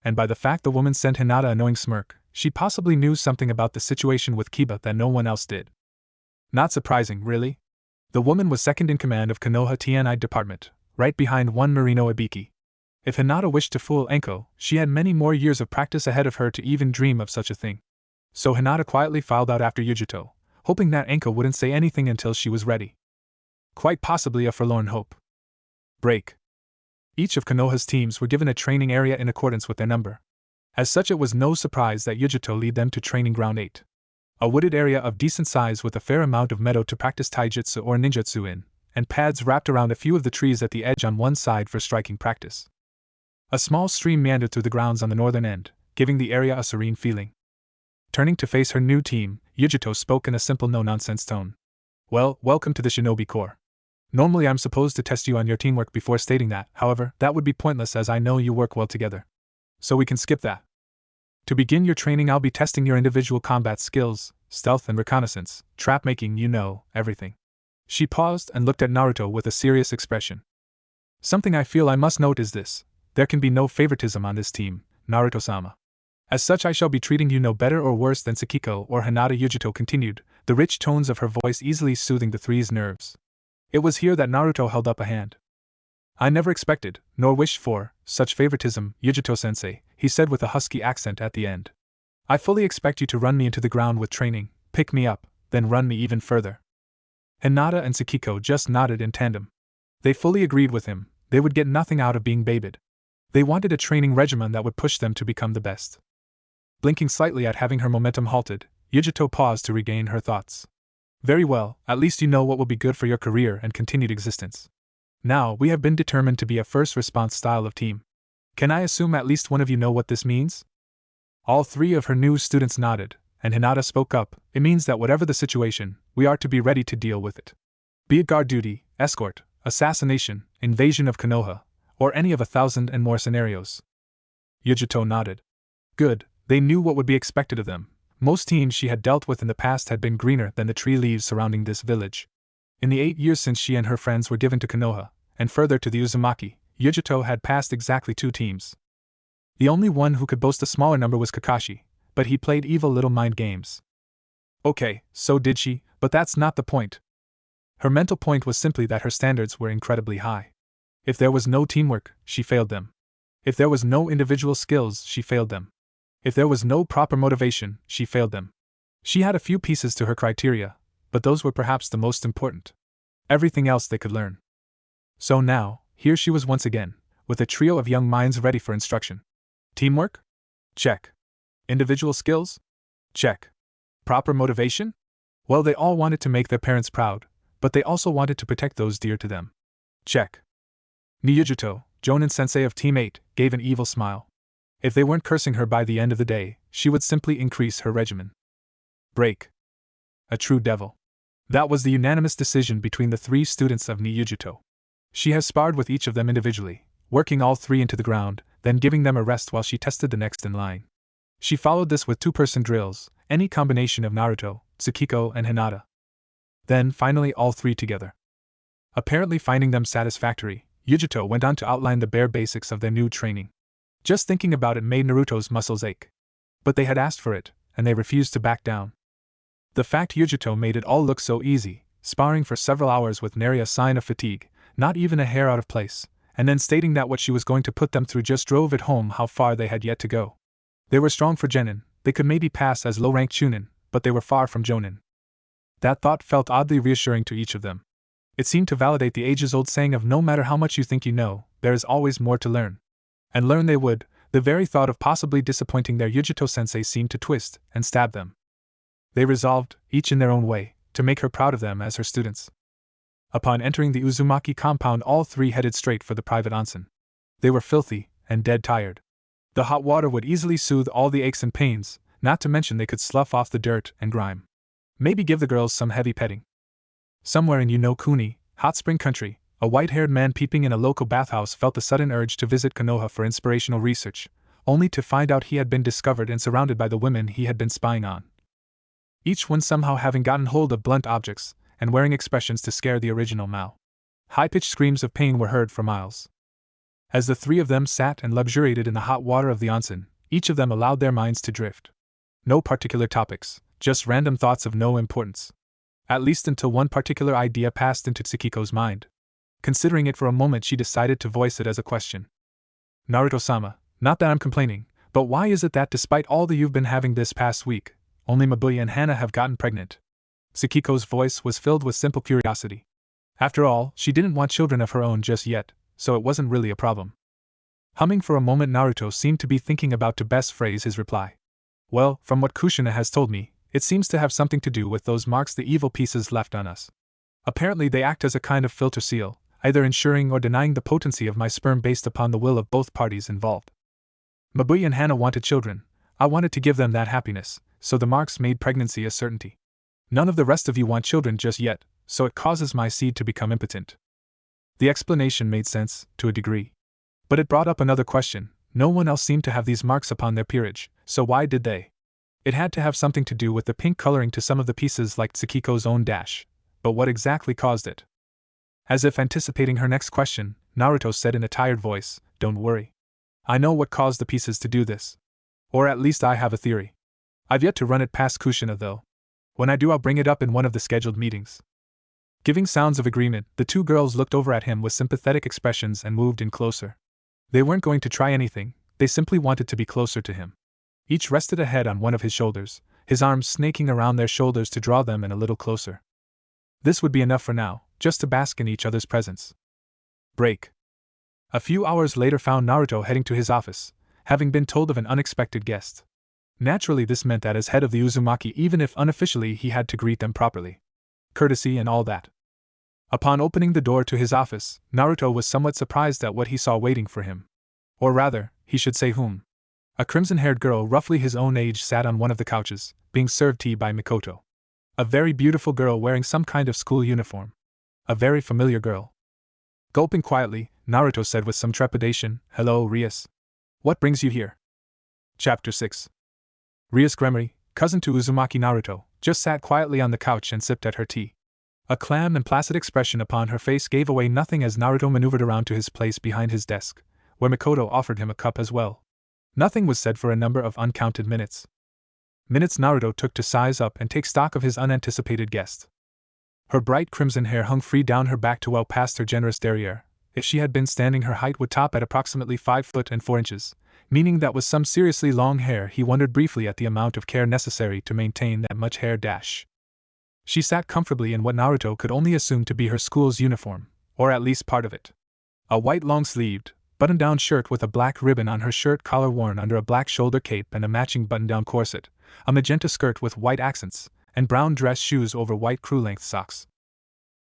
[SPEAKER 1] And by the fact the woman sent Hinata a knowing smirk, she possibly knew something about the situation with Kiba that no one else did. Not surprising, really. The woman was second in command of Konoha TNI department, right behind one Marino Ibiki. If Hinata wished to fool Enko, she had many more years of practice ahead of her to even dream of such a thing. So Hinata quietly filed out after Yujito, hoping that Enko wouldn't say anything until she was ready. Quite possibly a forlorn hope. Break. Each of Konoha's teams were given a training area in accordance with their number. As such, it was no surprise that Yujito led them to Training Ground 8. A wooded area of decent size with a fair amount of meadow to practice taijutsu or ninjutsu in, and pads wrapped around a few of the trees at the edge on one side for striking practice. A small stream meandered through the grounds on the northern end, giving the area a serene feeling. Turning to face her new team, Yujito spoke in a simple no-nonsense tone. Well, welcome to the Shinobi Corps. Normally I'm supposed to test you on your teamwork before stating that, however, that would be pointless as I know you work well together. So we can skip that. To begin your training, I'll be testing your individual combat skills, stealth and reconnaissance, trap making, everything. She paused and looked at Naruto with a serious expression. Something I feel I must note is this. There can be no favoritism on this team, Naruto-sama. As such, I shall be treating you no better or worse than Sakiko or Hinata. Yujito continued, the rich tones of her voice easily soothing the three's nerves. It was here that Naruto held up a hand. I never expected, nor wished for, such favoritism, Yujito-sensei, he said with a husky accent at the end. I fully expect you to run me into the ground with training, pick me up, then run me even further. Hinata and Sakiko just nodded in tandem. They fully agreed with him, they would get nothing out of being babied. They wanted a training regimen that would push them to become the best. Blinking slightly at having her momentum halted, Yujito paused to regain her thoughts. Very well, at least you know what will be good for your career and continued existence. Now, we have been determined to be a first response style of team. Can I assume at least one of you know what this means? All three of her new students nodded, and Hinata spoke up. It means that whatever the situation, we are to be ready to deal with it. Be it guard duty, escort, assassination, invasion of Konoha, or any of 1,000 and more scenarios. Yujito nodded. Good, they knew what would be expected of them. Most teams she had dealt with in the past had been greener than the tree leaves surrounding this village. In the 8 years since she and her friends were given to Konoha, and further to the Uzumaki, Yujito had passed exactly 2 teams. The only one who could boast a smaller number was Kakashi, but he played evil little mind games. Okay, so did she, but that's not the point. Her mental point was simply that her standards were incredibly high. If there was no teamwork, she failed them. If there was no individual skills, she failed them. If there was no proper motivation, she failed them. She had a few pieces to her criteria, but those were perhaps the most important. Everything else they could learn. So now, here she was once again, with a trio of young minds ready for instruction. Teamwork? Check. Individual skills? Check. Proper motivation? Well, they all wanted to make their parents proud, but they also wanted to protect those dear to them. Check. Yujito, Jonin sensei of Team 8, gave an evil smile. If they weren't cursing her by the end of the day, she would simply increase her regimen. Break. A true devil. That was the unanimous decision between the 3 students of Yujito. She has sparred with each of them individually, working all 3 into the ground, then giving them a rest while she tested the next in line. She followed this with 2-person drills, any combination of Naruto, Tsukiko, and Hinata. Then, finally, all 3 together. Apparently finding them satisfactory, Yujito went on to outline the bare basics of their new training. Just thinking about it made Naruto's muscles ache. But they had asked for it, and they refused to back down. The fact Yujito made it all look so easy, sparring for several hours with nary a sign of fatigue, not even a hair out of place, and then stating that what she was going to put them through just drove it home how far they had yet to go. They were strong for genin, they could maybe pass as low-ranked chunin, but they were far from jonin. That thought felt oddly reassuring to each of them. It seemed to validate the ages-old saying of no matter how much you think you know, there is always more to learn. And learn they would. The very thought of possibly disappointing their Yujito-sensei seemed to twist and stab them. They resolved, each in their own way, to make her proud of them as her students. Upon entering the Uzumaki compound, all three headed straight for the private onsen. They were filthy and dead tired. The hot water would easily soothe all the aches and pains, not to mention they could slough off the dirt and grime. Maybe give the girls some heavy petting. Somewhere in Kuni, hot spring country, a white-haired man peeping in a local bathhouse felt the sudden urge to visit Konoha for inspirational research, only to find out he had been discovered and surrounded by the women he had been spying on. Each one somehow having gotten hold of blunt objects, and wearing expressions to scare the original Mao. High-pitched screams of pain were heard for miles. As the three of them sat and luxuriated in the hot water of the onsen, each of them allowed their minds to drift. No particular topics, just random thoughts of no importance. At least until one particular idea passed into Tsukiko's mind. Considering it for a moment, she decided to voice it as a question. Naruto-sama, not that I'm complaining, but why is it that despite all that you've been having this past week, only Mabuya and Hana have gotten pregnant? Tsukiko's voice was filled with simple curiosity. After all, she didn't want children of her own just yet, so it wasn't really a problem. Humming for a moment, Naruto seemed to be thinking about to best phrase his reply. Well, from what Kushina has told me, it seems to have something to do with those marks the evil pieces left on us. Apparently they act as a kind of filter seal, either ensuring or denying the potency of my sperm based upon the will of both parties involved. Mabuya and Hana wanted children. I wanted to give them that happiness, so the marks made pregnancy a certainty. None of the rest of you want children just yet, so it causes my seed to become impotent. The explanation made sense, to a degree. But it brought up another question. No one else seemed to have these marks upon their peerage, so why did they? It had to have something to do with the pink coloring to some of the pieces like Tsukiko's own dash. But what exactly caused it? As if anticipating her next question, Naruto said in a tired voice, Don't worry. I know what caused the pieces to do this. Or at least I have a theory. I've yet to run it past Kushina though. When I do, I'll bring it up in one of the scheduled meetings. Giving sounds of agreement, the two girls looked over at him with sympathetic expressions and moved in closer. They weren't going to try anything, they simply wanted to be closer to him. Each rested a head on one of his shoulders, his arms snaking around their shoulders to draw them in a little closer. This would be enough for now, just to bask in each other's presence. Break. A few hours later found Naruto heading to his office, having been told of an unexpected guest. Naturally, this meant that as head of the Uzumaki, even if unofficially, he had to greet them properly. Courtesy and all that. Upon opening the door to his office, Naruto was somewhat surprised at what he saw waiting for him. Or rather, he should say whom. A crimson-haired girl roughly his own age sat on one of the couches, being served tea by Mikoto. A very beautiful girl wearing some kind of school uniform. A very familiar girl. Gulping quietly, Naruto said with some trepidation, Hello, Rias. What brings you here? Chapter 6. Rias Gremory, cousin to Uzumaki Naruto, just sat quietly on the couch and sipped at her tea. A calm and placid expression upon her face gave away nothing as Naruto maneuvered around to his place behind his desk, where Mikoto offered him a cup as well. Nothing was said for a number of uncounted minutes. Minutes Naruto took to size up and take stock of his unanticipated guest. Her bright crimson hair hung free down her back to well past her generous derriere. If she had been standing, her height would top at approximately 5 foot and 4 inches, meaning that with some seriously long hair. He wondered briefly at the amount of care necessary to maintain that much hair dash. She sat comfortably in what Naruto could only assume to be her school's uniform, or at least part of it. A white long-sleeved, button-down shirt with a black ribbon on her shirt collar worn under a black shoulder cape and a matching button-down corset, a magenta skirt with white accents, and brown dress shoes over white crew-length socks.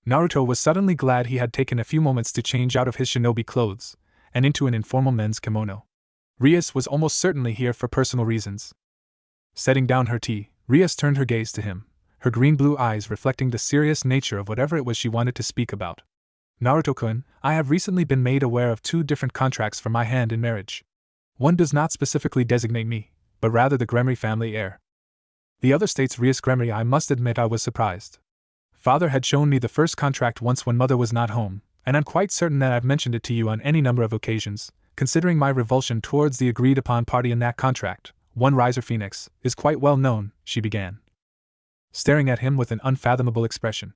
[SPEAKER 1] Naruto was suddenly glad he had taken a few moments to change out of his shinobi clothes, and into an informal men's kimono. Rias was almost certainly here for personal reasons. Setting down her tea, Rias turned her gaze to him, her green-blue eyes reflecting the serious nature of whatever it was she wanted to speak about. Naruto-kun, I have recently been made aware of 2 different contracts for my hand in marriage. One does not specifically designate me, but rather the Gremory family heir. The other states Rias Gremory. I must admit I was surprised. Father had shown me the first contract once when mother was not home, and I'm quite certain that I've mentioned it to you on any number of occasions, considering my revulsion towards the agreed-upon party in that contract. one riser phoenix, is quite well known, she began, staring at him with an unfathomable expression.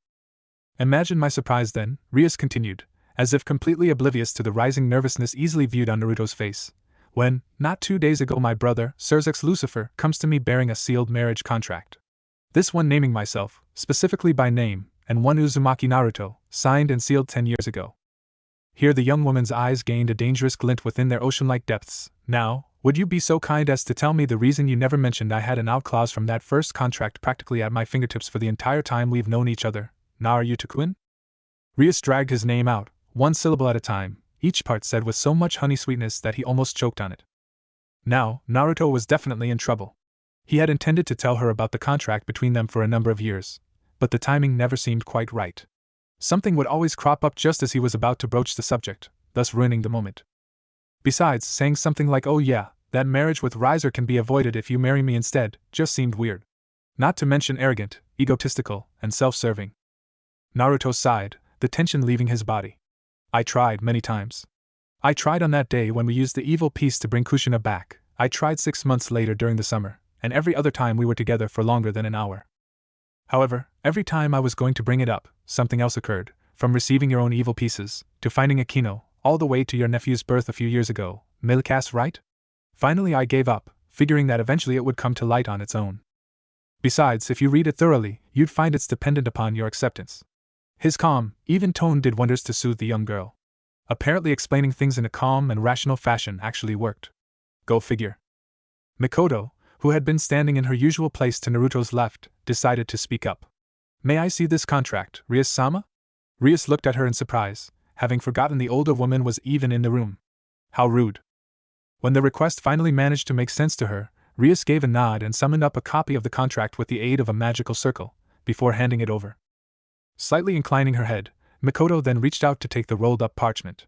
[SPEAKER 1] Imagine my surprise then, Rias continued, as if completely oblivious to the rising nervousness easily viewed on Naruto's face, when, not 2 days ago, my brother, Surzex Lucifer, comes to me bearing a sealed marriage contract. This one naming myself, specifically by name, and one Uzumaki Naruto, signed and sealed 10 years ago. Here the young woman's eyes gained a dangerous glint within their ocean-like depths. Now, would you be so kind as to tell me the reason you never mentioned I had an out clause from that first contract practically at my fingertips for the entire time we've known each other, Naruto-kun? Rias dragged his name out, one syllable at a time, each part said with so much honey sweetness that he almost choked on it. Now, Naruto was definitely in trouble. He had intended to tell her about the contract between them for a number of years, but the timing never seemed quite right. Something would always crop up just as he was about to broach the subject, thus ruining the moment. Besides, saying something like, "Oh yeah, that marriage with Riser can be avoided if you marry me instead," just seemed weird. Not to mention arrogant, egotistical, and self-serving. Naruto sighed, the tension leaving his body. I tried many times. I tried on that day when we used the evil piece to bring Kushina back. I tried 6 months later during the summer, and every other time we were together for longer than an hour. However, every time I was going to bring it up, something else occurred, from receiving your own evil pieces, to finding Akino, all the way to your nephew's birth a few years ago. Milkas, right? Finally I gave up, figuring that eventually it would come to light on its own. Besides, if you read it thoroughly, you'd find it's dependent upon your acceptance. His calm, even tone did wonders to soothe the young girl. Apparently explaining things in a calm and rational fashion actually worked. Go figure. Mikoto, who had been standing in her usual place to Naruto's left, decided to speak up. May I see this contract, Rias-sama? Rias looked at her in surprise, having forgotten the older woman was even in the room. How rude. When the request finally managed to make sense to her, Rias gave a nod and summoned up a copy of the contract with the aid of a magical circle, before handing it over. Slightly inclining her head, Mikoto then reached out to take the rolled-up parchment.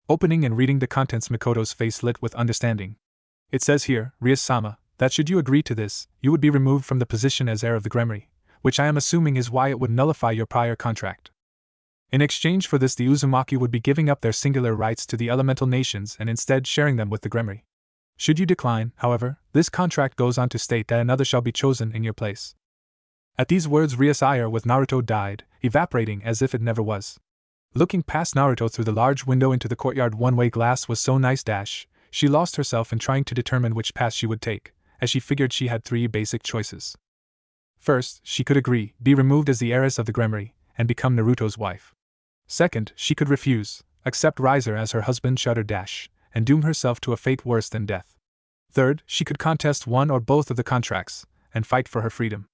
[SPEAKER 1] Opening and reading the contents, Mikoto's face lit with understanding. It says here, Rias-sama, that should you agree to this, you would be removed from the position as heir of the Gremry, which I am assuming is why it would nullify your prior contract. In exchange for this, the Uzumaki would be giving up their singular rights to the elemental nations and instead sharing them with the Gremry. Should you decline, however, this contract goes on to state that another shall be chosen in your place. At these words, Rias' ire with Naruto died, evaporating as if it never was. Looking past Naruto through the large window into the courtyard, one-way glass was so nice dash, she lost herself in trying to determine which path she would take, as she figured she had 3 basic choices. First, she could agree, be removed as the heiress of the Gremry, and become Naruto's wife. Second, she could refuse, accept Riser as her husband, shudder dash, and doom herself to a fate worse than death. Third, she could contest one or both of the contracts, and fight for her freedom.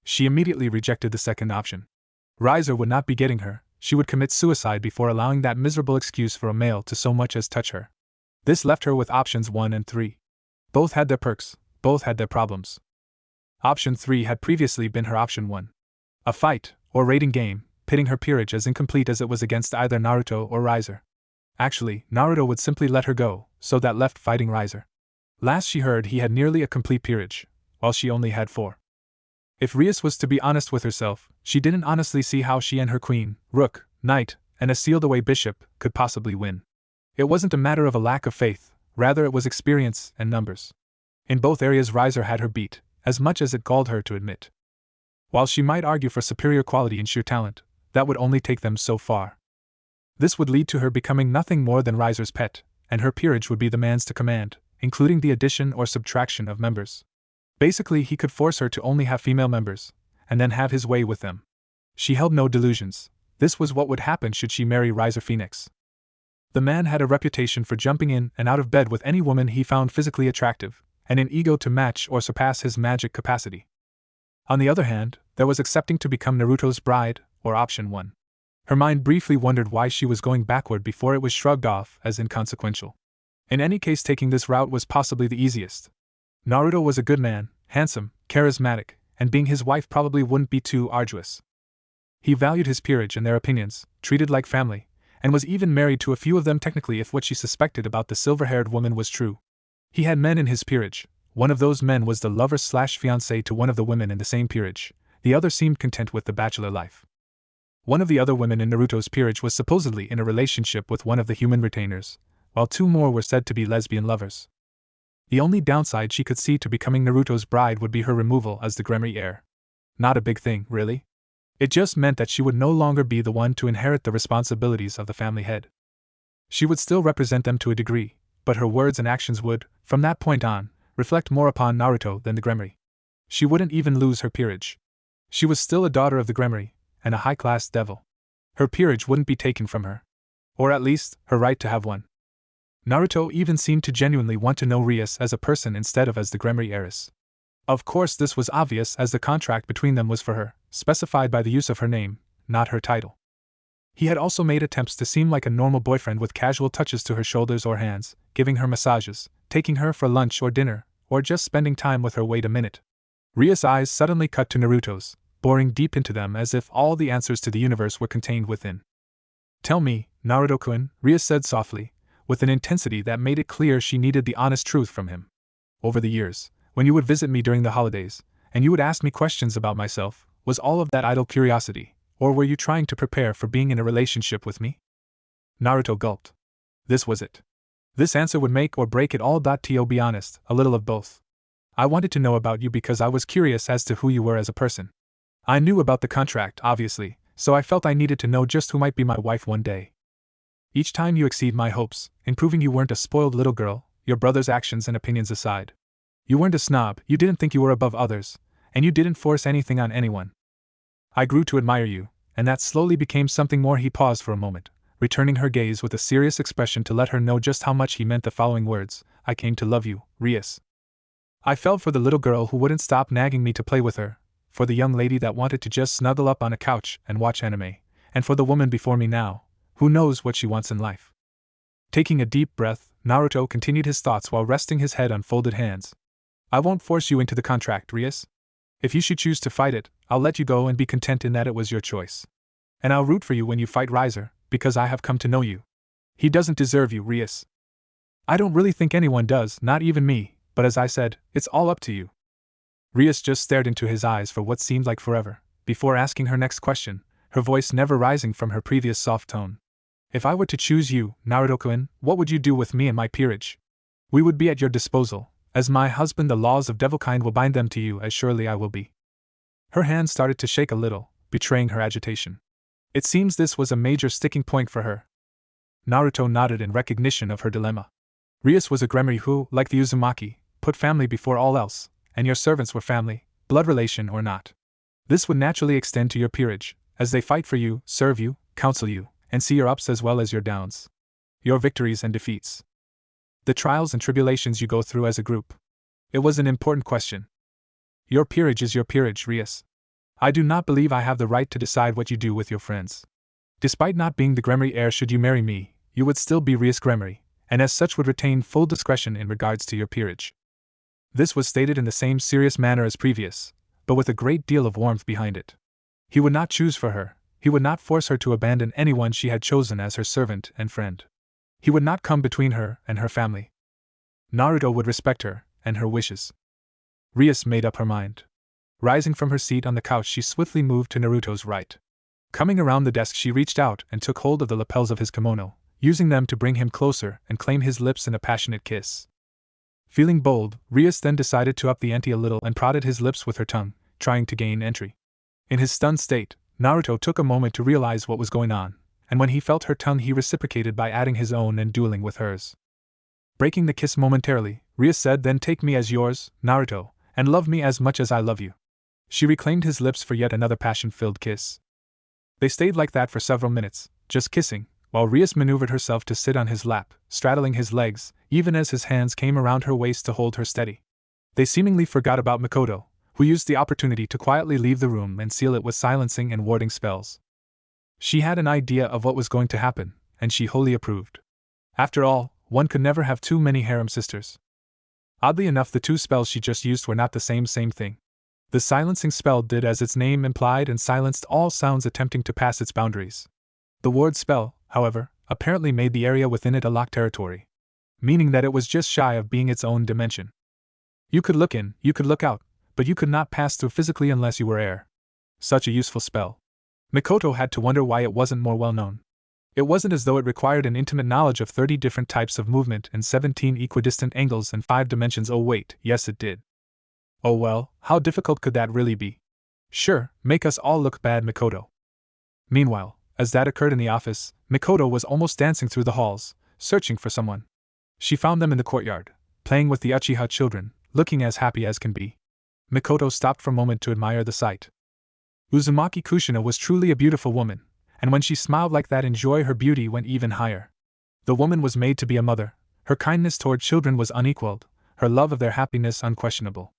[SPEAKER 1] She immediately rejected the second option. Riser would not be getting her, she would commit suicide before allowing that miserable excuse for a male to so much as touch her. This left her with options 1 and 3. Both had their perks, both had their problems. Option 3 had previously been her option 1. A fight, or raiding game, pitting her peerage as incomplete as it was against either Naruto or Riser. Actually, Naruto would simply let her go, so that left fighting Riser. Last she heard, he had nearly a complete peerage, while she only had 4. If Rias was to be honest with herself, she didn't honestly see how she and her queen, rook, knight, and a sealed-away bishop could possibly win. It wasn't a matter of a lack of faith, rather it was experience and numbers. In both areas Riser had her beat, as much as it galled her to admit. While she might argue for superior quality and sheer talent, that would only take them so far. This would lead to her becoming nothing more than Riser's pet, and her peerage would be the man's to command, including the addition or subtraction of members. Basically, he could force her to only have female members, and then have his way with them. She held no delusions. This was what would happen should she marry Riser Phoenix. The man had a reputation for jumping in and out of bed with any woman he found physically attractive, and an ego to match or surpass his magic capacity. On the other hand, there was accepting to become Naruto's bride, or option 1. Her mind briefly wondered why she was going backward before it was shrugged off as inconsequential. In any case, taking this route was possibly the easiest. Naruto was a good man, handsome, charismatic, and being his wife probably wouldn't be too arduous. He valued his peerage and their opinions, treated like family, and was even married to a few of them technically if what she suspected about the silver-haired woman was true. He had men in his peerage. One of those men was the lover/fiancé to one of the women in the same peerage, the other seemed content with the bachelor life. One of the other women in Naruto's peerage was supposedly in a relationship with one of the human retainers, while 2 more were said to be lesbian lovers. The only downside she could see to becoming Naruto's bride would be her removal as the Gremory heir. Not a big thing, really. It just meant that she would no longer be the one to inherit the responsibilities of the family head. She would still represent them to a degree, but her words and actions would, from that point on, reflect more upon Naruto than the Gremory. She wouldn't even lose her peerage. She was still a daughter of the Gremory, and a high-class devil. Her peerage wouldn't be taken from her. Or at least, her right to have one. Naruto even seemed to genuinely want to know Rias as a person instead of as the Gremory heiress. Of course this was obvious as the contract between them was for her, specified by the use of her name, not her title. He had also made attempts to seem like a normal boyfriend with casual touches to her shoulders or hands, giving her massages, taking her for lunch or dinner, or just spending time with her. Wait a minute. Rias' eyes suddenly cut to Naruto's, boring deep into them as if all the answers to the universe were contained within. Tell me, Naruto-kun, Rias said softly, with an intensity that made it clear she needed the honest truth from him. Over the years, when you would visit me during the holidays, and you would ask me questions about myself, was all of that idle curiosity, or were you trying to prepare for being in a relationship with me? Naruto gulped. This was it. This answer would make or break it all. To be honest, a little of both. I wanted to know about you because I was curious as to who you were as a person. I knew about the contract, obviously, so I felt I needed to know just who might be my wife one day. Each time you exceed my hopes, in proving you weren't a spoiled little girl, your brother's actions and opinions aside. You weren't a snob, you didn't think you were above others, and you didn't force anything on anyone. I grew to admire you, and that slowly became something more. He paused for a moment, returning her gaze with a serious expression to let her know just how much he meant the following words. I came to love you, Rias. I fell for the little girl who wouldn't stop nagging me to play with her, for the young lady that wanted to just snuggle up on a couch and watch anime, and for the woman before me now, who knows what she wants in life. Taking a deep breath, Naruto continued his thoughts while resting his head on folded hands. I won't force you into the contract, Rias. If you should choose to fight it, I'll let you go and be content in that it was your choice. And I'll root for you when you fight Riser, because I have come to know you. He doesn't deserve you, Rias. I don't really think anyone does, not even me, but as I said, it's all up to you. Rias just stared into his eyes for what seemed like forever, before asking her next question, her voice never rising from her previous soft tone. If I were to choose you, Naruto-kun, what would you do with me and my peerage? We would be at your disposal. As my husband, the laws of devilkind will bind them to you as surely I will be. Her hand started to shake a little, betraying her agitation. It seems this was a major sticking point for her. Naruto nodded in recognition of her dilemma. Rias was a Gremory who, like the Uzumaki, put family before all else, and your servants were family, blood relation or not. This would naturally extend to your peerage, as they fight for you, serve you, counsel you, and see your ups as well as your downs. Your victories and defeats. The trials and tribulations you go through as a group. It was an important question. Your peerage is your peerage, Rias. I do not believe I have the right to decide what you do with your friends. Despite not being the Gremory heir, should you marry me, you would still be Rias Gremory, and as such would retain full discretion in regards to your peerage. This was stated in the same serious manner as previous, but with a great deal of warmth behind it. He would not choose for her, he would not force her to abandon anyone she had chosen as her servant and friend. He would not come between her and her family. Naruto would respect her and her wishes. Rias made up her mind. Rising from her seat on the couch, she swiftly moved to Naruto's right. Coming around the desk, she reached out and took hold of the lapels of his kimono, using them to bring him closer and claim his lips in a passionate kiss. Feeling bold, Rias then decided to up the ante a little and prodded his lips with her tongue, trying to gain entry. In his stunned state, Naruto took a moment to realize what was going on, and when he felt her tongue, he reciprocated by adding his own and dueling with hers. Breaking the kiss momentarily, Rias said, "Then take me as yours, Naruto, and love me as much as I love you." She reclaimed his lips for yet another passion-filled kiss. They stayed like that for several minutes, just kissing, while Rias maneuvered herself to sit on his lap, straddling his legs, even as his hands came around her waist to hold her steady. They seemingly forgot about Mikoto, who used the opportunity to quietly leave the room and seal it with silencing and warding spells. She had an idea of what was going to happen, and she wholly approved. After all, one could never have too many harem sisters. Oddly enough, the two spells she just used were not the same thing. The silencing spell did as its name implied and silenced all sounds attempting to pass its boundaries. The ward spell, however, apparently made the area within it a locked territory, meaning that it was just shy of being its own dimension. You could look in, you could look out, but you could not pass through physically unless you were air. Such a useful spell. Mikoto had to wonder why it wasn't more well known. It wasn't as though it required an intimate knowledge of 30 different types of movement and 17 equidistant angles and 5 dimensions. Oh wait, yes it did. Oh well, how difficult could that really be? Sure, make us all look bad, Mikoto. Meanwhile, as that occurred in the office, Mikoto was almost dancing through the halls, searching for someone. She found them in the courtyard, playing with the Uchiha children, looking as happy as can be. Mikoto stopped for a moment to admire the sight. Uzumaki Kushina was truly a beautiful woman, and when she smiled like that, joy her beauty went even higher. The woman was made to be a mother, her kindness toward children was unequaled, her love of their happiness unquestionable.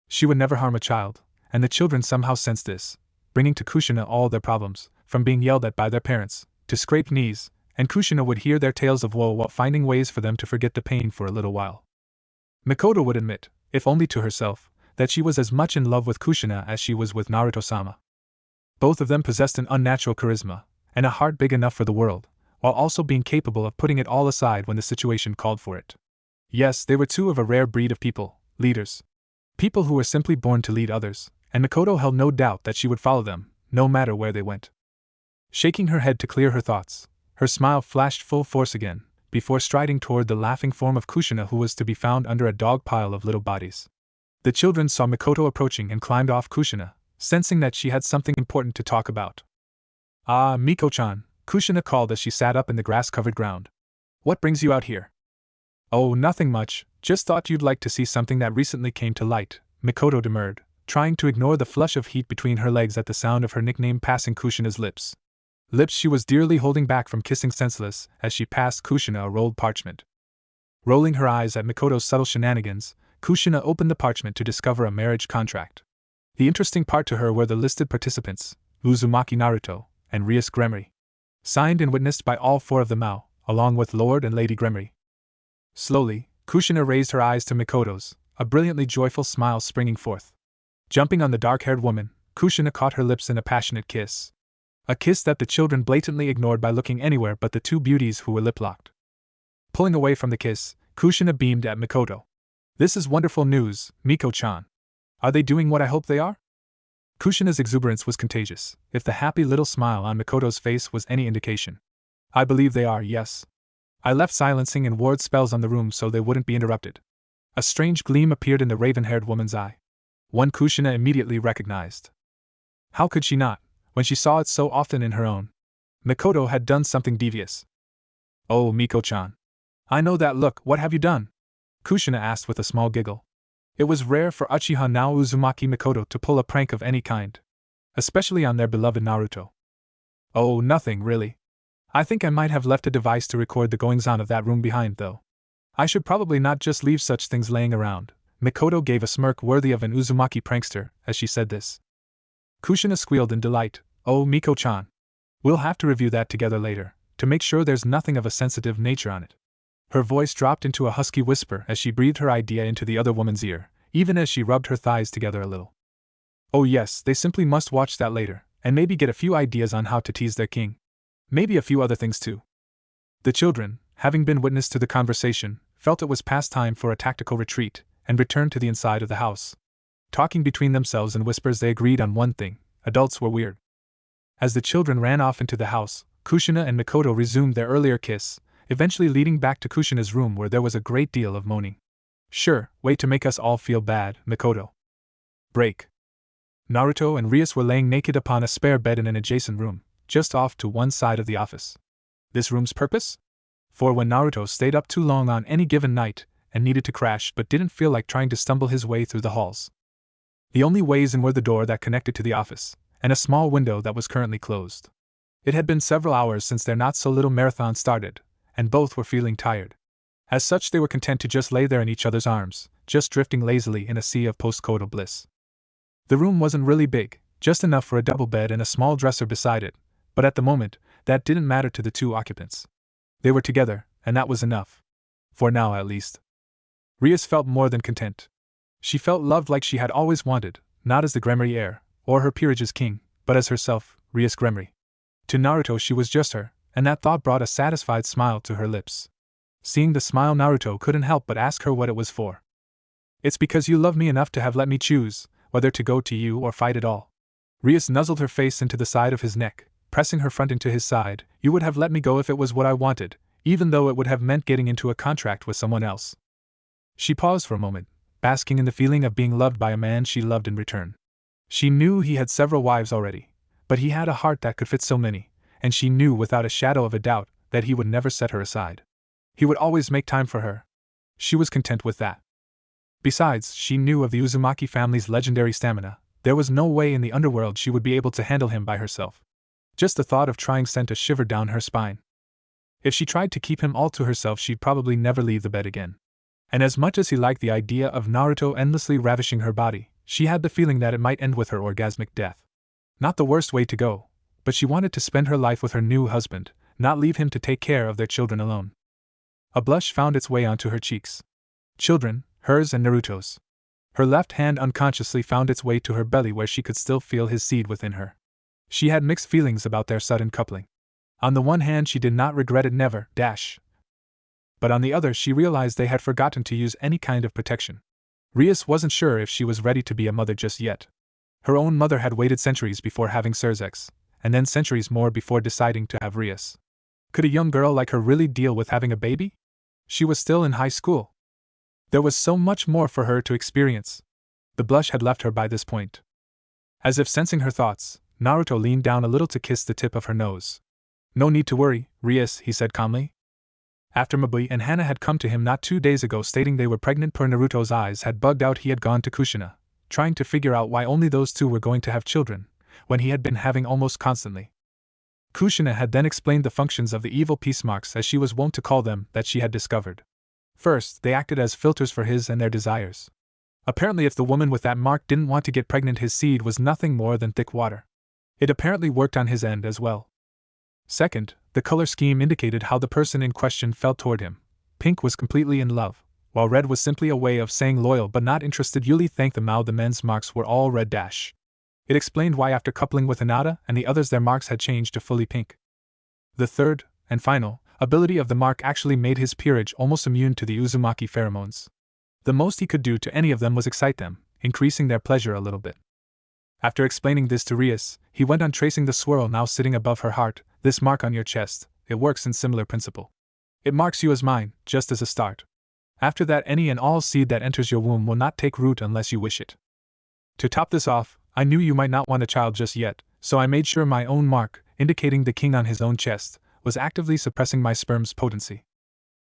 [SPEAKER 1] She would never harm a child, and the children somehow sensed this, bringing to Kushina all their problems, from being yelled at by their parents, to scraped knees, and Kushina would hear their tales of woe while finding ways for them to forget the pain for a little while. Mikoto would admit, if only to herself, that she was as much in love with Kushina as she was with Naruto-sama. Both of them possessed an unnatural charisma, and a heart big enough for the world, while also being capable of putting it all aside when the situation called for it. Yes, they were two of a rare breed of people, leaders. People who were simply born to lead others, and Mikoto held no doubt that she would follow them, no matter where they went. Shaking her head to clear her thoughts, her smile flashed full force again, before striding toward the laughing form of Kushina, who was to be found under a dog pile of little bodies. The children saw Mikoto approaching and climbed off Kushina, sensing that she had something important to talk about. "Ah, Miko-chan," Kushina called as she sat up in the grass-covered ground. "What brings you out here?" "Oh, nothing much, just thought you'd like to see something that recently came to light," Mikoto demurred, trying to ignore the flush of heat between her legs at the sound of her nickname passing Kushina's lips. Lips she was dearly holding back from kissing senseless as she passed Kushina a rolled parchment. Rolling her eyes at Mikoto's subtle shenanigans, Kushina opened the parchment to discover a marriage contract. The interesting part to her were the listed participants, Uzumaki Naruto, and Rias Gremory. Signed and witnessed by all 4 of the Mao, along with Lord and Lady Gremory. Slowly, Kushina raised her eyes to Mikoto's, a brilliantly joyful smile springing forth. Jumping on the dark-haired woman, Kushina caught her lips in a passionate kiss. A kiss that the children blatantly ignored by looking anywhere but the 2 beauties who were lip-locked. Pulling away from the kiss, Kushina beamed at Mikoto. "This is wonderful news, Miko-chan. Are they doing what I hope they are?" Kushina's exuberance was contagious, if the happy little smile on Mikoto's face was any indication. "I believe they are, yes. I left silencing and ward spells on the room so they wouldn't be interrupted." A strange gleam appeared in the raven-haired woman's eye. One Kushina immediately recognized. How could she not, when she saw it so often in her own? Mikoto had done something devious. "Oh, Miko-chan. I know that look, what have you done?" Kushina asked with a small giggle. It was rare for Uchiha now Uzumaki Mikoto to pull a prank of any kind, especially on their beloved Naruto. "Oh, nothing, really. I think I might have left a device to record the goings-on of that room behind, though. I should probably not just leave such things laying around." Mikoto gave a smirk worthy of an Uzumaki prankster as she said this. Kushina squealed in delight. "Oh, Miko-chan. We'll have to review that together later, to make sure there's nothing of a sensitive nature on it." Her voice dropped into a husky whisper as she breathed her idea into the other woman's ear, even as she rubbed her thighs together a little. "Oh yes, they simply must watch that later, and maybe get a few ideas on how to tease their king. Maybe a few other things too." The children, having been witness to the conversation, felt it was past time for a tactical retreat, and returned to the inside of the house. Talking between themselves in whispers, they agreed on one thing: adults were weird. As the children ran off into the house, Kushina and Mikoto resumed their earlier kiss, eventually leading back to Kushina's room where there was a great deal of moaning. "Sure, wait to make us all feel bad, Mikoto." Break. Naruto and Rias were laying naked upon a spare bed in an adjacent room, just off to one side of the office. This room's purpose? For when Naruto stayed up too long on any given night, and needed to crash but didn't feel like trying to stumble his way through the halls. The only ways in were the door that connected to the office, and a small window that was currently closed. It had been several hours since their not-so-little marathon started, and both were feeling tired. As such, they were content to just lay there in each other's arms, just drifting lazily in a sea of post-coital bliss. The room wasn't really big, just enough for a double bed and a small dresser beside it, but at the moment, that didn't matter to the 2 occupants. They were together, and that was enough. For now, at least. Rias felt more than content. She felt loved like she had always wanted, not as the Gremory heir, or her peerage's king, but as herself, Rias Gremory. To Naruto she was just her, and that thought brought a satisfied smile to her lips. Seeing the smile, Naruto couldn't help but ask her what it was for. "It's because you love me enough to have let me choose whether to go to you or fight at all." Rias nuzzled her face into the side of his neck, pressing her front into his side. "You would have let me go if it was what I wanted, even though it would have meant getting into a contract with someone else." She paused for a moment, basking in the feeling of being loved by a man she loved in return. She knew he had several wives already, but he had a heart that could fit so many, and she knew without a shadow of a doubt that he would never set her aside. He would always make time for her. She was content with that. Besides, she knew of the Uzumaki family's legendary stamina. There was no way in the underworld she would be able to handle him by herself. Just the thought of trying sent a shiver down her spine. If she tried to keep him all to herself, she'd probably never leave the bed again. And as much as he liked the idea of Naruto endlessly ravishing her body, she had the feeling that it might end with her orgasmic death. Not the worst way to go, but she wanted to spend her life with her new husband, not leave him to take care of their children alone. A blush found its way onto her cheeks. Children, hers and Naruto's. Her left hand unconsciously found its way to her belly where she could still feel his seed within her. She had mixed feelings about their sudden coupling. On the one hand, she did not regret it, never, but on the other, she realized they had forgotten to use any kind of protection. Rias wasn't sure if she was ready to be a mother just yet. Her own mother had waited centuries before having Surzex, and then centuries more before deciding to have Rias. Could a young girl like her really deal with having a baby? She was still in high school. There was so much more for her to experience. The blush had left her by this point. As if sensing her thoughts, Naruto leaned down a little to kiss the tip of her nose. "No need to worry, Rias," he said calmly. After Mabui and Hana had come to him not 2 days ago stating they were pregnant, Naruto's eyes had bugged out. He had gone to Kushina, trying to figure out why only those two were going to have children, when he had been having almost constantly. Kushina had then explained the functions of the evil peace marks, as she was wont to call them, that she had discovered. First, they acted as filters for his and their desires. Apparently, if the woman with that mark didn't want to get pregnant, his seed was nothing more than thick water. It apparently worked on his end as well. Second, the color scheme indicated how the person in question felt toward him. Pink was completely in love, while red was simply a way of saying loyal but not interested. Yuli thanked the Mao. The men's marks were all red. It explained why after coupling with Hinata and the others their marks had changed to fully pink. The third, and final, ability of the mark actually made his peerage almost immune to the Uzumaki pheromones. The most he could do to any of them was excite them, increasing their pleasure a little bit. After explaining this to Rias, he went on tracing the swirl now sitting above her heart. "This mark on your chest, it works in similar principle. It marks you as mine, just as a start. After that, any and all seed that enters your womb will not take root unless you wish it. To top this off, I knew you might not want a child just yet, so I made sure my own mark, indicating the king on his own chest, was actively suppressing my sperm's potency."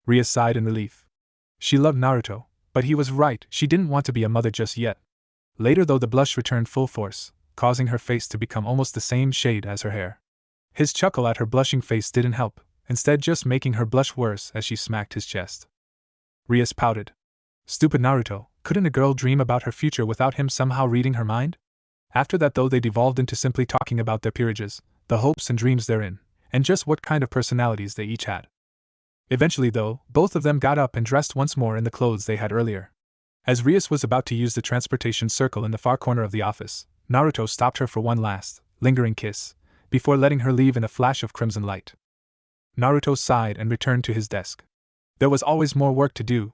[SPEAKER 1] Rias sighed in relief. She loved Naruto, but he was right, she didn't want to be a mother just yet. Later, though, the blush returned full force, causing her face to become almost the same shade as her hair. His chuckle at her blushing face didn't help, instead just making her blush worse as she smacked his chest. Rias pouted. Stupid Naruto, couldn't a girl dream about her future without him somehow reading her mind? After that, though, they devolved into simply talking about their peerages, the hopes and dreams therein, and just what kind of personalities they each had. Eventually, though, both of them got up and dressed once more in the clothes they had earlier. As Rias was about to use the transportation circle in the far corner of the office, Naruto stopped her for one last, lingering kiss, before letting her leave in a flash of crimson light. Naruto sighed and returned to his desk. There was always more work to do.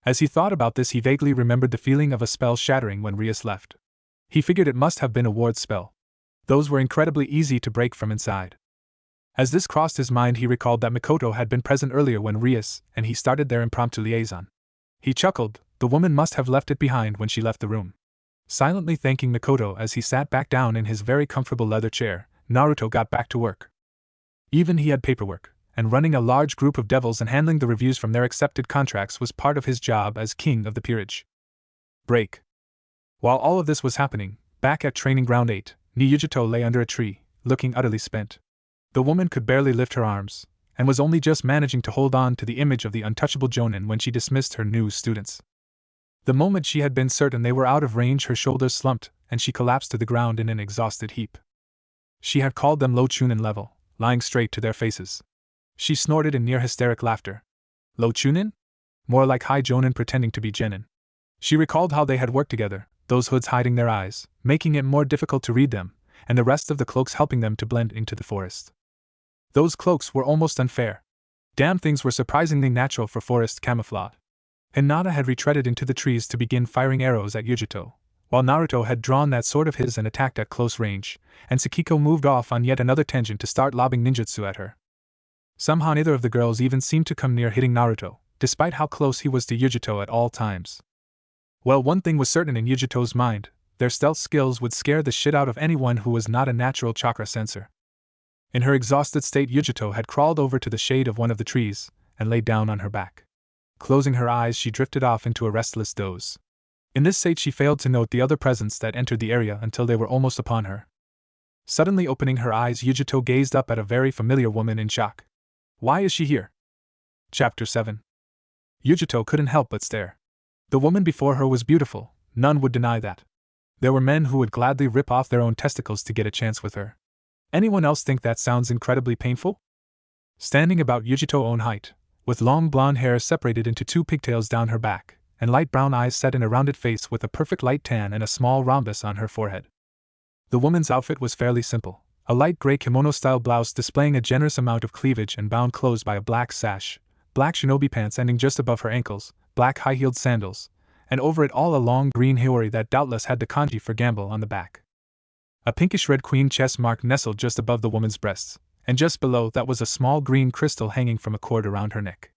[SPEAKER 1] As he thought about this, he vaguely remembered the feeling of a spell shattering when Rias left. He figured it must have been a ward spell. Those were incredibly easy to break from inside. As this crossed his mind, he recalled that Mikoto had been present earlier when Rias and he started their impromptu liaison. He chuckled. The woman must have left it behind when she left the room. Silently thanking Mikoto as he sat back down in his very comfortable leather chair, Naruto got back to work. Even he had paperwork, and running a large group of devils and handling the reviews from their accepted contracts was part of his job as king of the peerage. Break. While all of this was happening, back at Training Ground 8, Niyujato lay under a tree, looking utterly spent. The woman could barely lift her arms, and was only just managing to hold on to the image of the untouchable Jonin when she dismissed her new students. The moment she had been certain they were out of range, her shoulders slumped, and she collapsed to the ground in an exhausted heap. She had called them low chunin level, lying straight to their faces. She snorted in near hysteric laughter. Low chunin? More like high jonin pretending to be genin. She recalled how they had worked together, those hoods hiding their eyes, making it more difficult to read them, and the rest of the cloaks helping them to blend into the forest. Those cloaks were almost unfair. Damn things were surprisingly natural for forest camouflage. Hinata had retreated into the trees to begin firing arrows at Yujato, while Naruto had drawn that sword of his and attacked at close range, and Sakiko moved off on yet another tangent to start lobbing ninjutsu at her. Somehow neither of the girls even seemed to come near hitting Naruto, despite how close he was to Yujito at all times. Well, one thing was certain in Yujito's mind: their stealth skills would scare the shit out of anyone who was not a natural chakra sensor. In her exhausted state, Yujito had crawled over to the shade of one of the trees and laid down on her back. Closing her eyes, she drifted off into a restless doze. In this state, she failed to note the other presents that entered the area until they were almost upon her. Suddenly opening her eyes, Yujito gazed up at a very familiar woman in shock. Why is she here? Chapter 7. Yujito couldn't help but stare. The woman before her was beautiful, none would deny that. There were men who would gladly rip off their own testicles to get a chance with her. Anyone else think that sounds incredibly painful? Standing about Yujito's own height, with long blonde hair separated into two pigtails down her back, and light brown eyes set in a rounded face with a perfect light tan and a small rhombus on her forehead. The woman's outfit was fairly simple. A light gray kimono-style blouse displaying a generous amount of cleavage and bound closed by a black sash, black shinobi pants ending just above her ankles, black high-heeled sandals, and over it all a long green hiyori that doubtless had the kanji for gamble on the back. A pinkish-red queen chest mark nestled just above the woman's breasts, and just below that was a small green crystal hanging from a cord around her neck.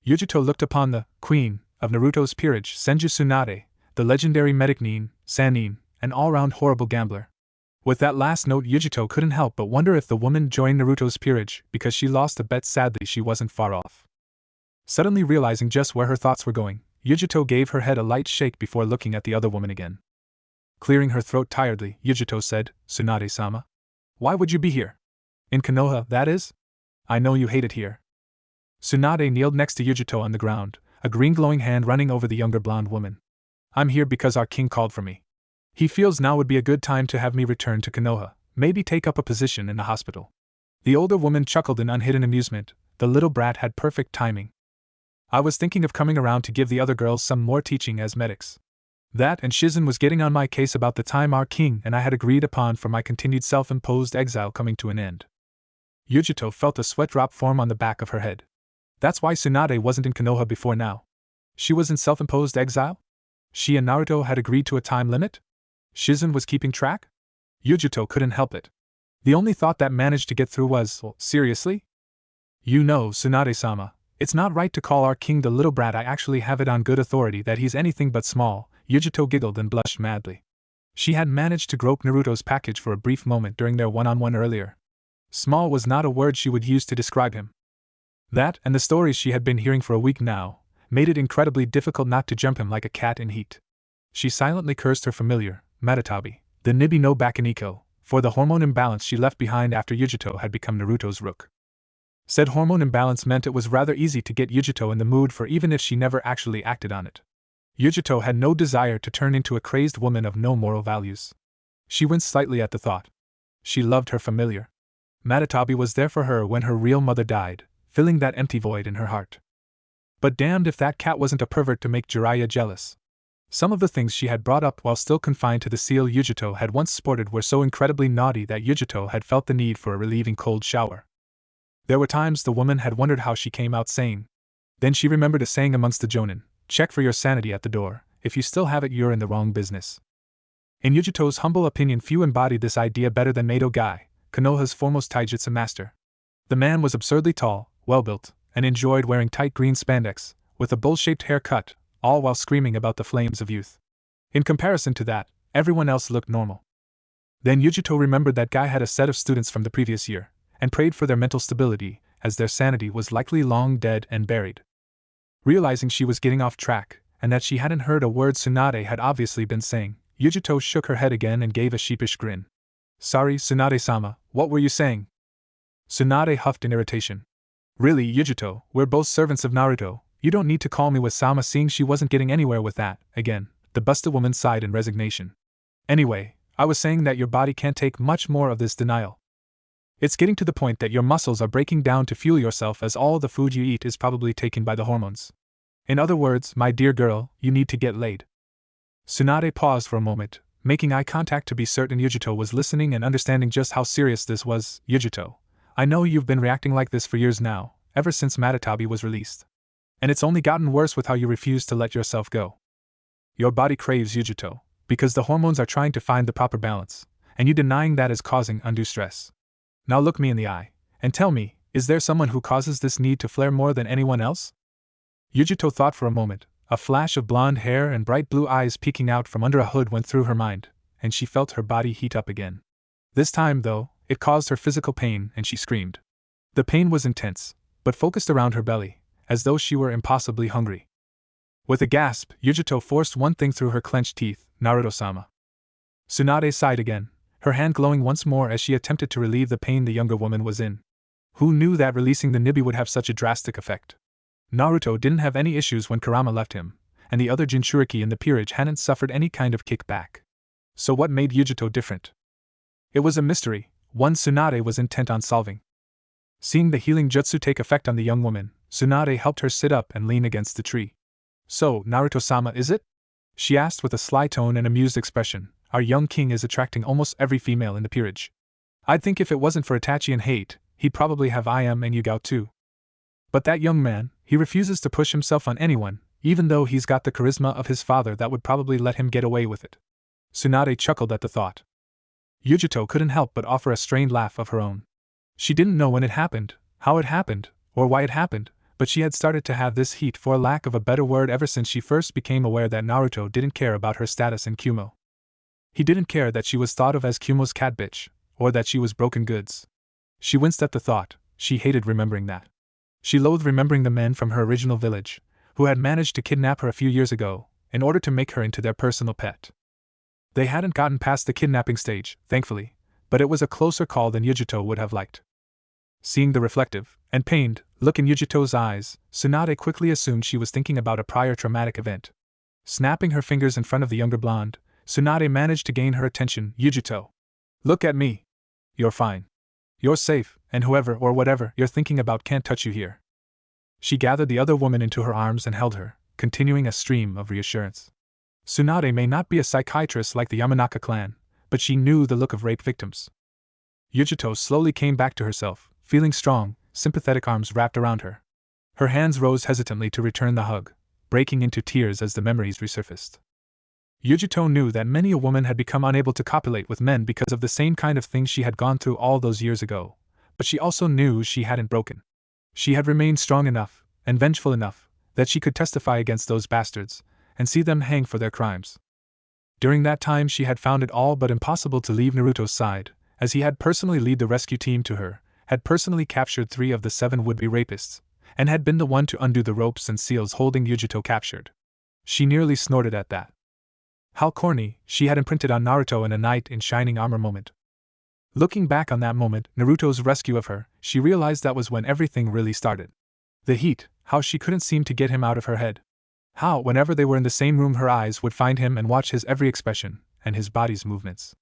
[SPEAKER 1] Yujito looked upon the queen of Naruto's peerage, Senju Tsunade, the legendary medic Nin, Sanin, an all-round horrible gambler. With that last note, Yujito couldn't help but wonder if the woman joined Naruto's peerage because she lost a bet. Sadly, she wasn't far off. Suddenly realizing just where her thoughts were going, Yujito gave her head a light shake before looking at the other woman again. Clearing her throat tiredly, Yujito said, Tsunade-sama? Why would you be here? In Konoha, that is? I know you hate it here. Tsunade kneeled next to Yujito on the ground, a green glowing hand running over the younger blonde woman. I'm here because our king called for me. He feels now would be a good time to have me return to Konoha, maybe take up a position in the hospital. The older woman chuckled in unhidden amusement. The little brat had perfect timing. I was thinking of coming around to give the other girls some more teaching as medics. That and Shizen was getting on my case about the time our king and I had agreed upon for my continued self-imposed exile coming to an end. Yujito felt a sweat drop form on the back of her head. That's why Tsunade wasn't in Konoha before now. She was in self-imposed exile? She and Naruto had agreed to a time limit? Shizen was keeping track? Yujito couldn't help it. The only thought that managed to get through was, seriously? You know, Tsunade-sama, it's not right to call our king the little brat. I actually have it on good authority that he's anything but small. Yujito giggled and blushed madly. She had managed to grope Naruto's package for a brief moment during their one-on-one earlier. Small was not a word she would use to describe him. That, and the stories she had been hearing for a week now, made it incredibly difficult not to jump him like a cat in heat. She silently cursed her familiar, Matatabi, the Nibi no Bakaniko, for the hormone imbalance she left behind after Yujito had become Naruto's rook. Said hormone imbalance meant it was rather easy to get Yujito in the mood for even if she never actually acted on it. Yujito had no desire to turn into a crazed woman of no moral values. She winced slightly at the thought. She loved her familiar. Matatabi was there for her when her real mother died, filling that empty void in her heart. But damned if that cat wasn't a pervert to make Jiraiya jealous. Some of the things she had brought up while still confined to the seal Yujito had once sported were so incredibly naughty that Yujito had felt the need for a relieving cold shower. There were times the woman had wondered how she came out sane. Then she remembered a saying amongst the jonin, check for your sanity at the door, if you still have it you're in the wrong business. In Yujito's humble opinion few embodied this idea better than Mado Gai, Konoha's foremost taijutsu master. The man was absurdly tall, well-built, and enjoyed wearing tight green spandex, with a bowl-shaped haircut, all while screaming about the flames of youth. In comparison to that, everyone else looked normal. Then Yujito remembered that Guy had a set of students from the previous year, and prayed for their mental stability, as their sanity was likely long dead and buried. Realizing she was getting off track, and that she hadn't heard a word Tsunade had obviously been saying, Yujito shook her head again and gave a sheepish grin. Sorry, Tsunade-sama, what were you saying? Tsunade huffed in irritation. Really, Yujito, we're both servants of Naruto. You don't need to call me with Sama. Seeing she wasn't getting anywhere with that, again, the busted woman sighed in resignation. Anyway, I was saying that your body can't take much more of this denial. It's getting to the point that your muscles are breaking down to fuel yourself as all the food you eat is probably taken by the hormones. In other words, my dear girl, you need to get laid. Tsunade paused for a moment, making eye contact to be certain Yujito was listening and understanding just how serious this was. Yujito, I know you've been reacting like this for years now, ever since Matatabi was released. And it's only gotten worse with how you refuse to let yourself go. Your body craves Yujito. because the hormones are trying to find the proper balance, and you denying that is causing undue stress. Now look me in the eye, and tell me, is there someone who causes this need to flare more than anyone else? Yujito thought for a moment. A flash of blonde hair and bright blue eyes peeking out from under a hood went through her mind, and she felt her body heat up again. This time, though, it caused her physical pain, and she screamed. The pain was intense, but focused around her belly, as though she were impossibly hungry. With a gasp, Yujito forced one thing through her clenched teeth, Naruto-sama. Tsunade sighed again, her hand glowing once more as she attempted to relieve the pain the younger woman was in. Who knew that releasing the Nibi would have such a drastic effect? Naruto didn't have any issues when Kurama left him, and the other Jinchuriki in the peerage hadn't suffered any kind of kickback. So what made Yujito different? It was a mystery, one Tsunade was intent on solving. Seeing the healing jutsu take effect on the young woman, Tsunade helped her sit up and lean against the tree. So, Naruto-sama, is it? She asked with a sly tone and amused expression. Our young king is attracting almost every female in the peerage. I'd think if it wasn't for Itachi and hate, he'd probably have IM and Yugao too. But that young man, he refuses to push himself on anyone, even though he's got the charisma of his father that would probably let him get away with it. Tsunade chuckled at the thought. Yujito couldn't help but offer a strained laugh of her own. She didn't know when it happened, how it happened, or why it happened, but she had started to have this heat, for lack of a better word, ever since she first became aware that Naruto didn't care about her status in Kumo. He didn't care that she was thought of as Kumo's cat bitch, or that she was broken goods. She winced at the thought, she hated remembering that. She loathed remembering the men from her original village, who had managed to kidnap her a few years ago, in order to make her into their personal pet. They hadn't gotten past the kidnapping stage, thankfully, but it was a closer call than Yujito would have liked. Seeing the reflective, and pained, look in Yujito's eyes, Tsunade quickly assumed she was thinking about a prior traumatic event. Snapping her fingers in front of the younger blonde, Tsunade managed to gain her attention. Yujito. Look at me. You're fine. You're safe, and whoever or whatever you're thinking about can't touch you here. She gathered the other woman into her arms and held her, continuing a stream of reassurance. Tsunade may not be a psychiatrist like the Yamanaka clan, but she knew the look of rape victims. Yujito slowly came back to herself, feeling strong, sympathetic arms wrapped around her. Her hands rose hesitantly to return the hug, breaking into tears as the memories resurfaced. Yujito knew that many a woman had become unable to copulate with men because of the same kind of thing she had gone through all those years ago, but she also knew she hadn't broken. She had remained strong enough, and vengeful enough, that she could testify against those bastards, and see them hang for their crimes. During that time she had found it all but impossible to leave Naruto's side, as he had personally led the rescue team to her, had personally captured 3 of the 7 would-be rapists, and had been the one to undo the ropes and seals holding Yujito captured. She nearly snorted at that. How corny, she had imprinted on Naruto in a knight in shining armor moment. Looking back on that moment, Naruto's rescue of her, she realized that was when everything really started. The heat, how she couldn't seem to get him out of her head. How, whenever they were in the same room, her eyes would find him and watch his every expression, and his body's movements.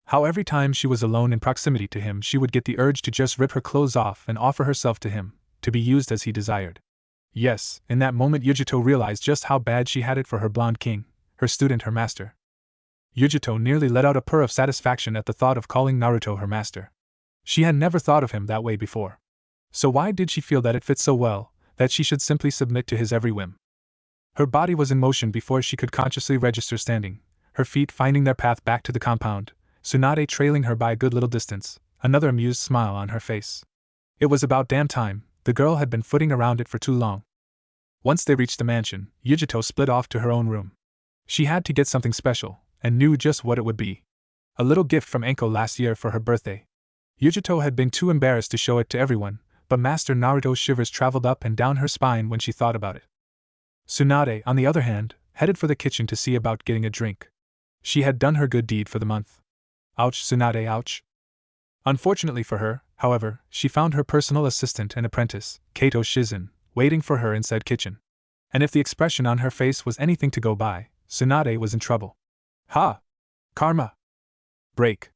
[SPEAKER 1] How every time she was alone in proximity to him she would get the urge to just rip her clothes off and offer herself to him, to be used as he desired. Yes, in that moment Yujito realized just how bad she had it for her blonde king, her student, her master. Yujito nearly let out a purr of satisfaction at the thought of calling Naruto her master. She had never thought of him that way before. So why did she feel that it fit so well, that she should simply submit to his every whim? Her body was in motion before she could consciously register standing, her feet finding their path back to the compound, Tsunade trailing her by a good little distance, another amused smile on her face. It was about damn time, the girl had been footing around it for too long. Once they reached the mansion, Yujito split off to her own room. She had to get something special, and knew just what it would be. A little gift from Enko last year for her birthday. Yujito had been too embarrassed to show it to everyone, but Master Naruto's shivers traveled up and down her spine when she thought about it. Tsunade, on the other hand, headed for the kitchen to see about getting a drink. She had done her good deed for the month. Ouch, Tsunade, ouch. Unfortunately for her, however, she found her personal assistant and apprentice, Kato Shizen, waiting for her in said kitchen. And if the expression on her face was anything to go by, Tsunade was in trouble. Ha! Karma! Break.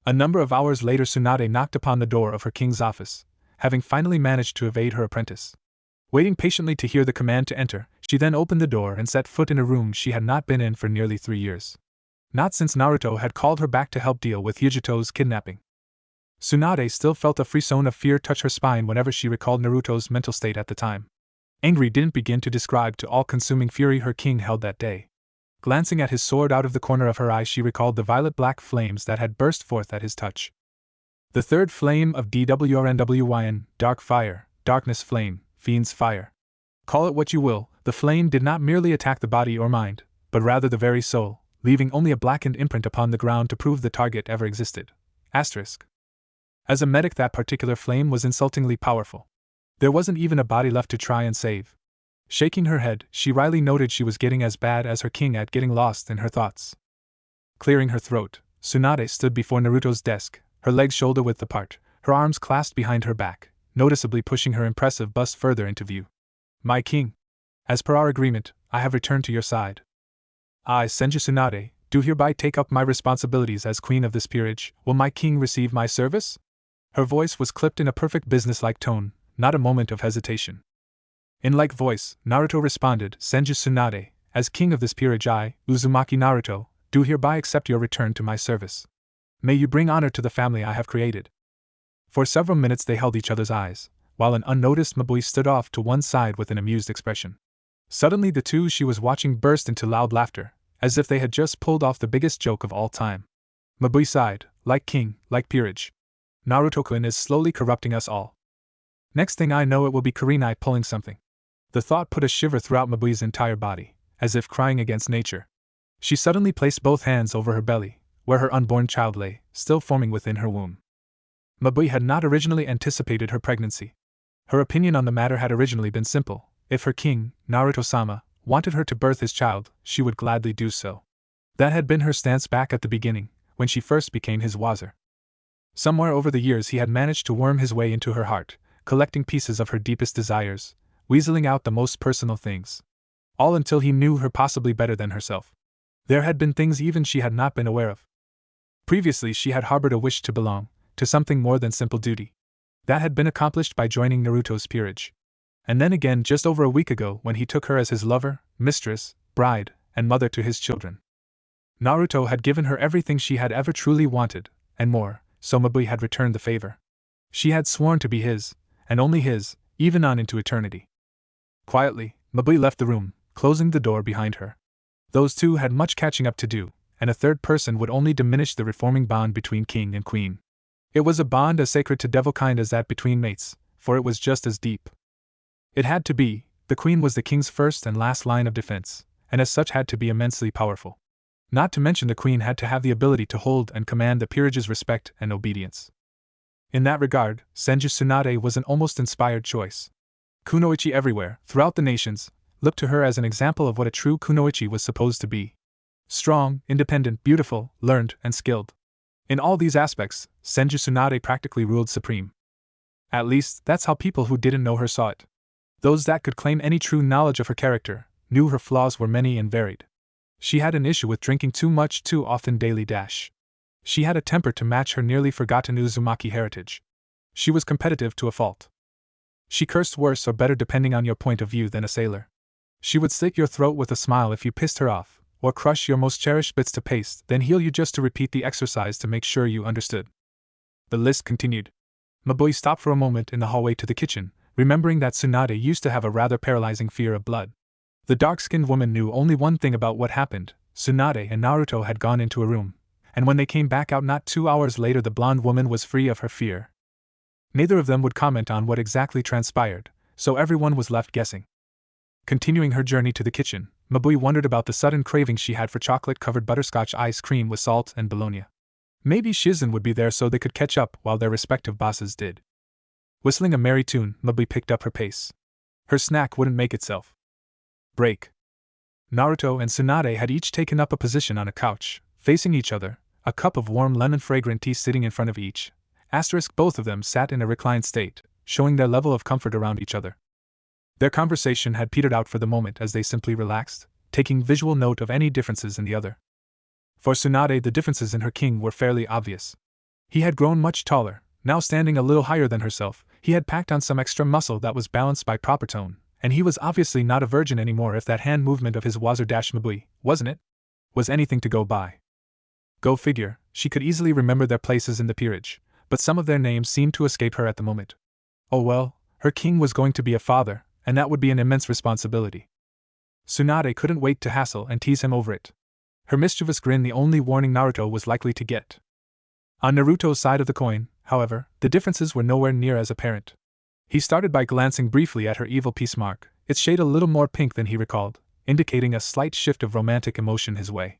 [SPEAKER 1] A number of hours later Tsunade knocked upon the door of her king's office, having finally managed to evade her apprentice. Waiting patiently to hear the command to enter, she then opened the door and set foot in a room she had not been in for nearly 3 years. Not since Naruto had called her back to help deal with Yujito's kidnapping. Tsunade still felt a frisson of fear touch her spine whenever she recalled Naruto's mental state at the time. Angry didn't begin to describe to all-consuming fury her king held that day. Glancing at his sword out of the corner of her eye, she recalled the violet-black flames that had burst forth at his touch. The third flame of DWRNWYN, dark fire, darkness flame, fiend's fire. Call it what you will, the flame did not merely attack the body or mind, but rather the very soul, leaving only a blackened imprint upon the ground to prove the target ever existed. Asterisk. As a medic, that particular flame was insultingly powerful. There wasn't even a body left to try and save. Shaking her head, she wryly noted she was getting as bad as her king at getting lost in her thoughts. Clearing her throat, Tsunade stood before Naruto's desk, her legs shoulder-width apart, her arms clasped behind her back, noticeably pushing her impressive bust further into view. My king. As per our agreement, I have returned to your side. I, Senju Tsunade, do hereby take up my responsibilities as queen of this peerage. Will my king receive my service? Her voice was clipped in a perfect businesslike tone, not a moment of hesitation. In like voice, Naruto responded, Senju Tsunade, as king of this peerage I, Uzumaki Naruto, do hereby accept your return to my service. May you bring honor to the family I have created. For several minutes they held each other's eyes, while an unnoticed Mabui stood off to one side with an amused expression. Suddenly the two she was watching burst into loud laughter, as if they had just pulled off the biggest joke of all time. Mabui sighed, like king, like peerage. Naruto-kun is slowly corrupting us all. Next thing I know it will be Kurenai pulling something. The thought put a shiver throughout Mabui's entire body, as if crying against nature. She suddenly placed both hands over her belly, where her unborn child lay, still forming within her womb. Mabui had not originally anticipated her pregnancy. Her opinion on the matter had originally been simple. If her king, Naruto-sama, wanted her to birth his child, she would gladly do so. That had been her stance back at the beginning, when she first became his wazer. Somewhere over the years he had managed to worm his way into her heart, collecting pieces of her deepest desires, weaseling out the most personal things. All until he knew her possibly better than herself. There had been things even she had not been aware of. Previously she had harbored a wish to belong to something more than simple duty. That had been accomplished by joining Naruto's peerage. And then again just over a week ago when he took her as his lover, mistress, bride, and mother to his children. Naruto had given her everything she had ever truly wanted, and more, so Mabui had returned the favor. She had sworn to be his, and only his, even on into eternity. Quietly, Mabui left the room, closing the door behind her. Those two had much catching up to do, and a third person would only diminish the reforming bond between king and queen. It was a bond as sacred to devilkind as that between mates, for it was just as deep. It had to be. The queen was the king's first and last line of defense, and as such had to be immensely powerful. Not to mention the queen had to have the ability to hold and command the peerage's respect and obedience. In that regard, Senju Tsunade was an almost inspired choice. Kunoichi everywhere, throughout the nations, looked to her as an example of what a true kunoichi was supposed to be. Strong, independent, beautiful, learned, and skilled. In all these aspects, Senju Tsunade practically ruled supreme. At least, that's how people who didn't know her saw it. Those that could claim any true knowledge of her character knew her flaws were many and varied. She had an issue with drinking too much too often daily. She had a temper to match her nearly forgotten Uzumaki heritage. She was competitive to a fault. She cursed worse or better depending on your point of view than a sailor. She would slit your throat with a smile if you pissed her off, or crush your most cherished bits to paste, then heal you just to repeat the exercise to make sure you understood. The list continued. Mabui stopped for a moment in the hallway to the kitchen, remembering that Tsunade used to have a rather paralyzing fear of blood. The dark-skinned woman knew only one thing about what happened. Tsunade and Naruto had gone into a room, and when they came back out not 2 hours later the blonde woman was free of her fear. Neither of them would comment on what exactly transpired, so everyone was left guessing. Continuing her journey to the kitchen, Mabui wondered about the sudden craving she had for chocolate-covered butterscotch ice cream with salt and bologna. Maybe Shizen would be there so they could catch up while their respective bosses did. Whistling a merry tune, Mabui picked up her pace. Her snack wouldn't make itself. Break. Naruto and Tsunade had each taken up a position on a couch, facing each other, a cup of warm lemon-fragrant tea sitting in front of each. Both of them sat in a reclined state, showing their level of comfort around each other. Their conversation had petered out for the moment as they simply relaxed, taking visual note of any differences in the other. For Tsunade the differences in her king were fairly obvious. He had grown much taller, now standing a little higher than herself. He had packed on some extra muscle that was balanced by proper tone, and he was obviously not a virgin anymore if that hand movement of his Wazer-Mabui, wasn't it? Was anything to go by. Go figure, she could easily remember their places in the peerage, but some of their names seemed to escape her at the moment. Oh well, her king was going to be a father, and that would be an immense responsibility. Tsunade couldn't wait to hassle and tease him over it. Her mischievous grin the only warning Naruto was likely to get. On Naruto's side of the coin, however, the differences were nowhere near as apparent. He started by glancing briefly at her evil peace mark, its shade a little more pink than he recalled, indicating a slight shift of romantic emotion his way.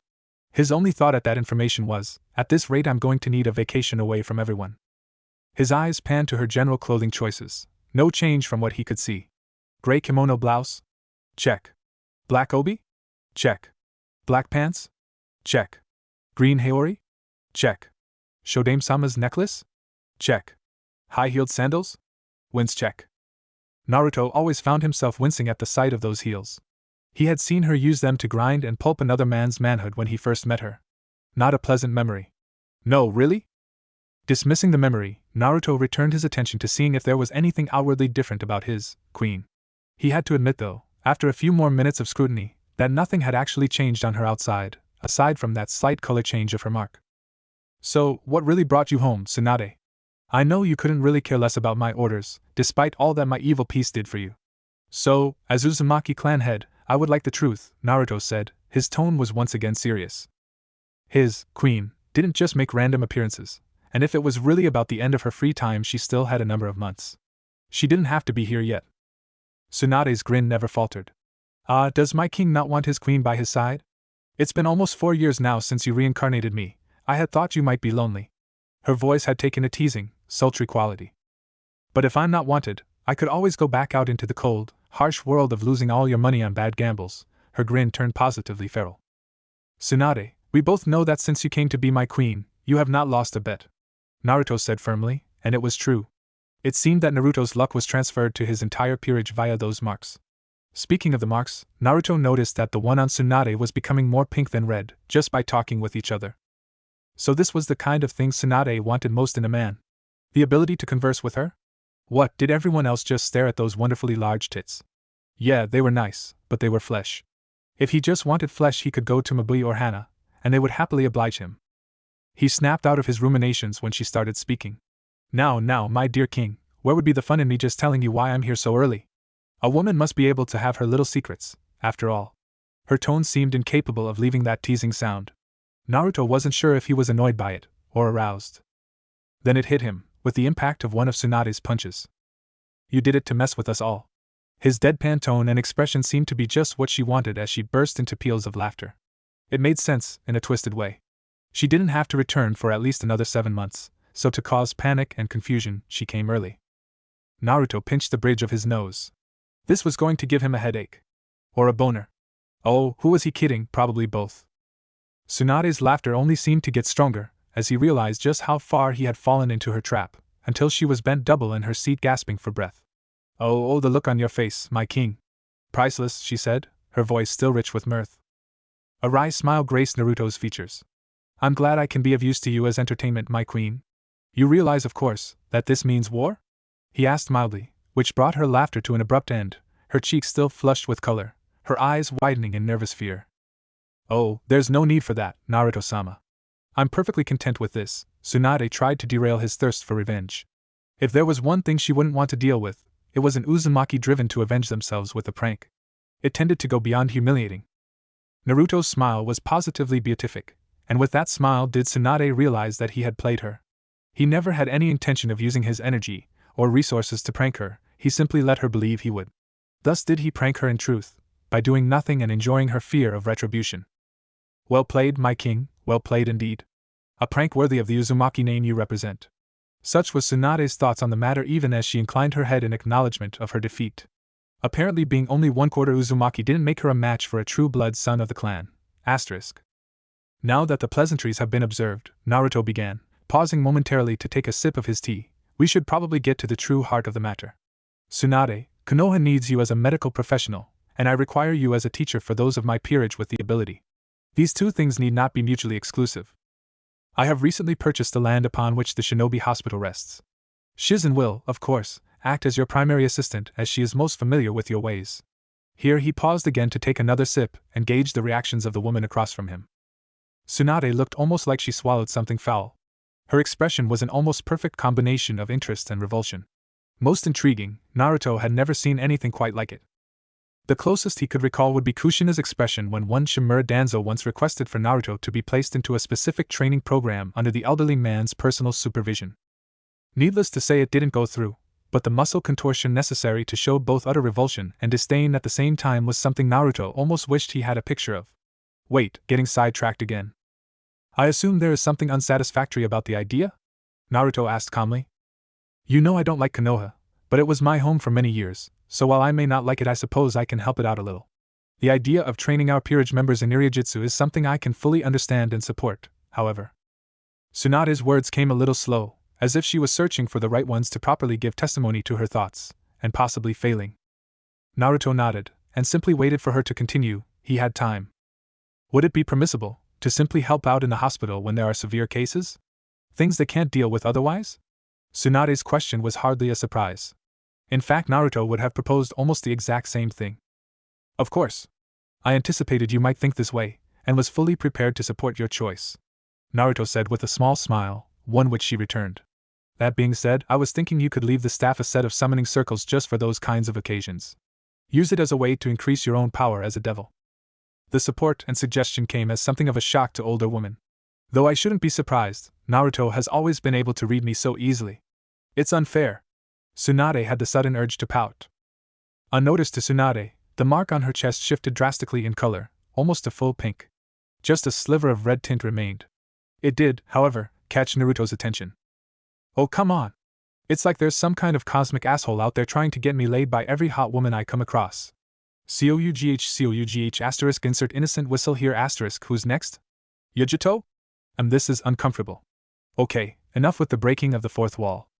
[SPEAKER 1] His only thought at that information was, at this rate I'm going to need a vacation away from everyone. His eyes panned to her general clothing choices. No change from what he could see. Gray kimono blouse? Check. Black obi? Check. Black pants? Check. Green haori? Check. Shodame-sama's necklace? Check. High-heeled sandals? Wince check. Naruto always found himself wincing at the sight of those heels. He had seen her use them to grind and pulp another man's manhood when he first met her. Not a pleasant memory. No, really? Dismissing the memory, Naruto returned his attention to seeing if there was anything outwardly different about his queen. He had to admit, though, after a few more minutes of scrutiny, that nothing had actually changed on her outside, aside from that slight color change of her mark. So, what really brought you home, Tsunade? I know you couldn't really care less about my orders, despite all that my evil peace did for you. So, as Uzumaki clan head, I would like the truth, Naruto said. His tone was once again serious. His queen didn't just make random appearances, and if it was really about the end of her free time, she still had a number of months. She didn't have to be here yet. Tsunade's grin never faltered. Does my king not want his queen by his side? It's been almost 4 years now since you reincarnated me. I had thought you might be lonely. Her voice had taken a teasing, sultry quality. But if I'm not wanted, I could always go back out into the cold, harsh world of losing all your money on bad gambles. Her grin turned positively feral. Tsunade, we both know that since you came to be my queen, you have not lost a bet. Naruto said firmly, and it was true. It seemed that Naruto's luck was transferred to his entire peerage via those marks. Speaking of the marks, Naruto noticed that the one on Tsunade was becoming more pink than red, just by talking with each other. So this was the kind of thing Tsunade wanted most in a man. The ability to converse with her? What, did everyone else just stare at those wonderfully large tits? Yeah, they were nice, but they were flesh. If he just wanted flesh, he could go to Mabui or Hana, and they would happily oblige him. He snapped out of his ruminations when she started speaking. Now, my dear king, where would be the fun in me just telling you why I'm here so early? A woman must be able to have her little secrets, after all. Her tone seemed incapable of leaving that teasing sound. Naruto wasn't sure if he was annoyed by it, or aroused. Then it hit him, with the impact of one of Tsunade's punches. You did it to mess with us all. His deadpan tone and expression seemed to be just what she wanted as she burst into peals of laughter. It made sense, in a twisted way. She didn't have to return for at least another 7 months, so to cause panic and confusion, she came early. Naruto pinched the bridge of his nose. This was going to give him a headache. Or a boner. Oh, who was he kidding? Probably both. Tsunade's laughter only seemed to get stronger, as he realized just how far he had fallen into her trap, until she was bent double in her seat gasping for breath. Oh, the look on your face, my king. Priceless, she said, her voice still rich with mirth. A wry smile graced Naruto's features. I'm glad I can be of use to you as entertainment, my queen. You realize, of course, that this means war? He asked mildly, which brought her laughter to an abrupt end, her cheeks still flushed with color, her eyes widening in nervous fear. Oh, there's no need for that, Naruto-sama. I'm perfectly content with this. Tsunade tried to derail his thirst for revenge. If there was one thing she wouldn't want to deal with, it was an Uzumaki driven to avenge themselves with a prank. It tended to go beyond humiliating. Naruto's smile was positively beatific, and with that smile did Tsunade realize that he had played her. He never had any intention of using his energy or resources to prank her, he simply let her believe he would. Thus did he prank her in truth, by doing nothing and enjoying her fear of retribution. Well played, my king, well played indeed. A prank worthy of the Uzumaki name you represent. Such was Tsunade's thoughts on the matter even as she inclined her head in acknowledgement of her defeat. Apparently being only 1/4 Uzumaki didn't make her a match for a true-blood son of the clan. Asterisk. Now that the pleasantries have been observed, Naruto began, pausing momentarily to take a sip of his tea, we should probably get to the true heart of the matter. Tsunade, Konoha needs you as a medical professional, and I require you as a teacher for those of my peerage with the ability. These two things need not be mutually exclusive. I have recently purchased the land upon which the shinobi hospital rests. Shizen will, of course, act as your primary assistant as she is most familiar with your ways. Here he paused again to take another sip and gauge the reactions of the woman across from him. Tsunade looked almost like she swallowed something foul. Her expression was an almost perfect combination of interest and revulsion. Most intriguing, Naruto had never seen anything quite like it. The closest he could recall would be Kushina's expression when one Shimura Danzo once requested for Naruto to be placed into a specific training program under the elderly man's personal supervision. Needless to say, it didn't go through, but the muscle contortion necessary to show both utter revulsion and disdain at the same time was something Naruto almost wished he had a picture of. Wait, getting sidetracked again. I assume there is something unsatisfactory about the idea? Naruto asked calmly. You know I don't like Konoha, but it was my home for many years, so while I may not like it, I suppose I can help it out a little. The idea of training our peerage members in Iriujitsu is something I can fully understand and support, however. Tsunade's words came a little slow, as if she was searching for the right ones to properly give testimony to her thoughts, and possibly failing. Naruto nodded, and simply waited for her to continue. He had time. Would it be permissible to simply help out in the hospital when there are severe cases? Things they can't deal with otherwise? Tsunade's question was hardly a surprise. In fact, Naruto would have proposed almost the exact same thing. Of course. I anticipated you might think this way, and was fully prepared to support your choice, Naruto said with a small smile, one which she returned. That being said, I was thinking you could leave the staff a set of summoning circles just for those kinds of occasions. Use it as a way to increase your own power as a devil. The support and suggestion came as something of a shock to older women. Though I shouldn't be surprised, Naruto has always been able to read me so easily. It's unfair. Tsunade had the sudden urge to pout. Unnoticed to Tsunade, the mark on her chest shifted drastically in color, almost a full pink. Just a sliver of red tint remained. It did, however, catch Naruto's attention. Oh, come on. It's like there's some kind of cosmic asshole out there trying to get me laid by every hot woman I come across. COUGH asterisk insert innocent whistle here asterisk who's next? Yujito? This is uncomfortable. Okay, enough with the breaking of the fourth wall.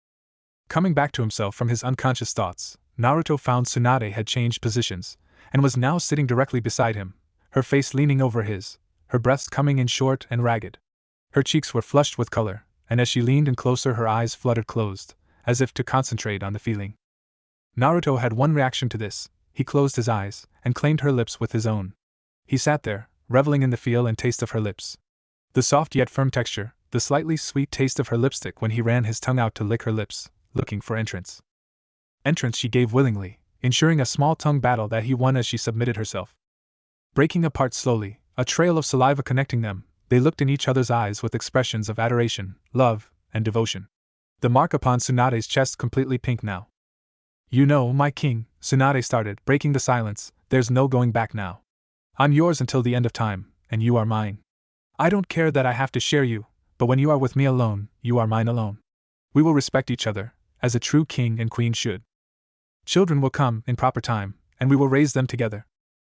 [SPEAKER 1] Coming back to himself from his unconscious thoughts, Naruto found Tsunade had changed positions, and was now sitting directly beside him, her face leaning over his, her breaths coming in short and ragged. Her cheeks were flushed with color, and as she leaned in closer her eyes fluttered closed, as if to concentrate on the feeling. Naruto had one reaction to this. He closed his eyes, and claimed her lips with his own. He sat there, reveling in the feel and taste of her lips. The soft yet firm texture, the slightly sweet taste of her lipstick when he ran his tongue out to lick her lips, looking for entrance. Entrance she gave willingly, ensuring a small tongue battle that he won as she submitted herself. Breaking apart slowly, a trail of saliva connecting them, they looked in each other's eyes with expressions of adoration, love, and devotion. The mark upon Tsunade's chest completely pink now. You know, my king, Tsunade started, breaking the silence, there's no going back now. I'm yours until the end of time, and you are mine. I don't care that I have to share you, but when you are with me alone, you are mine alone. We will respect each other, as a true king and queen should. Children will come in proper time, and we will raise them together.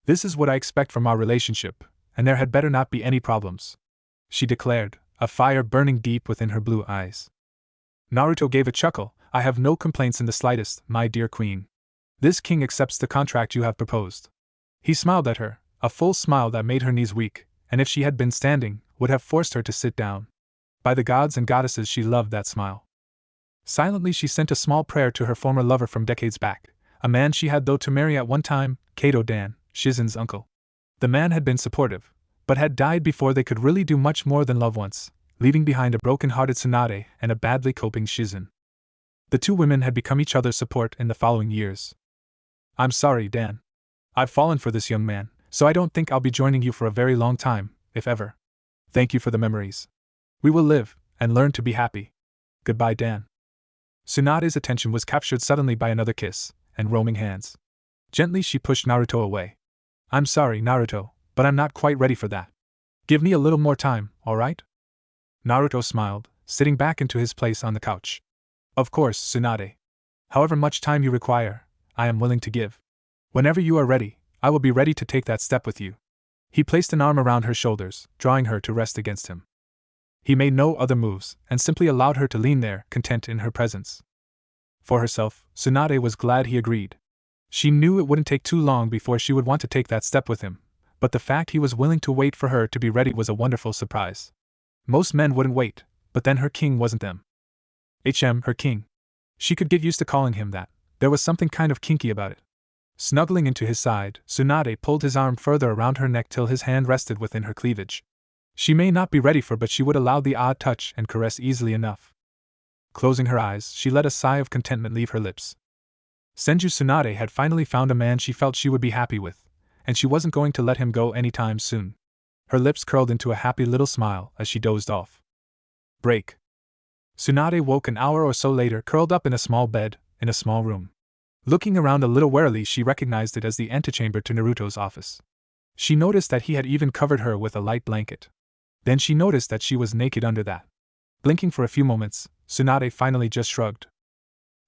[SPEAKER 1] This is what I expect from our relationship, and there had better not be any problems, she declared, a fire burning deep within her blue eyes. Naruto gave a chuckle. I have no complaints in the slightest, my dear queen. This king accepts the contract you have proposed. He smiled at her, a full smile that made her knees weak, and if she had been standing, would have forced her to sit down. By the gods and goddesses, she loved that smile. Silently she sent a small prayer to her former lover from decades back, a man she had thought to marry at one time, Kato Dan, Shizen's uncle. The man had been supportive, but had died before they could really do much more than love once, leaving behind a broken-hearted Tsunade and a badly coping Shizen. The two women had become each other's support in the following years. I'm sorry, Dan. I've fallen for this young man, so I don't think I'll be joining you for a very long time, if ever. Thank you for the memories. We will live, and learn to be happy. Goodbye, Dan. Tsunade's attention was captured suddenly by another kiss, and roaming hands. Gently she pushed Naruto away. I'm sorry, Naruto, but I'm not quite ready for that. Give me a little more time, alright? Naruto smiled, sitting back into his place on the couch. Of course, Tsunade. However much time you require, I am willing to give. Whenever you are ready, I will be ready to take that step with you. He placed an arm around her shoulders, drawing her to rest against him. He made no other moves, and simply allowed her to lean there, content in her presence. For herself, Tsunade was glad he agreed. She knew it wouldn't take too long before she would want to take that step with him, but the fact he was willing to wait for her to be ready was a wonderful surprise. Most men wouldn't wait, but then her king wasn't them. Her king. She could get used to calling him that. There was something kind of kinky about it. Snuggling into his side, Tsunade pulled his arm further around her neck till his hand rested within her cleavage. She may not be ready for, but she would allow the odd touch and caress easily enough. Closing her eyes, she let a sigh of contentment leave her lips. Senju Tsunade had finally found a man she felt she would be happy with, and she wasn't going to let him go anytime soon. Her lips curled into a happy little smile as she dozed off. Break. Tsunade woke an hour or so later, curled up in a small bed, in a small room. Looking around a little warily, she recognized it as the antechamber to Naruto's office. She noticed that he had even covered her with a light blanket. Then she noticed that she was naked under that. Blinking for a few moments, Tsunade finally just shrugged.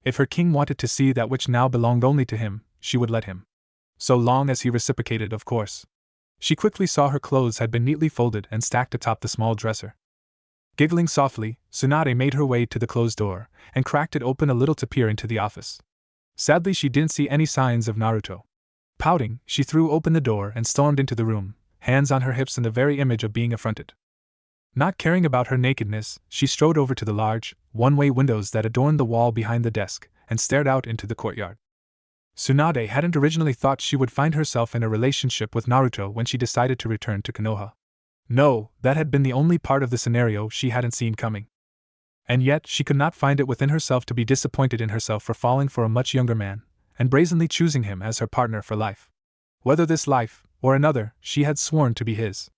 [SPEAKER 1] If her king wanted to see that which now belonged only to him, she would let him. So long as he reciprocated, of course. She quickly saw her clothes had been neatly folded and stacked atop the small dresser. Giggling softly, Tsunade made her way to the closed door, and cracked it open a little to peer into the office. Sadly, she didn't see any signs of Naruto. Pouting, she threw open the door and stormed into the room, hands on her hips in the very image of being affronted. Not caring about her nakedness, she strode over to the large, one-way windows that adorned the wall behind the desk, and stared out into the courtyard. Tsunade hadn't originally thought she would find herself in a relationship with Naruto when she decided to return to Konoha. No, that had been the only part of the scenario she hadn't seen coming. And yet, she could not find it within herself to be disappointed in herself for falling for a much younger man, and brazenly choosing him as her partner for life. Whether this life, or another, she had sworn to be his.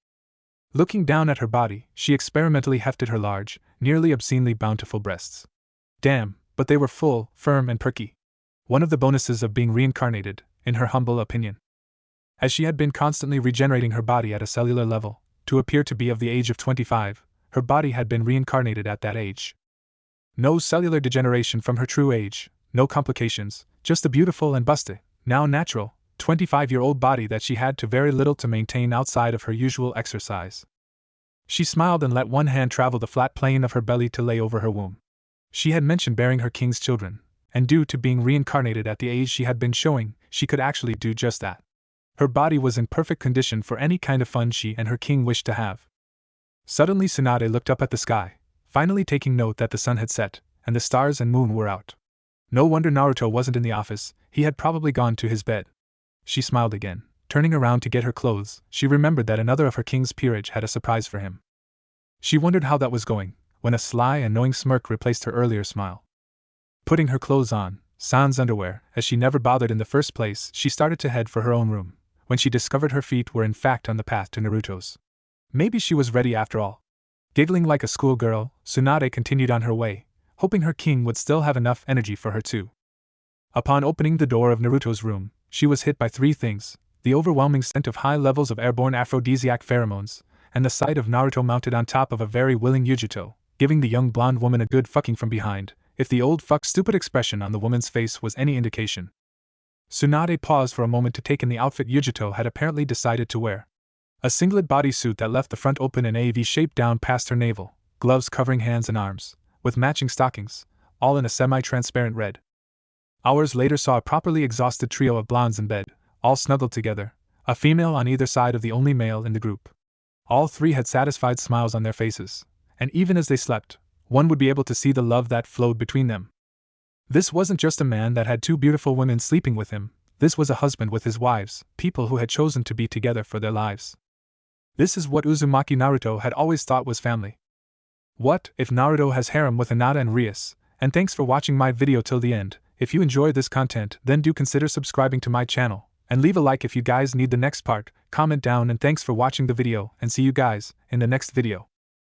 [SPEAKER 1] Looking down at her body, she experimentally hefted her large, nearly obscenely bountiful breasts. Damn, but they were full, firm, and perky. One of the bonuses of being reincarnated, in her humble opinion. As she had been constantly regenerating her body at a cellular level, to appear to be of the age of 25, her body had been reincarnated at that age. No cellular degeneration from her true age, no complications, just a beautiful and busty, now natural, 25-year-old body that she had to very little to maintain outside of her usual exercise. She smiled and let one hand travel the flat plane of her belly to lay over her womb. She had mentioned bearing her king's children, and due to being reincarnated at the age she had been showing, she could actually do just that. Her body was in perfect condition for any kind of fun she and her king wished to have. Suddenly Tsunade looked up at the sky, finally taking note that the sun had set, and the stars and moon were out. No wonder Naruto wasn't in the office, he had probably gone to his bed. She smiled again. Turning around to get her clothes, she remembered that another of her king's peerage had a surprise for him. She wondered how that was going, when a sly and knowing smirk replaced her earlier smile. Putting her clothes on, sans underwear, as she never bothered in the first place, she started to head for her own room, when she discovered her feet were in fact on the path to Naruto's. Maybe she was ready after all. Giggling like a schoolgirl, Tsunade continued on her way, hoping her king would still have enough energy for her too. Upon opening the door of Naruto's room, she was hit by three things: the overwhelming scent of high levels of airborne aphrodisiac pheromones, and the sight of Naruto mounted on top of a very willing Yujito, giving the young blonde woman a good fucking from behind, if the old fuck stupid expression on the woman's face was any indication. Tsunade paused for a moment to take in the outfit Yujito had apparently decided to wear. A singlet bodysuit that left the front open and a V-shape down past her navel, gloves covering hands and arms, with matching stockings, all in a semi-transparent red. Hours later saw a properly exhausted trio of blondes in bed, all snuggled together, a female on either side of the only male in the group. All three had satisfied smiles on their faces, and even as they slept, one would be able to see the love that flowed between them. This wasn't just a man that had two beautiful women sleeping with him, this was a husband with his wives, people who had chosen to be together for their lives. This is what Uzumaki Naruto had always thought was family. What if Naruto has harem with Hinata and Rias? And thanks for watching my video till the end. If you enjoyed this content, then do consider subscribing to my channel, and leave a like if you guys need the next part, comment down, and thanks for watching the video, and see you guys in the next video.